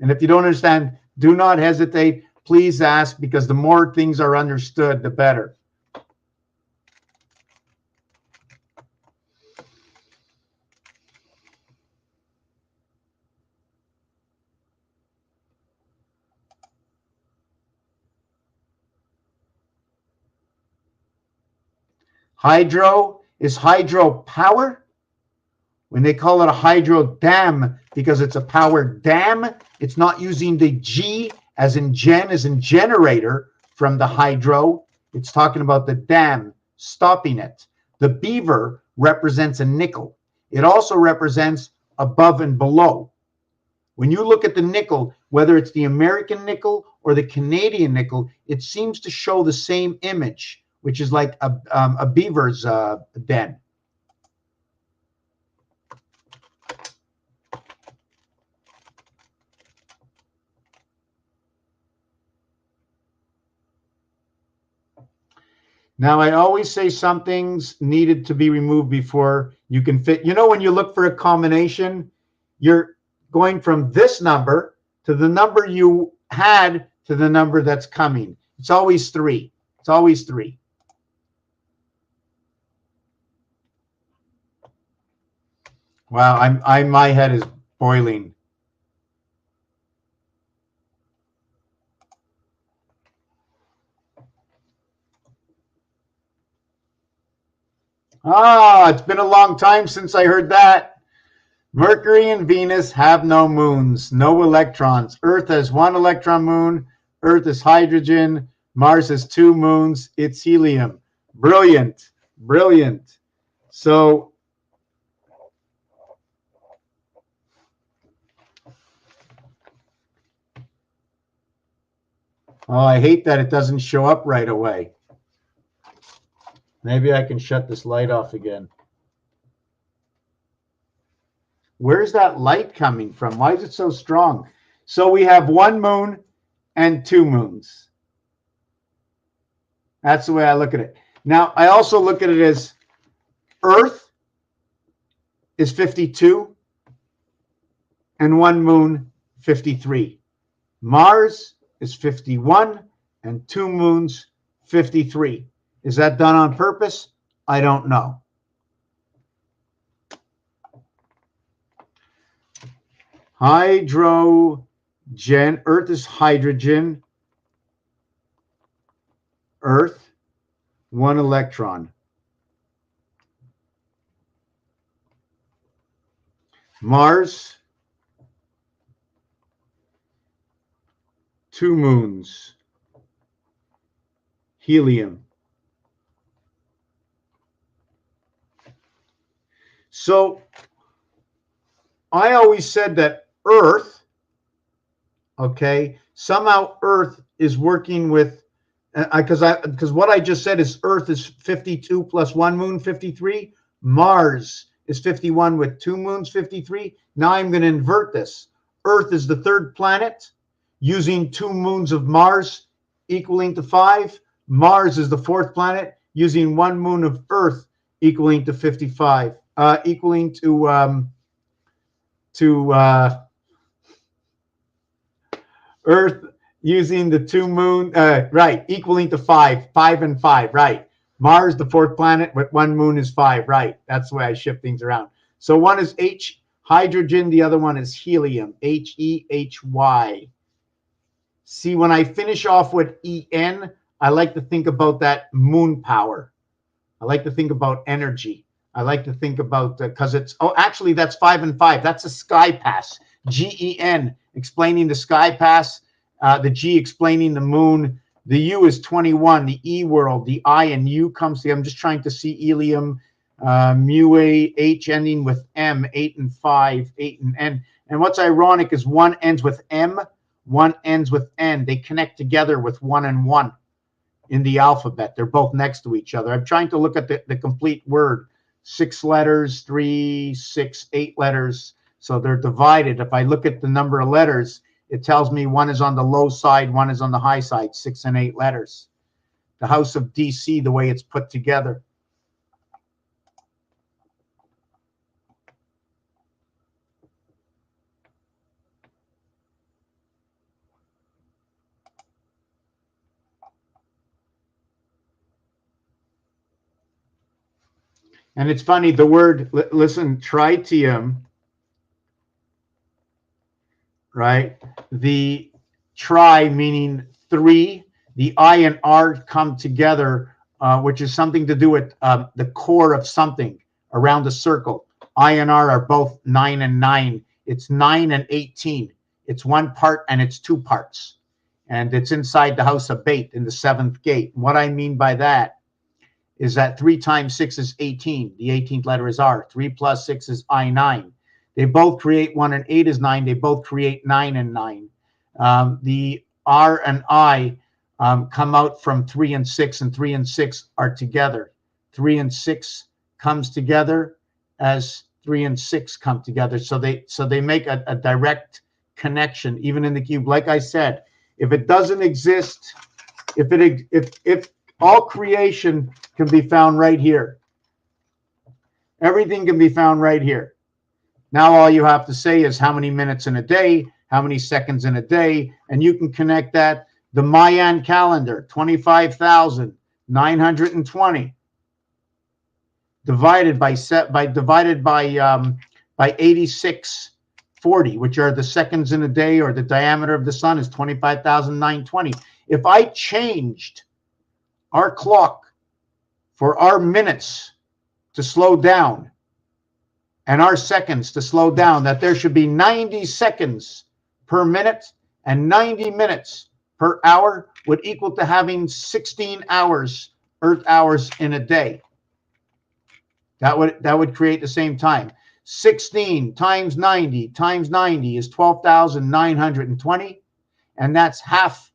And if you don't understand, do not hesitate. Please ask, because the more things are understood, the better. Hydro is hydropower. When they call it a hydro dam, because it's a power dam, it's not using the G as in gen, as in generator from the hydro. It's talking about the dam, stopping it. The beaver represents a nickel. It also represents above and below. When you look at the nickel, whether it's the American nickel or the Canadian nickel, it seems to show the same image, which is like a beaver's den. Now, I always say something's needed to be removed before you can fit. You know, when you look for a combination, you're going from this number to the number you had to the number that's coming. It's always 3. It's always 3. Wow, my head is boiling. Ah, it's been a long time since I heard that. Mercury and Venus have no moons, no electrons. Earth has 1 electron moon. Earth is hydrogen. Mars has 2 moons. It's helium. Brilliant. Brilliant. So I hate that it doesn't show up right away. Maybe I can shut this light off again. Where's that light coming from? Why is it so strong? So we have 1 moon and 2 moons. That's the way I look at it. Now, I also look at it as Earth is 52 and 1 moon 53. Mars is 51 and 2 moons 53. Is that done on purpose? I don't know. Hydrogen. Earth is hydrogen. Earth, 1 electron. Mars, 2 moons. Helium. So I always said that Earth, okay, somehow Earth is working with, because what I just said is Earth is 52 plus 1 moon 53. Mars is 51 with 2 moons 53. Now I'm going to invert this. Earth is the third planet, using 2 moons of Mars, equaling to 5. Mars is the fourth planet, using 1 moon of Earth, equaling to 55. Equaling to Earth using the 2 moon, right, equaling to 5 and 5, right. Mars, the fourth planet, with 1 moon is 5, right. That's the way I shift things around. So one is hydrogen, the other one is helium, HEHY. See, when I finish off with EN, I like to think about that moon power. I like to think about energy. I like to think about, because it's, oh, actually, that's 5 and 5. That's a sky pass. GEN, explaining the sky pass. The G explaining the moon. The U is 21, the E world. The I and U comes together. I'm just trying to see helium, mu A, H ending with M, 8 and 5, 8 and N. And what's ironic is one ends with M, one ends with N. They connect together with 1 and 1 in the alphabet. They're both next to each other. I'm trying to look at the complete word. 6 letters, 3, 6, 8 letters. So they're divided. If I look at the number of letters, it tells me one is on the low side, one is on the high side, 6 and 8 letters. The house of DC, the way it's put together. And it's funny, the word, listen, tritium, right? The tri meaning 3, the I and R come together, which is something to do with the core of something around a circle. I and R are both 9 and 9. It's 9 and 18. It's 1 part and it's 2 parts. And it's inside the house of Bait in the 7th gate. What I mean by that is that 3 times 6 is 18. The 18th letter is R. 3 plus 6 is I9. They both create 1 and 8 is 9. They both create 9 and 9. The R and I come out from 3 and 6, and 3 and 6 are together. 3 and 6 comes together as 3 and 6 come together. So they make a direct connection, even in the cube. Like I said, if it doesn't exist, if all creation can be found right here, everything can be found right here. Now all you have to say is how many minutes in a day, how many seconds in a day, and you can connect that. The Mayan calendar, 25,920, divided by 8640, which are the seconds in a day, or the diameter of the sun is 25,920. If I changed our clock for our minutes to slow down and our seconds to slow down, that there should be 90 seconds per minute and 90 minutes per hour, would equal to having 16 hours, Earth hours in a day. That would create the same time. 16 times 90 is 12,920, and that's half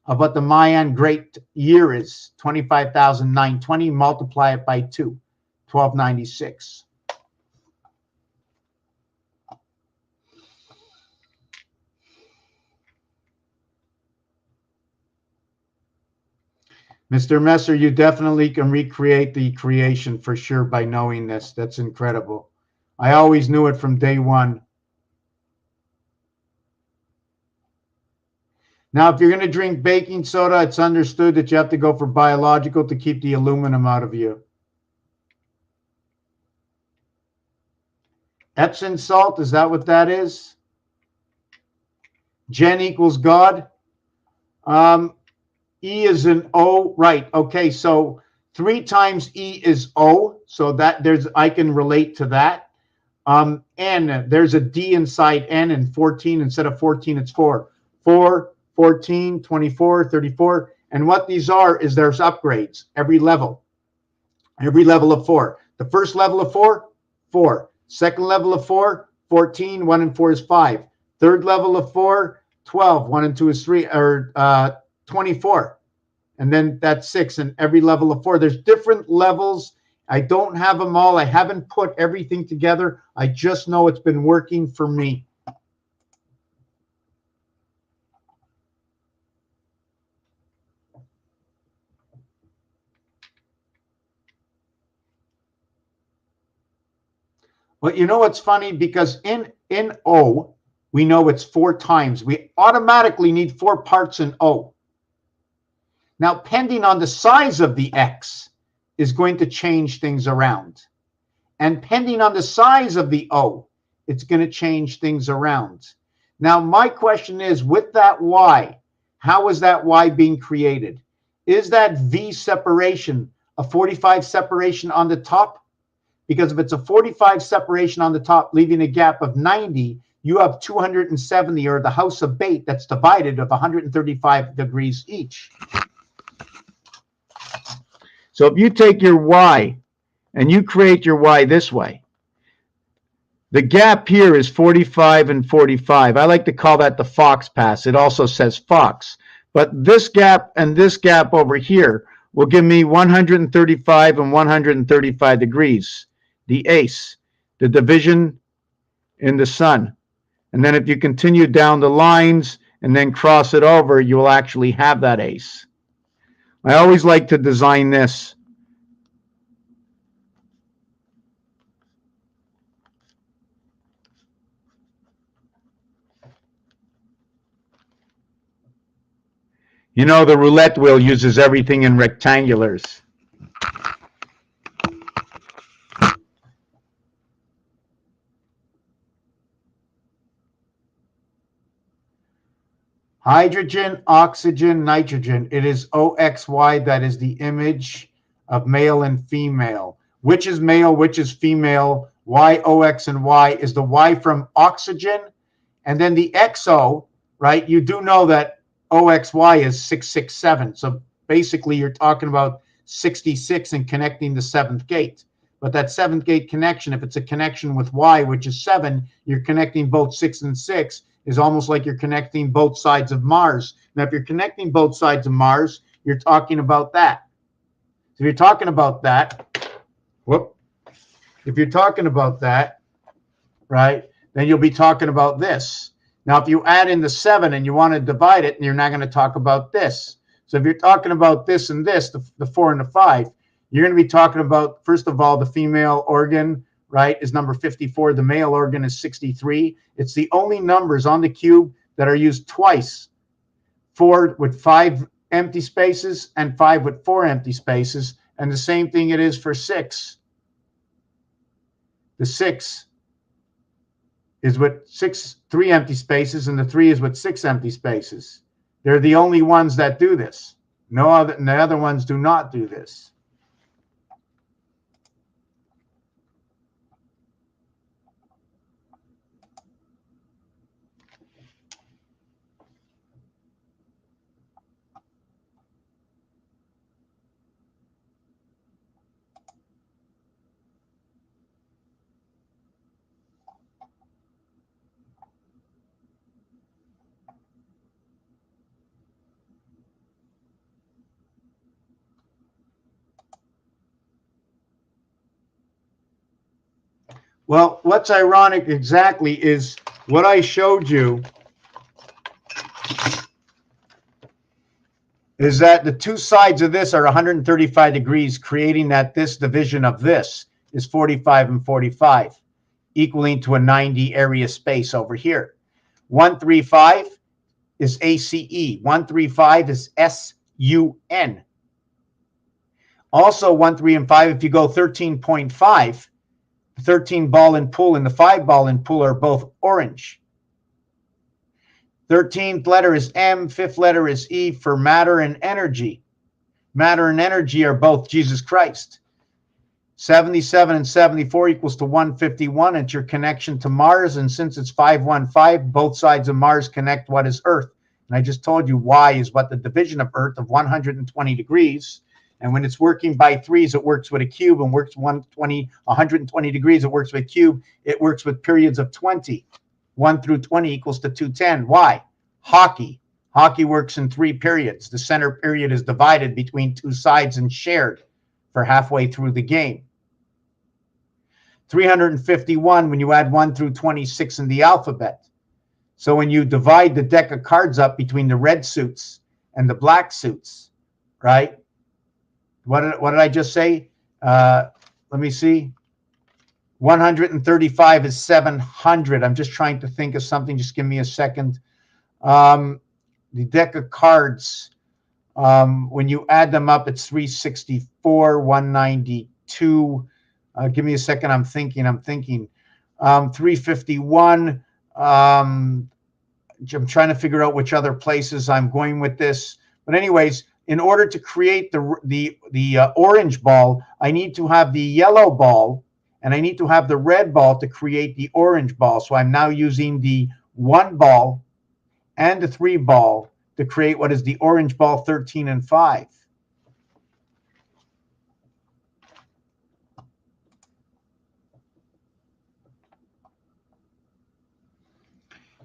of what the Mayan great year is. 25,920, multiply it by 2, 1296. Mr. Messer, you definitely can recreate the creation for sure by knowing this. That's incredible. I always knew it from day one. Now, if you're going to drink baking soda, it's understood that you have to go for biological to keep the aluminum out of you. Epsom salt, is that what that is? Gen equals God. E is an O, right? Okay, so 3 times E is O, so that I can relate to that. N, there's a D inside N, and 14 instead of 14, it's 4. 4, 14, 24, 34, and what these are is there's upgrades every level of 4. The first level of 4, 4. Second level of 4, 14. 1 and 4 is 5. Third level of 4, 12. 1 and 2 is 3, or 24. And then that's 6. And every level of 4, there's different levels. I don't have them all. I haven't put everything together. I just know it's been working for me. Well, you know what's funny? Because in O, we know it's 4 times. We automatically need 4 parts in O. Now, pending on the size of the X is going to change things around. And pending on the size of the O, it's going to change things around. Now, my question is, with that Y, how is that Y being created? Is that V separation a 45 separation on the top? Because if it's a 45 separation on the top, leaving a gap of 90, you have 270, or the house of bait that's divided of 135 degrees each. So if you take your Y and you create your Y this way, the gap here is 45 and 45. I like to call that the Fox pass. It also says Fox. But this gap and this gap over here will give me 135 and 135 degrees. The ace, the division in the sun. And then if you continue down the lines and then cross it over, you will actually have that ace. I always like to design this. You know, the roulette wheel uses everything in rectangulars. Hydrogen, oxygen, nitrogen. It is OXY. That is the image of male and female. Which is male, which is female? Y, OX, and Y is the Y from oxygen. And then the XO, right? You do know that OXY is 667. So basically you're talking about 66 and connecting the 7th gate. But that 7th gate connection, if it's a connection with Y, which is 7, you're connecting both 6 and 6, is almost like you're connecting both sides of Mars. Now, if you're connecting both sides of Mars, you're talking about that. So if you're talking about that, if you're talking about that, right, then you'll be talking about this. Now, if you add in the 7 and you want to divide it, you're not going to talk about this. So if you're talking about this and this, the 4 and the 5, you're going to be talking about, first of all, the female organ, right, is number 54. The male organ is 63. It's the only numbers on the cube that are used twice. 4 with 5 empty spaces and 5 with 4 empty spaces. And the same thing it is for 6. The 6 is with 3 empty spaces, and the 3 is with 6 empty spaces. They're the only ones that do this. The other ones do not do this. Well, what's ironic exactly is what I showed you is that the two sides of this are 135 degrees, creating that this division of this is 45 and 45, equaling to a 90 area space over here. 135 is ACE. 135 is SUN. Also, 1, 3, and 5, if you go 13.5, 13 ball and pool and the 5 ball and pool are both orange. 13th letter is M, 5th letter is E for matter and energy. Matter and energy are both Jesus Christ. 77 and 74 equals to 151. It's your connection to Mars, and since it's 515, both sides of Mars connect what is Earth. And I just told you Y is what the division of Earth of 120 degrees. And when it's working by threes, it works with a cube, and works 120 degrees, it works with a cube. It works with periods of 20. 1 through 20 equals to 210. Why? Hockey. Hockey works in 3 periods. The center period is divided between 2 sides and shared for halfway through the game. 351 when you add 1 through 26 in the alphabet. So when you divide the deck of cards up between the red suits and the black suits, right? What did I just say? Let me see. 135 is 700. I'm just trying to think of something. Just give me a second. The deck of cards, when you add them up, it's 364, 192. Give me a second. I'm thinking. 351. I'm trying to figure out which other places I'm going with this. But anyways, in order to create the orange ball, I need to have the yellow ball, and I need to have the red ball to create the orange ball. So I'm now using the 1 ball and the 3 ball to create what is the orange ball 13 and 5.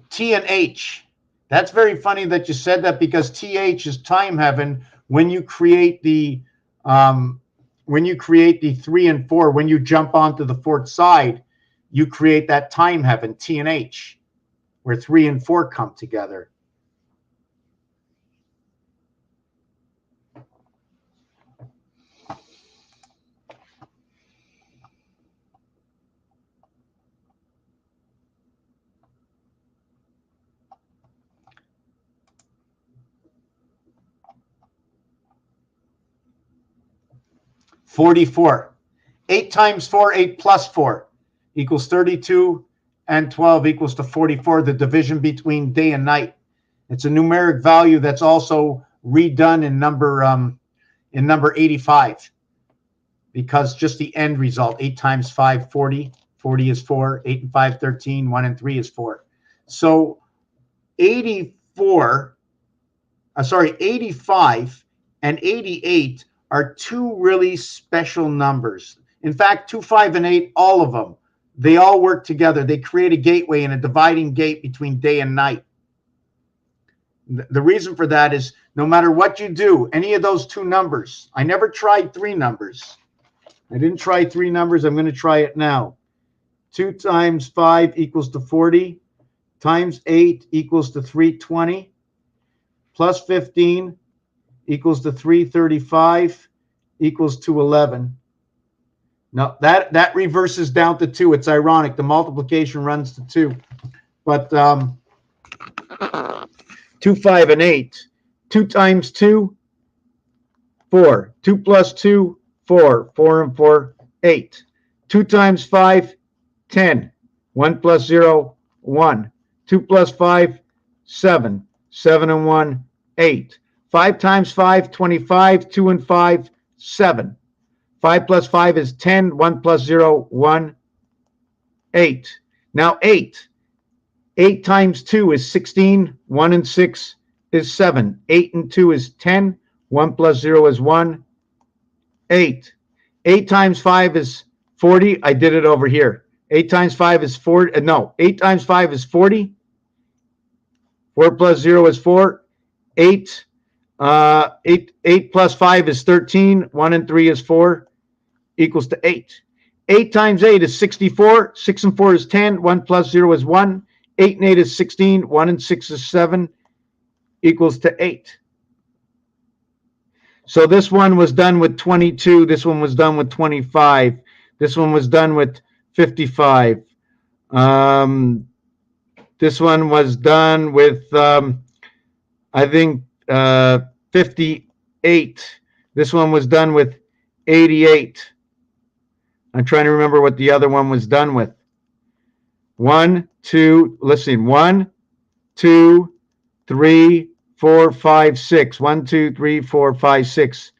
T and H. That's very funny that you said that, because TH is time heaven when you create the 3 and 4. When you jump onto the 4th side, you create that time heaven, T and H, where 3 and 4 come together. $44. 8 times 4, 8 plus 4 equals 32, and 12 equals to 44, the division between day and night. It's a numeric value that's also redone in number 85, because just the end result, 8 times 5, 40. 40 is 4, 8 and 5, 13, 1 and 3 is 4. So 85 and 88 are 2 really special numbers. In fact, 2, 5, and 8, all of them, they all work together. They create a gateway and a dividing gate between day and night. The reason for that is no matter what you do, any of those 2 numbers, I never tried 3 numbers. I didn't try 3 numbers. I'm going to try it now. 2 times 5 equals to 40, times 8 equals to 320, plus 15 equals to 335, equals to 11. Now, that reverses down to 2. It's ironic. The multiplication runs to 2. But 2, 5, and 8. 2 times 2, 4. 2 plus 2, 4. 4 and 4, 8. 2 times 5, 10. 1 plus 0, 1. 2 plus 5, 7. 7 and 1, 8. 5 times 5, 25. 2 and 5, 7. 5 plus 5 is 10. 1 plus 0, 1. 8. Now 8. 8 times 2 is 16. 1 and 6 is 7. 8 and 2 is 10. 1 plus 0 is 1. 8. 8 times 5 is 40. I did it over here. 8 times 5 is 40. No, 8 times 5 is 40. 4 plus 0 is 4. 8 plus 5 is 13. 1 and 3 is 4, equals to 8. 8 times 8 is 64. 6 and 4 is 10. 1 plus 0 is 1. 8 and 8 is 16. 1 and 6 is 7, equals to 8. So this one was done with 22. This one was done with 25. This one was done with 55. This one was done with, I think, 58. This one was done with 88. I'm trying to remember what the other one was done with. 1, 2, listen, 1, 2, 3, 4, 5, 6. 1, 2, 3, 4, 5, 6.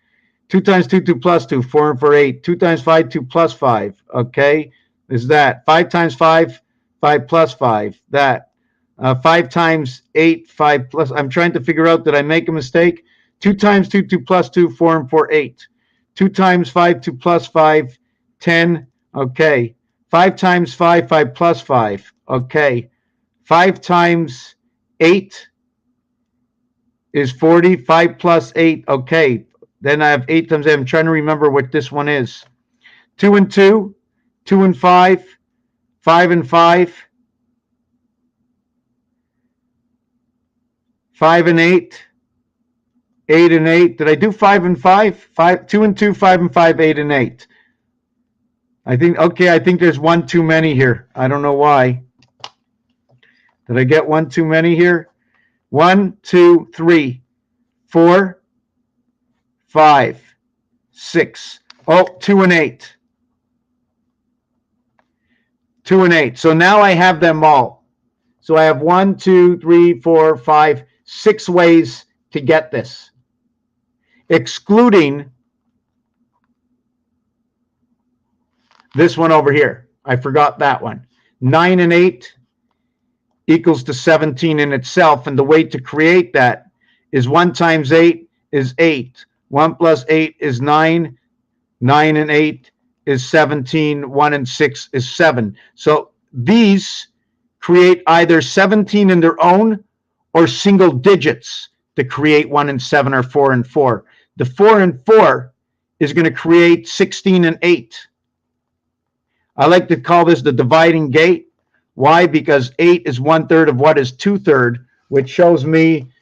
2 times 2, 2 plus 2, 4 and 4, 8. 2 times 5, 2 plus 5. Okay, is that. 5 times 5, 5 plus 5. That. 5 times 8, 5 plus. I'm trying to figure out, did I make a mistake? 2 times 2, 2 plus 2, 4 and 4, 8. 2 times 5, 2 plus 5, 10. Okay. 5 times 5, 5 plus 5. Okay. 5 times 8 is 40. 5 plus 8. Okay. Then I have 8 times 8. I'm trying to remember what this one is. 2 and 2. 2 and 5. 5 and 5. 5 and 8. 8 and 8. Did I do 5 and 5? 2 and 2, 5 and 5, 8 and 8. I think there's one too many here. I don't know why. Did I get one too many here? 1, 2, 3, 4, 5, 6. Oh, 2 and 8. 2 and 8. So now I have them all. So I have 1, 2, 3, 4, 5, 6 ways to get this, excluding this one over here. I forgot that one. 9 and 8 equals to 17 in itself. And the way to create that is 1 times 8 is 8. 1 plus 8 is 9. 9 and 8 is 17. 1 and 6 is 7. So these create either 17 in their own or single digits to create 1 and 7 or 4 and 4. The 4 and 4 is going to create 16 and 8. I like to call this the dividing gate. Why? Because 8 is 1/3 of what is 2/3, which shows me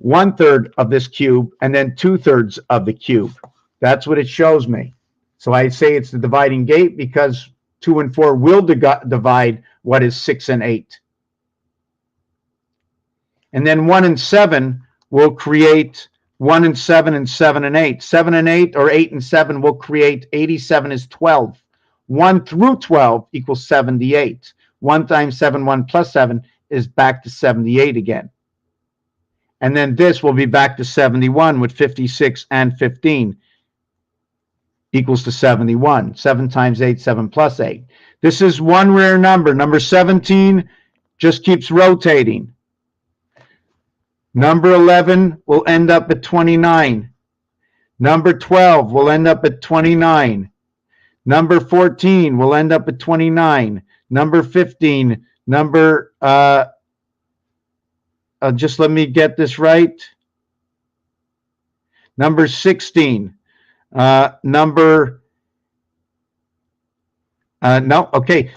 1/3 of this cube and then 2/3 of the cube. That's what it shows me. So I say it's the dividing gate because 2 and 4 will divide what is 6 and 8. And then 1 and 7 will create 1 and 7 and 7 and 8. 7 and 8 or 8 and 7 will create 87 is 12. 1 through 12 equals 78. 1 times 7, 1 plus 7 is back to 78 again. And then this will be back to 71 with 56 and 15 equals to 71. 7 times 8, 7 plus 8. This is one rare number. Number 17 just keeps rotating. Number 11 will end up at 29. Number 12 will end up at 29. Number 14 will end up at 29. Number 15, just let me get this right. Number 16,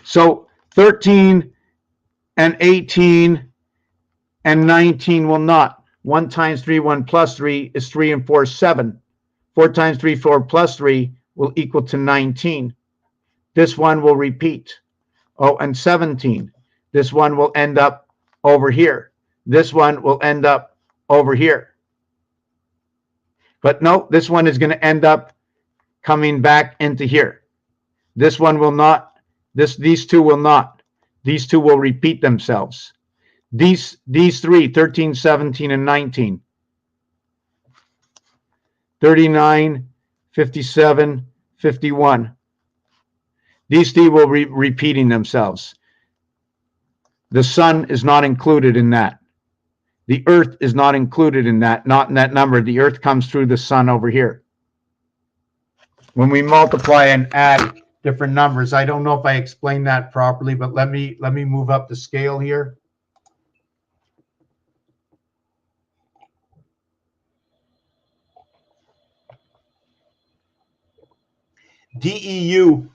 so 13 and 18 and 19 will not. 1 times 3, 1 plus 3 is 3 and 4, 7. 4 times 3, 4 plus 3 will equal to 19. This one will repeat. Oh, and 17. This one will end up over here. This one will end up over here. But no, this one is going to end up coming back into here. This one will not. These two will not. These two will repeat themselves. These three, 13, 17, and 19. 39, 57, 51. These three will be repeating themselves. The sun is not included in that. The earth is not included in that, not in that number. The earth comes through the sun over here. When we multiply and add different numbers, I don't know if I explained that properly, but let me move up the scale here. DEU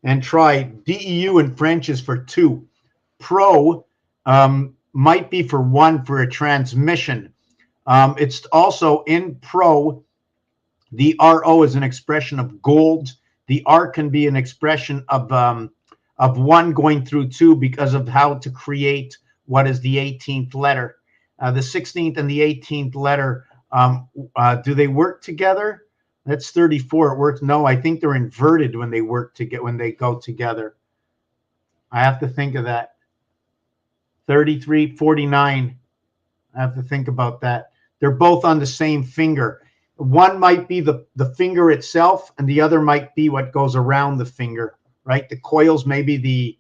and try. DEU in French is for 2. Pro might be for 1 for a transmission. It's also in pro, the RO is an expression of gold. The R can be an expression of 1 going through 2 because of how to create what is the 18th letter. The 16th and the 18th letter, do they work together? That's 34. It works. No, I think they're inverted when they when they go together. I have to think of that. 33, 49. I have to think about that. They're both on the same finger. One might be the finger itself, and the other might be what goes around the finger, right? The coils, maybe the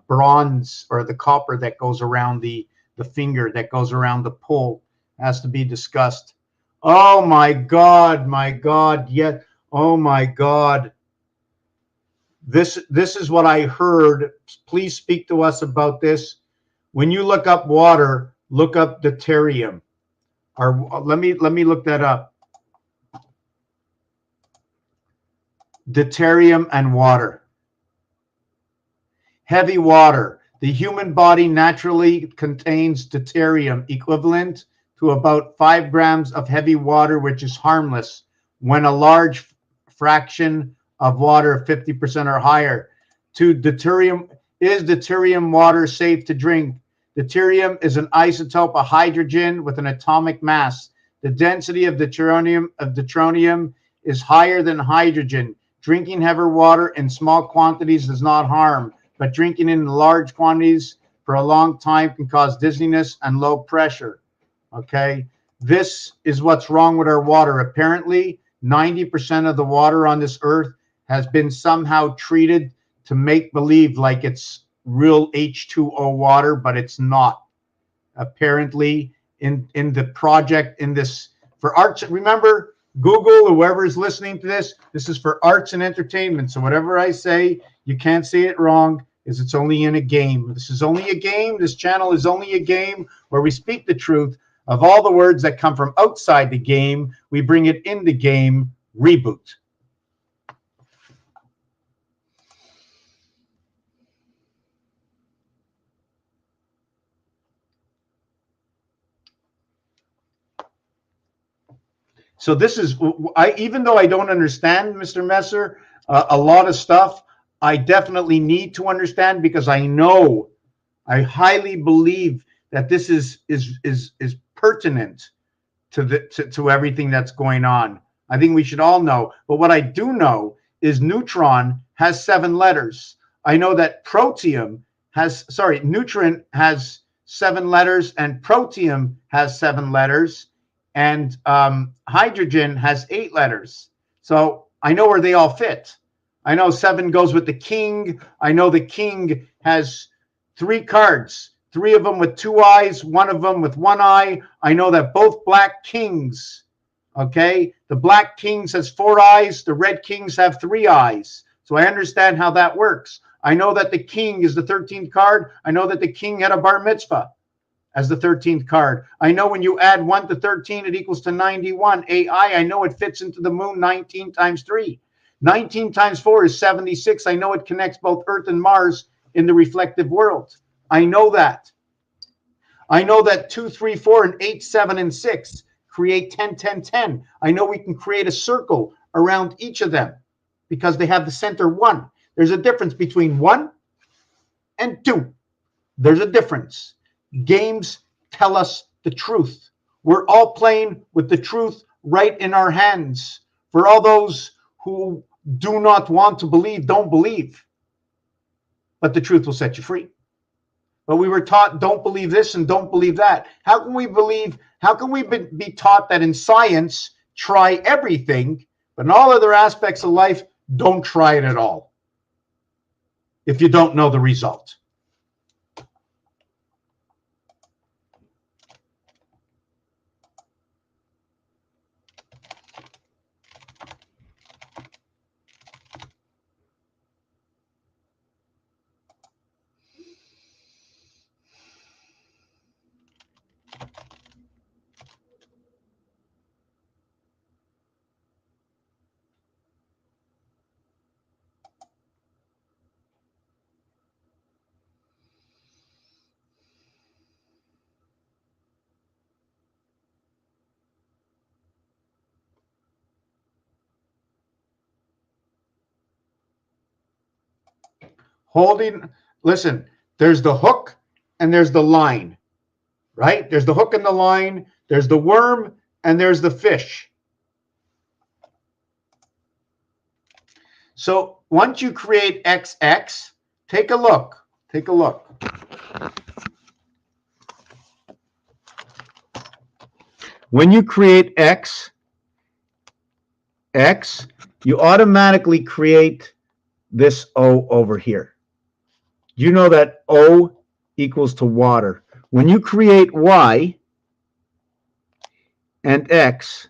bronze or the copper that goes around the finger, that goes around the pole, has to be discussed. Oh my God, yeah. Oh my God. This is what I heard. Please speak to us about this. When you look up water, look up deuterium. Or let me look that up. Deuterium and water. Heavy water. The human body naturally contains deuterium equivalent to about 5 grams of heavy water, which is harmless when a large fraction of water 50% or higher. 2, deuterium. Is deuterium water safe to drink? Deuterium is an isotope of hydrogen with an atomic mass. The density of deuterium is higher than hydrogen. Drinking heavy water in small quantities does not harm, but drinking in large quantities for a long time can cause dizziness and low pressure. Okay, this is what's wrong with our water. Apparently, 90% of the water on this earth has been somehow treated to make believe like it's real H2O water, but it's not. Apparently, in the project, in this, for arts, remember, Google, whoever is listening to this, this is for arts and entertainment. So whatever I say, you can't say it wrong, is it's only in a game. This is only a game. This channel is only a game where we speak the truth of all the words that come from outside the game. We bring it in the game. Reboot. So this is, even though I don't understand, Mr. Messer, a lot of stuff, I definitely need to understand, because I know, I highly believe that this is pertinent to everything that's going on. I think we should all know. But what I do know is neutron has 7 letters. I know that nutrient has 7 letters, and protium has 7 letters. And hydrogen has 8 letters. So I know where they all fit. I know 7 goes with the king. I know the king has 3 cards, 3 of them with 2 eyes, 1 of them with 1 eye. I know that both black kings, okay, the black kings has 4 eyes, the red kings have 3 eyes. So I understand how that works. I know that the king is the 13th card. I know that the king had a bar mitzvah as the 13th card. I know when you add 1 to 13, it equals to 91. AI, I know it fits into the moon 19 times 3. 19 times 4 is 76. I know it connects both Earth and Mars in the reflective world. I know that. I know that 2, 3, 4, and 8, 7, and 6 create 10, 10, 10. I know we can create a circle around each of them because they have the center 1. There's a difference between 1 and 2. There's a difference. Games tell us the truth. We're all playing with the truth right in our hands. For all those who do not want to believe, don't believe. But the truth will set you free. But we were taught, don't believe this and don't believe that. How can we believe, how can we be taught that in science, try everything, but in all other aspects of life, don't try it at all if you don't know the result? Listen, there's the hook and there's the line, right? There's the hook and the line, there's the worm and there's the fish. So once you create XX, take a look. Take a look. When you create X, you automatically create this O over here. You know that O equals to water. When you create Y and X,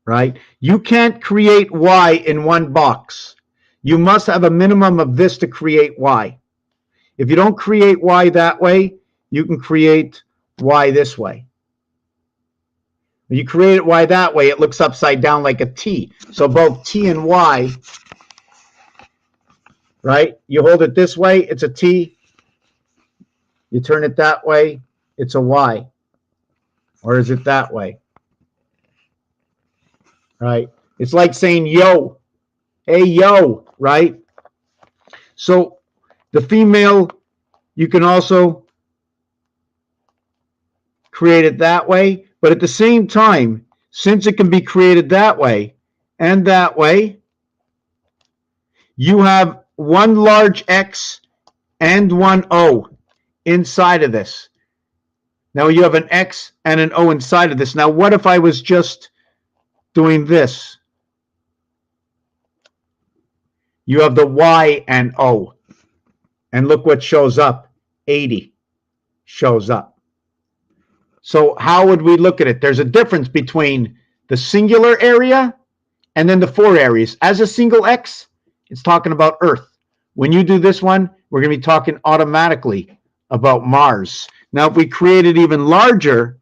right, you can't create Y in one box. You must have a minimum of this to create Y. If you don't create Y that way, you can create Y this way. When you create it Y that way, it looks upside down like a T. So both T and Y, right? You hold it this way, it's a T. You turn it that way, it's a Y. Or is it that way? Right? It's like saying yo. Hey, yo, right? So the female, you can also create it that way. But at the same time, since it can be created that way and that way, you have one large X and one O inside of this. Now you have an X and an O inside of this. Now, what if I was just doing this? You have the Y and O. And look what shows up. 80 shows up. So how would we look at it? There's a difference between the singular area and then the four areas. As a single X, it's talking about Earth. When you do this one, we're going to be talking automatically about Mars. Now, if we create it even larger,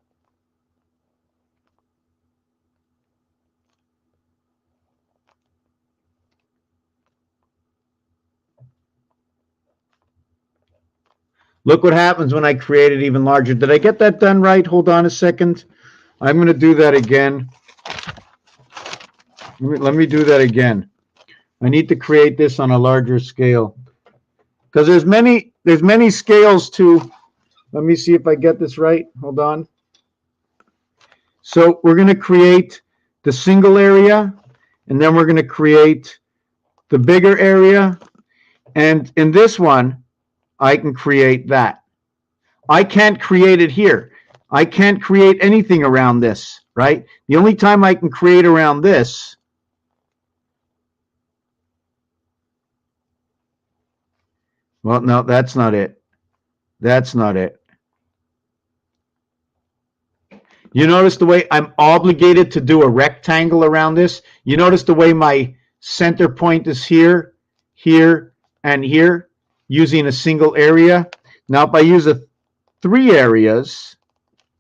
look what happens when I create it even larger. Did I get that done right? Hold on a second. I'm going to do that again. Let me do that again. I need to create this on a larger scale because there's many scales to. Let me see if I get this right. Hold on. So we're going to create the single area, and then we're going to create the bigger area. And in this one, I can create that. I can't create it here. I can't create anything around this, right? The only time I can create around this well, no, that's not it. That's not it. You notice the way I'm obligated to do a rectangle around this? You notice the way my center point is here, here, and here, using a single area? Now, if I use three areas,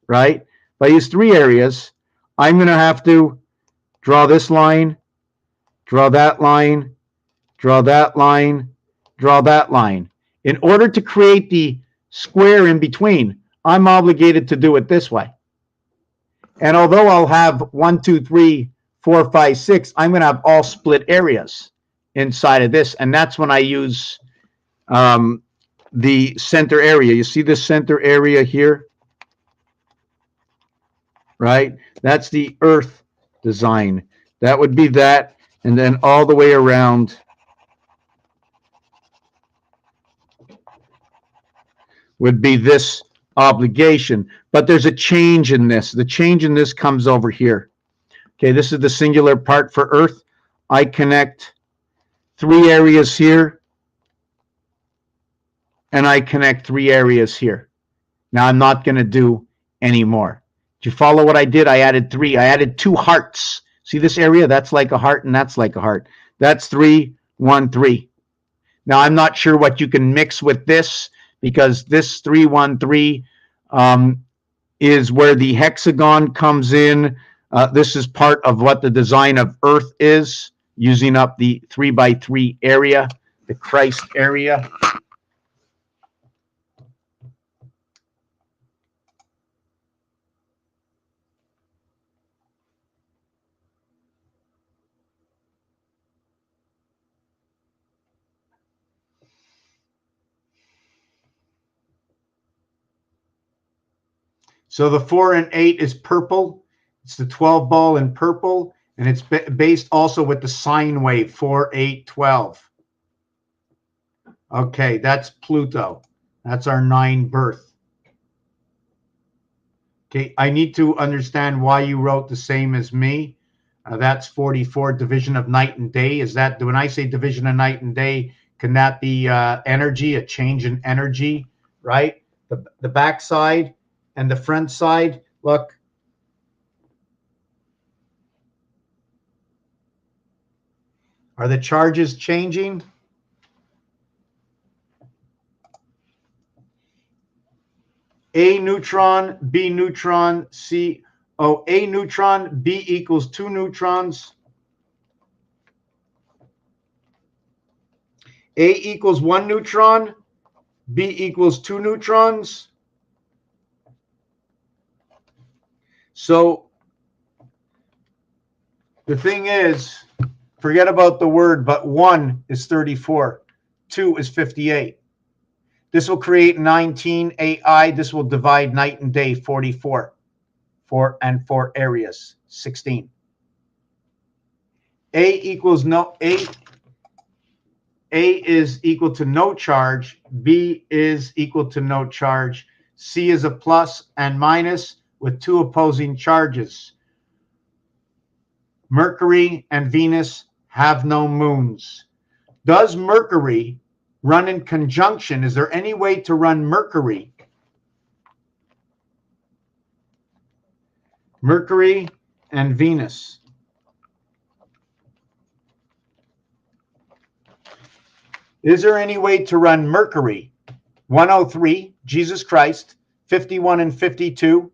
right? If I use three areas, I'm going to have to draw this line, draw that line, draw that line, draw that line. In order to create the square in between, I'm obligated to do it this way. And although I'll have 1, 2, 3, 4, 5, 6, I'm going to have all split areas inside of this. And that's when I use the center area. You see this center area here? Right? That's the Earth design. That would be that. And then all the way around would be this obligation. But there's a change in this. The change in this comes over here. Okay, this is the singular part for Earth. I connect three areas here, and I connect three areas here. Now I'm not going to do any more. Did you follow what I did? I added three. I added two hearts. See this area? That's like a heart, and that's like a heart. That's 3, 1, 3. Now I'm not sure what you can mix with this, because this 3, 1, 3 is where the hexagon comes in. This is part of what the design of Earth is, using up the 3 by 3 area, the Christ area. So the 4 and 8 is purple. It's the 12 ball in purple, and it's based also with the sine wave 4, 8, 12. Okay, that's Pluto. That's our 9 birth. Okay, I need to understand why you wrote the same as me. That's 44, division of night and day. Is that, when I say division of night and day, can that be energy, a change in energy, right? The back side and the front side, look. Are the charges changing? A neutron, B neutron, C. Oh, A neutron, B equals 2 neutrons. A equals 1 neutron, B equals 2 neutrons. So the thing is, Forget about the word, but 1 is 34. 2 is 58. This will create 19 AI. This will divide night and day, 44. 4 and 4 areas, 16. A equals no, A is equal to no charge. B is equal to no charge. C is a plus and minus with two opposing charges. Mercury and Venus have no moons. Does Mercury run in conjunction? Is there any way to run Mercury? Mercury and Venus. Is there any way to run Mercury? 103, Jesus Christ, 51 and 52.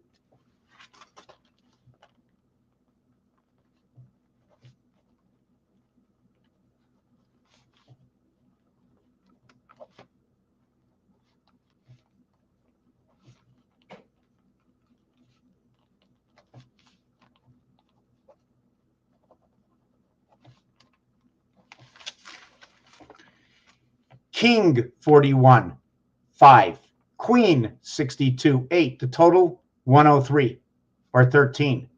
King 41, 5. Queen 62, 8. The total 103 or 13.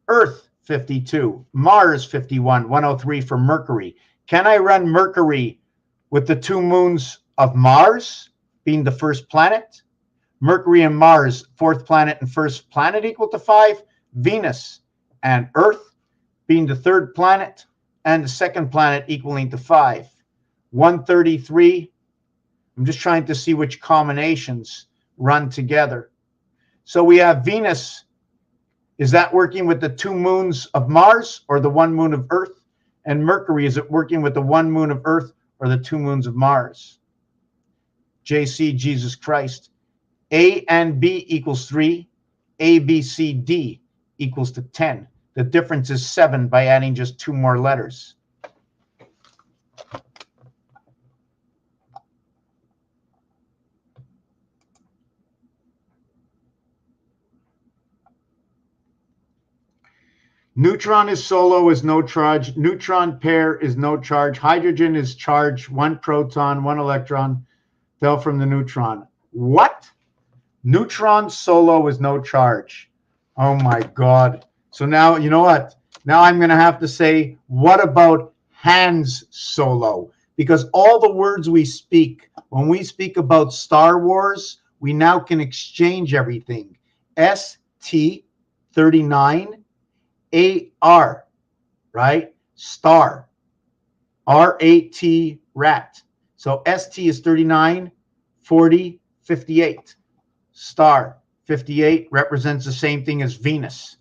Earth 52. Mars 51, 103 for Mercury. Can I run Mercury with the two moons of Mars being the first planet? Mercury and Mars, fourth planet and first planet equal to 5. Venus and Earth being the third planet and the second planet equaling to 5. 133. I'm just trying to see which combinations run together. So we have Venus. Is that working with the two moons of Mars or the one moon of Earth? And Mercury, is it working with the one moon of Earth or the two moons of Mars? JC, Jesus Christ. A and B equals 3. A, B, C, D equals to 10. The difference is 7 by adding just 2 more letters. Neutron is solo, is no charge. Neutron pair is no charge. Hydrogen is charged. 1 proton, 1 electron fell from the neutron. What? Neutron solo is no charge. Oh my God. So now, you know what? Now I'm going to have to say, what about hands solo? Because all the words we speak, when we speak about Star Wars, we now can exchange everything. ST39. AR, right? Star. RAT, rat. So ST is 39, 40, 58. Star, 58 represents the same thing as Venus.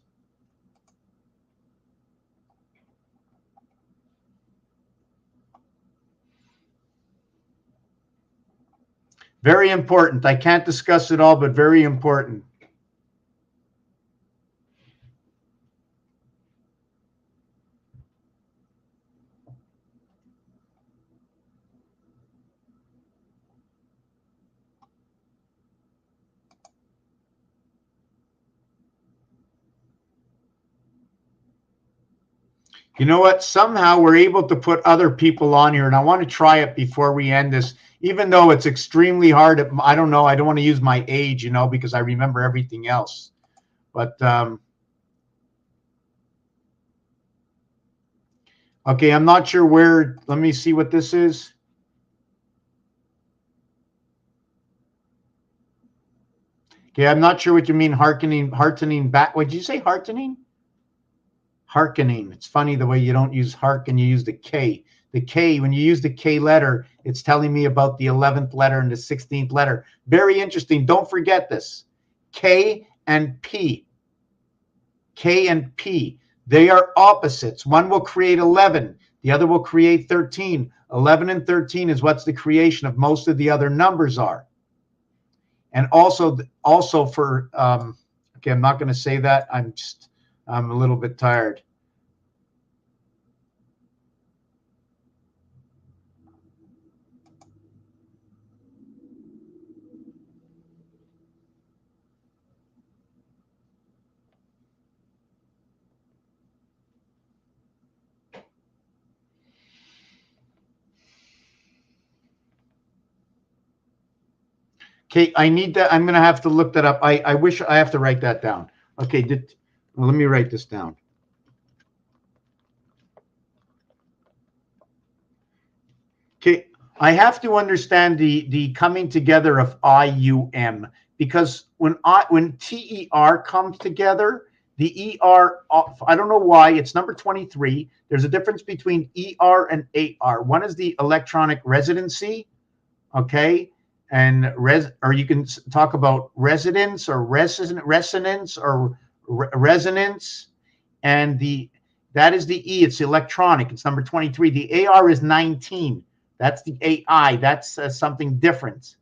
Very important. I can't discuss it all, but very important. You know what? Somehow we're able to put other people on here, and I want to try it before we end this, even though it's extremely hard. I don't know. I don't want to use my age, you know, because I remember everything else. But, okay, I'm not sure where. Let me see what this is. Okay, I'm not sure what you mean heartening back. What did you say, heartening? Hearkening. It's funny the way you don't use hearken, you use the K. The K, when you use the K letter, it's telling me about the 11th letter and the 16th letter. Very interesting. Don't forget this. K and P. K and P. They are opposites. One will create 11. The other will create 13. 11 and 13 is what's the creation of most of the other numbers are. And also for, okay, I'm not going to say that. I'm a little bit tired. Okay, I need that. I'm going to have to look that up. I wish I have to write that down. Okay, well, let me write this down. Okay, I have to understand the coming together of IUM, because when TER comes together, the ER, I don't know why, it's number 23. There's a difference between ER and AR. One is the electronic residency, okay? And or you can talk about residence or resonance or resonance, and that is the E. It's electronic. It's number 23. The AR is 19. That's the AI. That's something different.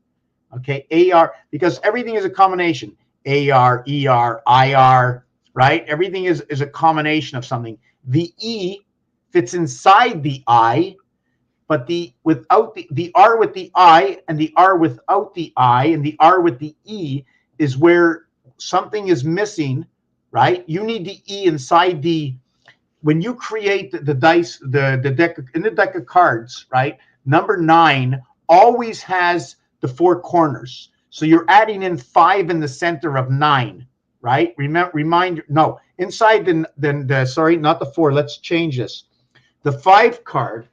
Okay, AR, because everything is a combination. AR, ER, IR, right? Everything is a combination of something. The E fits inside the I, but the R with the I and the R without the I and the R with the E is where something is missing, right? You need the E inside when you create the dice, the deck, in the deck of cards, right? Number 9 always has the 4 corners. So you're adding in 5 in the center of 9, right? No, inside sorry, not the 4. Let's change this. The 5 card,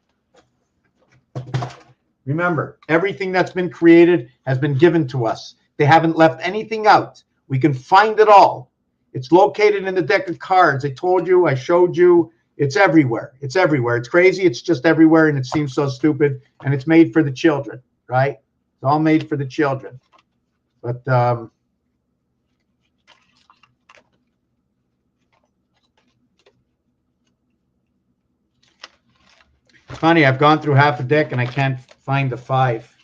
remember, everything that's been created has been given to us. They haven't left anything out. We can find it all. It's located in the deck of cards. I told you, I showed you. It's everywhere. It's everywhere. It's crazy. It's just everywhere, and it seems so stupid. And it's made for the children, right? It's all made for the children. But funny, I've gone through half a deck and I can't find the 5.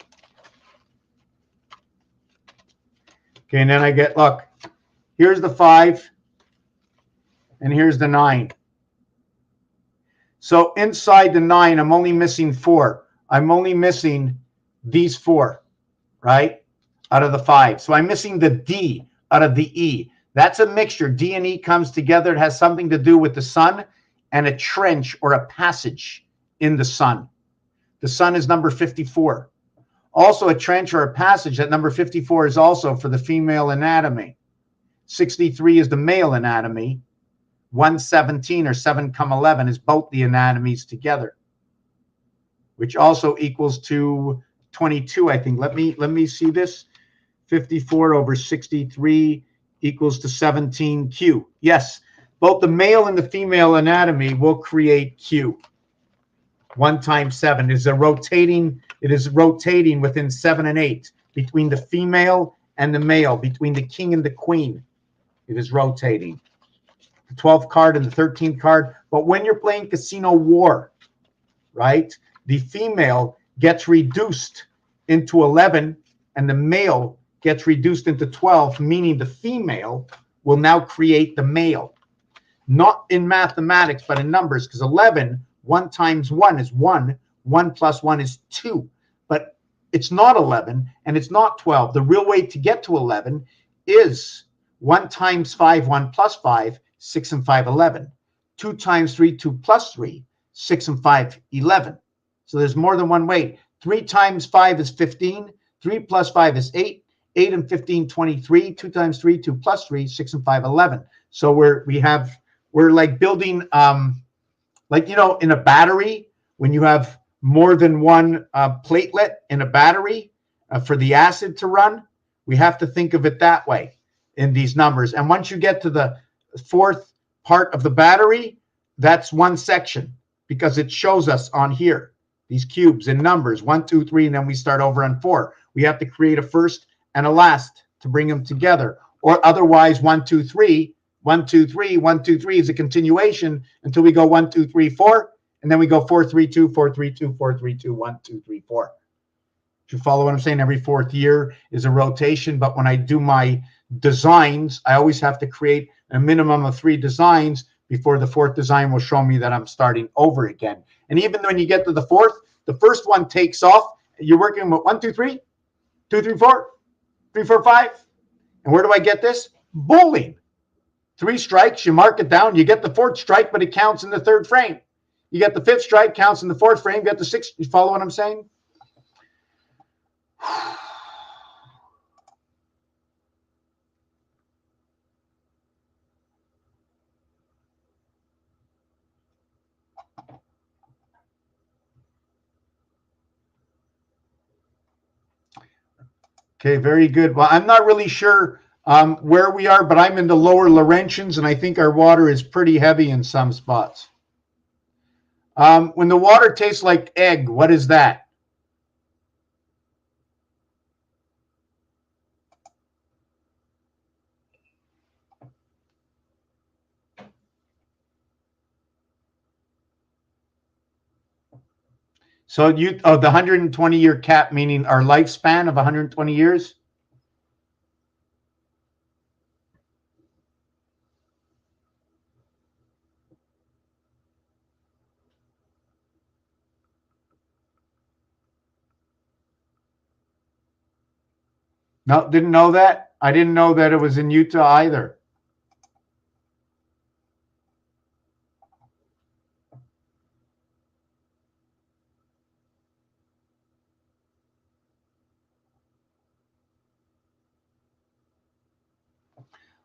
Okay, and then I get, look, here's the 5, and here's the 9. So inside the 9, I'm only missing 4. I'm only missing these 4, right, out of the 5. So I'm missing the D out of the E. That's a mixture. D and E comes together. It has something to do with the sun and a trench or a passage in the sun. The sun is number 54. Also, a trench or a passage at number 54 is also for the female anatomy. 63 is the male anatomy. 117 or 7,11 is both the anatomies together, which also equals to 22, I think. Let me see this. 54 over 63 equals to 17Q. Yes, both the male and the female anatomy will create Q. 1 times 7 is rotating. It is rotating within 7 and 8 between the female and the male, between the king and the queen. It is rotating. The 12th card and the 13th card. But when you're playing Casino War, right, the female gets reduced into 11 and the male gets reduced into 12, meaning the female will now create the male. Not in mathematics, but in numbers, because 11, 1 times 1 is 1. 1 plus 1 is 2. But it's not 11 and it's not 12. The real way to get to 11 is 1 times 5, 1 plus 5, 6 and 5, 11. 2 times 3, 2 plus 3, 6 and 5, 11. So there's more than one way. 3 times 5 is 15. 3 plus 5 is 8. 8 and 15, 23. 2 times 3, 2 plus 3, 6 and 5, 11. So we're like building, like, you know, in a battery, when you have more than one platelet in a battery for the acid to run, we have to think of it that way in these numbers. And once you get to the 4th part of the battery, that's one section, because it shows us on here these cubes in numbers 1, 2, 3, and then we start over on 4. We have to create a first and a last to bring them together, or otherwise 1, 2, 3, 1, 2, 3, 1, 2, 3 is a continuation until we go 1, 2, 3, 4, and then we go 4, 3, 2, 4, 3, 2, 4, 3, 2, 1, 2, 3, 4. Do you follow what I'm saying? Every 4th year is a rotation, but when I do my designs, I always have to create a minimum of 3 designs before the 4th design will show me that I'm starting over again. And even when you get to the 4th, the first one takes off. You're working with 1, 2, 3, 2, 3, 4, 3, 4, 5. And where do I get this? Bowling. 3 strikes, you mark it down. You get the 4th strike, but it counts in the 3rd frame. You get the 5th strike, counts in the 4th frame. You get the 6th. You follow what I'm saying? Okay, very good. Well, I'm not really sure where we are, but I'm in the lower Laurentians, and I think our water is pretty heavy in some spots. When the water tastes like egg, what is that? So the 120-year cap, meaning our lifespan of 120 years? No, didn't know that. I didn't know that it was in Utah either.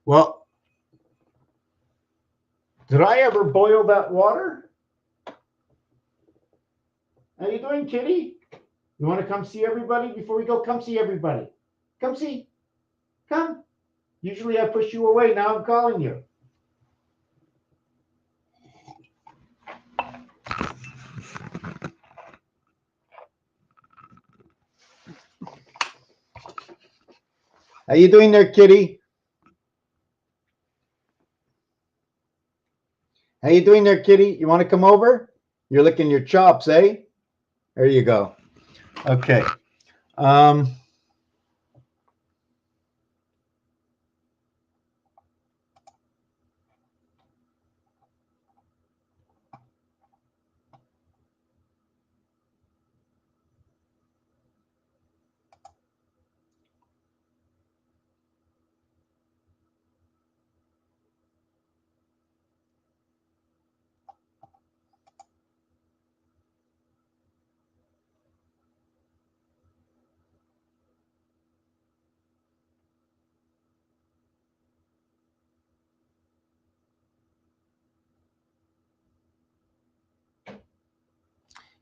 Well, did I ever boil that water? How you doing, kitty? You want to come see everybody before we go? Come see everybody. Come see. Come. Usually I push you away. Now I'm calling you. How you doing there, kitty? How you doing there, kitty? You want to come over? You're licking your chops, eh? There you go. Okay.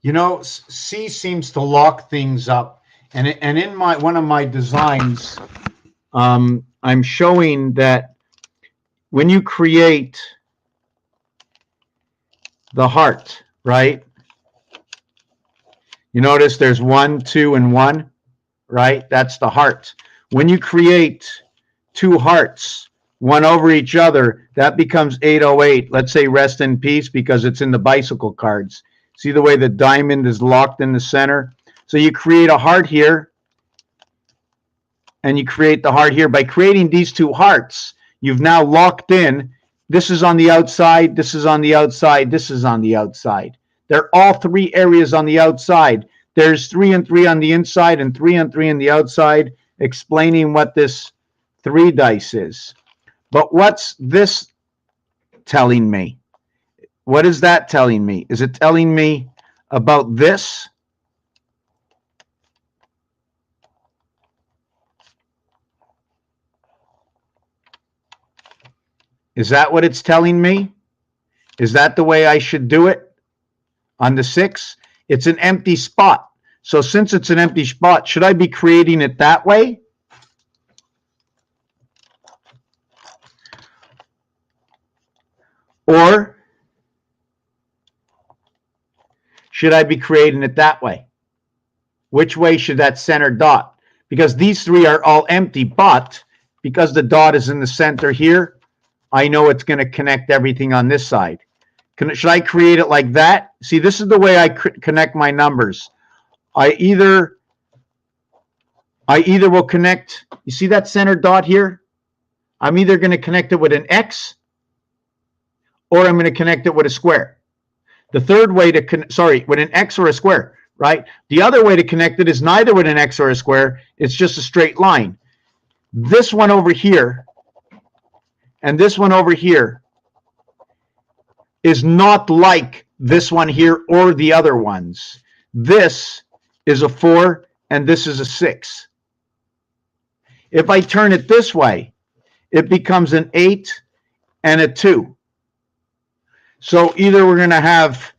You know, C seems to lock things up, and in one of my designs, I'm showing that when you create the heart, right? You notice there's 1, 2, and 1, right? That's the heart. When you create two hearts, one over each other, that becomes 808. Let's say rest in peace because it's in the bicycle cards. See the way the diamond is locked in the center? So you create a heart here, and you create the heart here. By creating these two hearts, you've now locked in. This is on the outside, this is on the outside, this is on the outside. They're all three areas on the outside. There's 3 and 3 on the inside and 3 and 3 on the outside, explaining what this 3 dice is. But what's this telling me? What is that telling me? Is it telling me about this? Is that what it's telling me? Is that the way I should do it? On the 6, it's an empty spot. So since it's an empty spot, should I be creating it that way? Or should I be creating it that way? Which way should that center dot? Because these 3 are all empty, but because the dot is in the center here, I know it's going to connect everything on this side. Should I create it like that? See, this is the way I connect my numbers. I either will connect, you see that center dot here? I'm either going to connect it with an X or I'm going to connect it with a square. The third way to, with an X or a square, right? The other way to connect it is neither with an X or a square. It's just a straight line. This one over here and this one over here is not like this one here or the other ones. This is a 4 and this is a 6. If I turn it this way, it becomes an 8 and a 2. So either we're going to have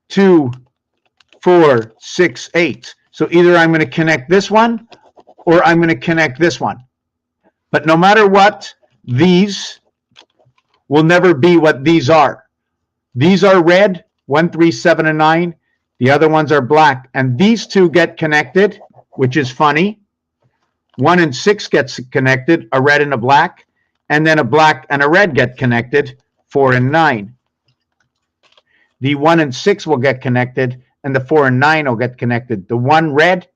2, 4, 6, 8. So either I'm going to connect this one or I'm going to connect this one. But no matter what, these will never be what these are. These are red, 1, 3, 7, and 9. The other ones are black. And these two get connected, which is funny. 1 and 6 gets connected, a red and a black. And then a black and a red get connected, 4 and 9. The 1 and 6 will get connected, and the 4 and 9 will get connected. The 1 red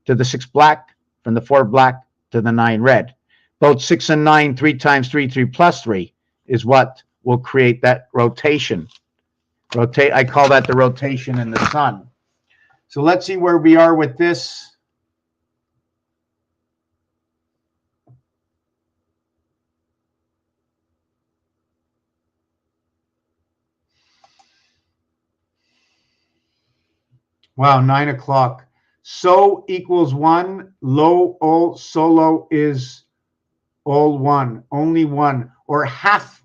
to the 6 black, from the 4 black to the 9 red. Both 6 and 9, 3 times 3, 3 plus 3, is what will create that rotation. I call that the rotation in the sun. So let's see where we are with this. Wow, 9 o'clock. So equals 1. Lo, ol, solo is all 1. Only 1. Or half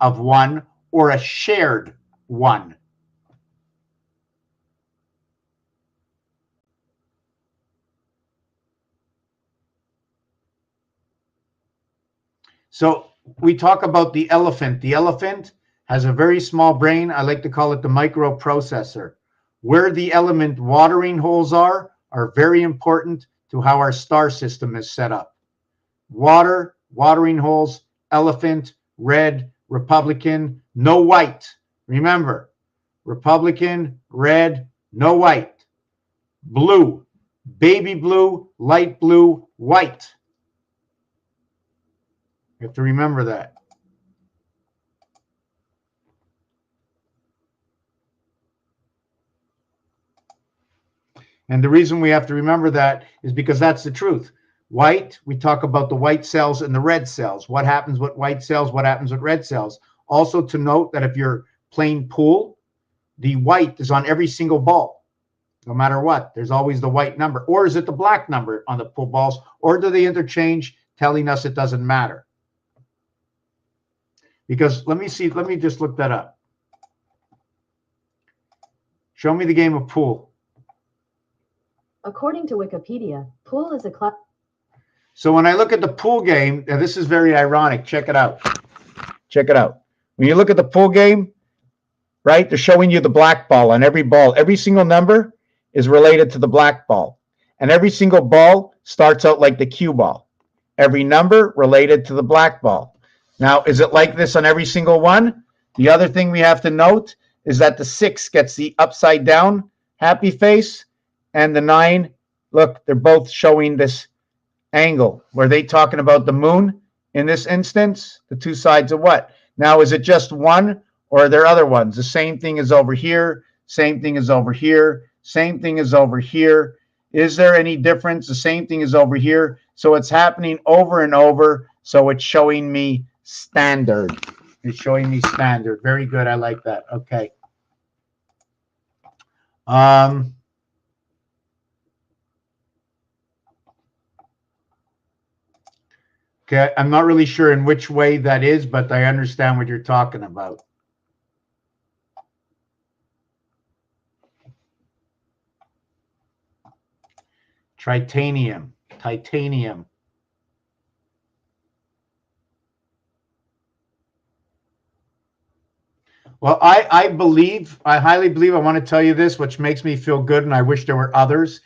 of 1. Or a shared 1. So we talk about the elephant. The elephant has a very small brain. I like to call it the microprocessor. Where the element watering holes are very important to how our star system is set up. Water, watering holes, elephant, red, Republican, no white. Remember, Republican, red, no white. Blue, baby blue, light blue, white. You have to remember that. And the reason we have to remember that is because that's the truth. White, we talk about the white cells and the red cells. What happens with white cells? What happens with red cells? Also to note that if you're playing pool, the white is on every single ball. No matter what, there's always the white number. Or is it the black number on the pool balls? Or do they interchange, telling us it doesn't matter? Because let me just look that up. Show me the game of pool. According to Wikipedia, pool is a class. So when I look at the pool game, now this is very ironic. Check it out. Check it out. When you look at the pool game, right, they're showing you the black ball on every ball. Every single number is related to the black ball. And every single ball starts out like the cue ball. Every number related to the black ball. Now, is it like this on every single one? The other thing we have to note is that the 6 gets the upside down happy face, and the 9, look, they're both showing this angle. Were they talking about the moon in this instance? The two sides of what? Now, is it just one, or are there other ones? The same thing is over here, same thing is over here, same thing is over here. Is there any difference? The same thing is over here. So it's happening over and over. So it's showing me standard. It's showing me standard. Very good. I like that. Okay. Okay, I'm not really sure in which way that is, but I understand what you're talking about. Titanium. Well, I highly believe, I want to tell you this, which makes me feel good, and I wish there were others,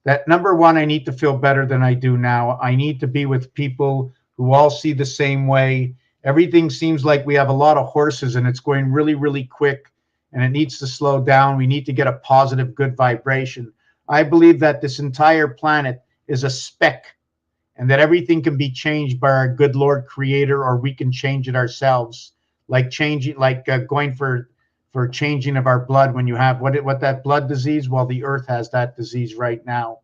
that number one, I need to feel better than I do now. I need to be with people who all see the same way. Everything seems like we have a lot of horses and it's going really, really quick, and it needs to slow down. We need to get a positive, good vibration. I believe that this entire planet is a speck, and that everything can be changed by our good Lord Creator, or we can change it ourselves. Like changing, going for changing of our blood. When you have what that blood disease, well, the earth has that disease right now.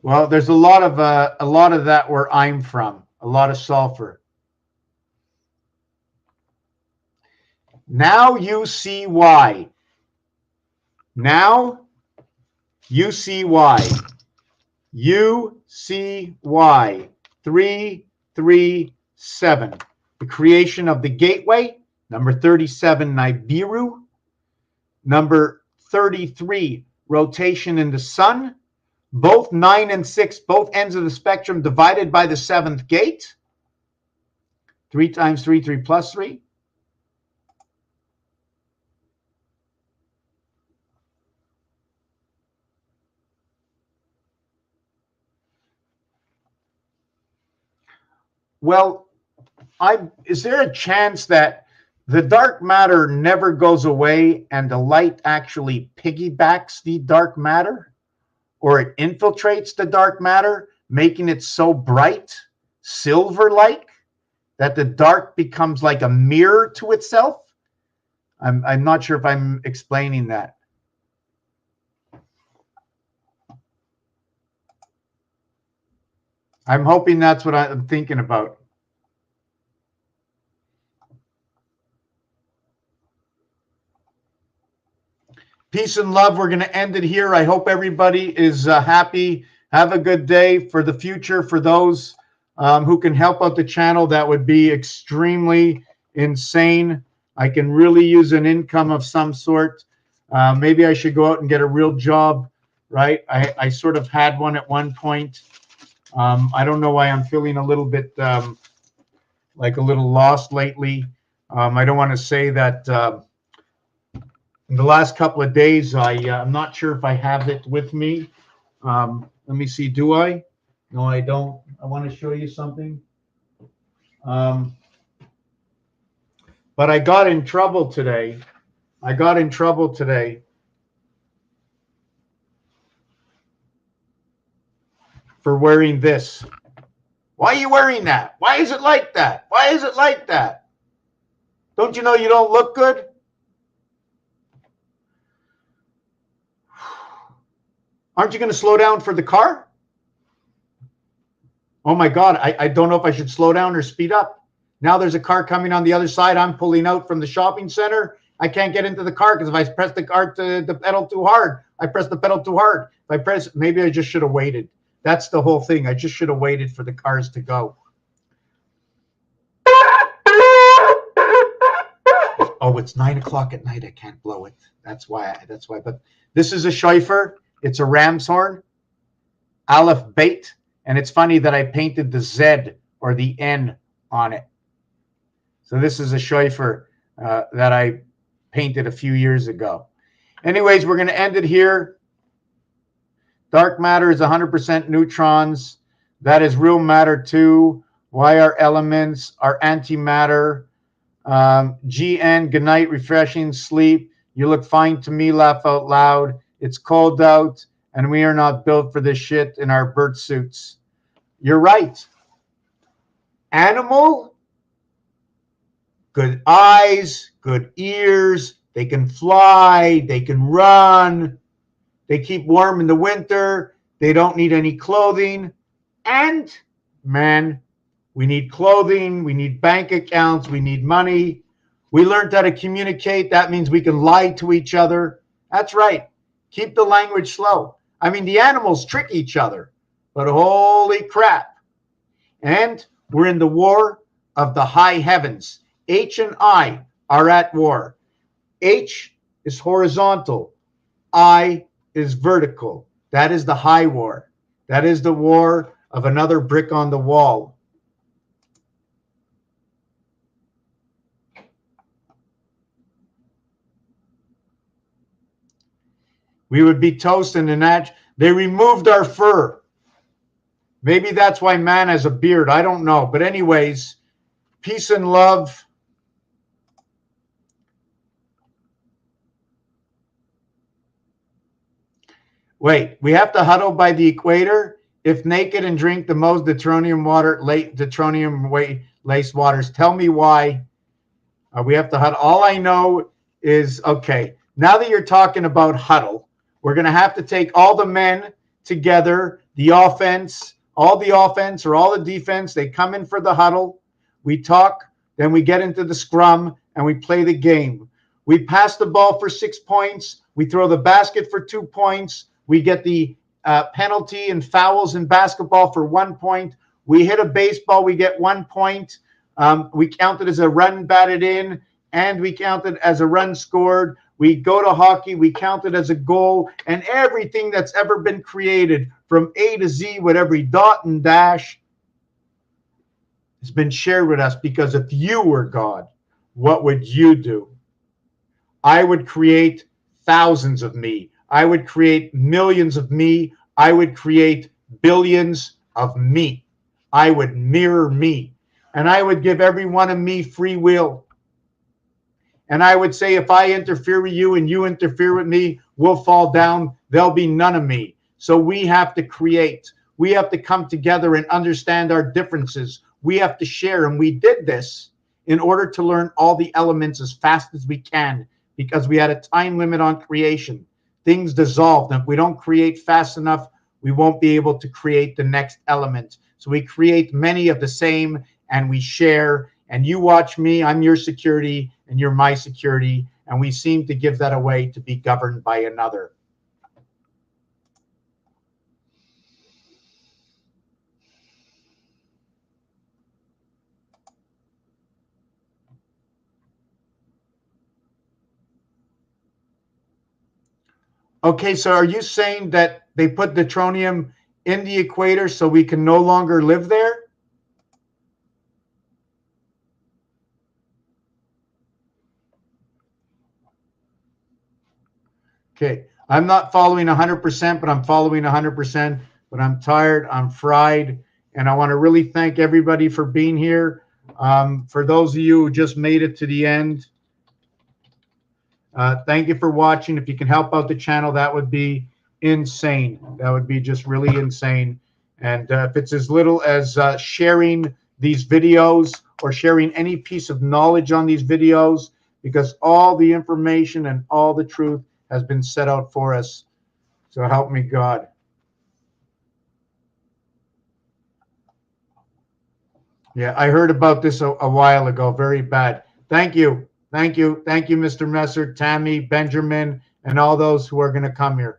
Well, there's a lot of that where I'm from, a lot of sulfur. Now you see why. Now you see why. You see why. 3, 3, 7. The creation of the gateway Number 37, Nibiru. Number 33, rotation in the sun. Both 9 and 6, both ends of the spectrum divided by the 7th gate. 3 times 3, 3 plus 3. Well, is there a chance that the dark matter never goes away and the light actually piggybacks the dark matter? Or it infiltrates the dark matter, making it so bright, silver-like, that the dark becomes like a mirror to itself? I'm not sure if I'm explaining that. I'm hoping that's what I'm thinking about. Peace and love. We're going to end it here. I hope everybody is happy. Have a good day. For the future, for those who can help out the channel, that would be extremely insane. I can really use an income of some sort. Maybe I should go out and get a real job, right? I sort of had one at one point. I don't know why I'm feeling a little bit like a little lost lately. I don't want to say that in the last couple of days, I'm not sure if I have it with me. Let me see. Do I? No, I don't. I want to show you something. But I got in trouble today. For wearing this. Why are you wearing that? Why is it like that? Why is it like that? Don't you know you don't look good? Aren't you going to slow down for the car? Oh my God, I don't know if I should slow down or speed up. Now there's a car coming on the other side. I'm pulling out from the shopping center. I can't get into the car because if I press the pedal too hard, I press the pedal too hard. If I press, maybe I just should have waited. That's the whole thing. I just should have waited for the cars to go. Oh, it's 9 o'clock at night. I can't blow it. That's why. But this is a shofar. It's a ram's horn, Aleph Beit, and it's funny that I painted the Z or the N on it. So this is a shofar that I painted a few years ago. Anyways, we're going to end it here. Dark matter is 100% neutrons. That is real matter too. Why are elements are antimatter? GN, good night, refreshing sleep. You look fine to me, laugh out loud. It's cold out, and we are not built for this shit in our bird suits. You're right. Animal, good eyes, good ears. They can fly. They can run. They keep warm in the winter. They don't need any clothing. And, man, we need clothing. We need bank accounts. We need money. We learned how to communicate. That means we can lie to each other. That's right. Keep the language slow. I mean, the animals trick each other, but holy crap. And we're in the war of the high heavens. H and I are at war. H is horizontal. I is vertical. That is the high war. That is the war of another brick on the wall. We would be toast in the natch. They removed our fur. Maybe that's why man has a beard. I don't know. But anyways, peace and love. Wait, we have to huddle by the equator? If naked and drink the most deuterium laced waters, tell me why we have to huddle. All I know is, okay, now that you're talking about huddle, we're going to have to take all the men together, the offense, all the offense or all the defense. They come in for the huddle. We talk, then we get into the scrum, and we play the game. We pass the ball for 6 points. We throw the basket for 2 points. We get the penalty and fouls in basketball for 1 point. We hit a baseball, we get 1 point. We count it as a run batted in. and we count it as a run scored. We go to hockey, we count it as a goal, and everything that's ever been created from A to Z with every dot and dash has been shared with us, because if you were God, what would you do? I would create thousands of me. I would create millions of me. I would create billions of me. I would mirror me. And I would give every one of me free will. And I would say, if I interfere with you and you interfere with me, we'll fall down. There'll be none of me. So we have to create. We have to come together and understand our differences. We have to share. And we did this in order to learn all the elements as fast as we can, because we had a time limit on creation. Things dissolved. And if we don't create fast enough, we won't be able to create the next element. So we create many of the same, and we share. And you watch me, I'm your security, and you're my security. And we seem to give that away to be governed by another. Okay, so are you saying that they put deuterium in the equator so we can no longer live there? Okay, I'm not following 100%, but I'm following 100%. But I'm tired, I'm fried, and I want to really thank everybody for being here. For those of you who just made it to the end, thank you for watching. If you can help out the channel, that would be insane. That would be just really insane. And if it's as little as sharing these videos or sharing any piece of knowledge on these videos, because all the information and all the truth has been set out for us. So help me God. Yeah, I heard about this a while ago. Very bad. Thank you. Thank you. Thank you, Mr. Messer, Tammy, Benjamin, and all those who are going to come here.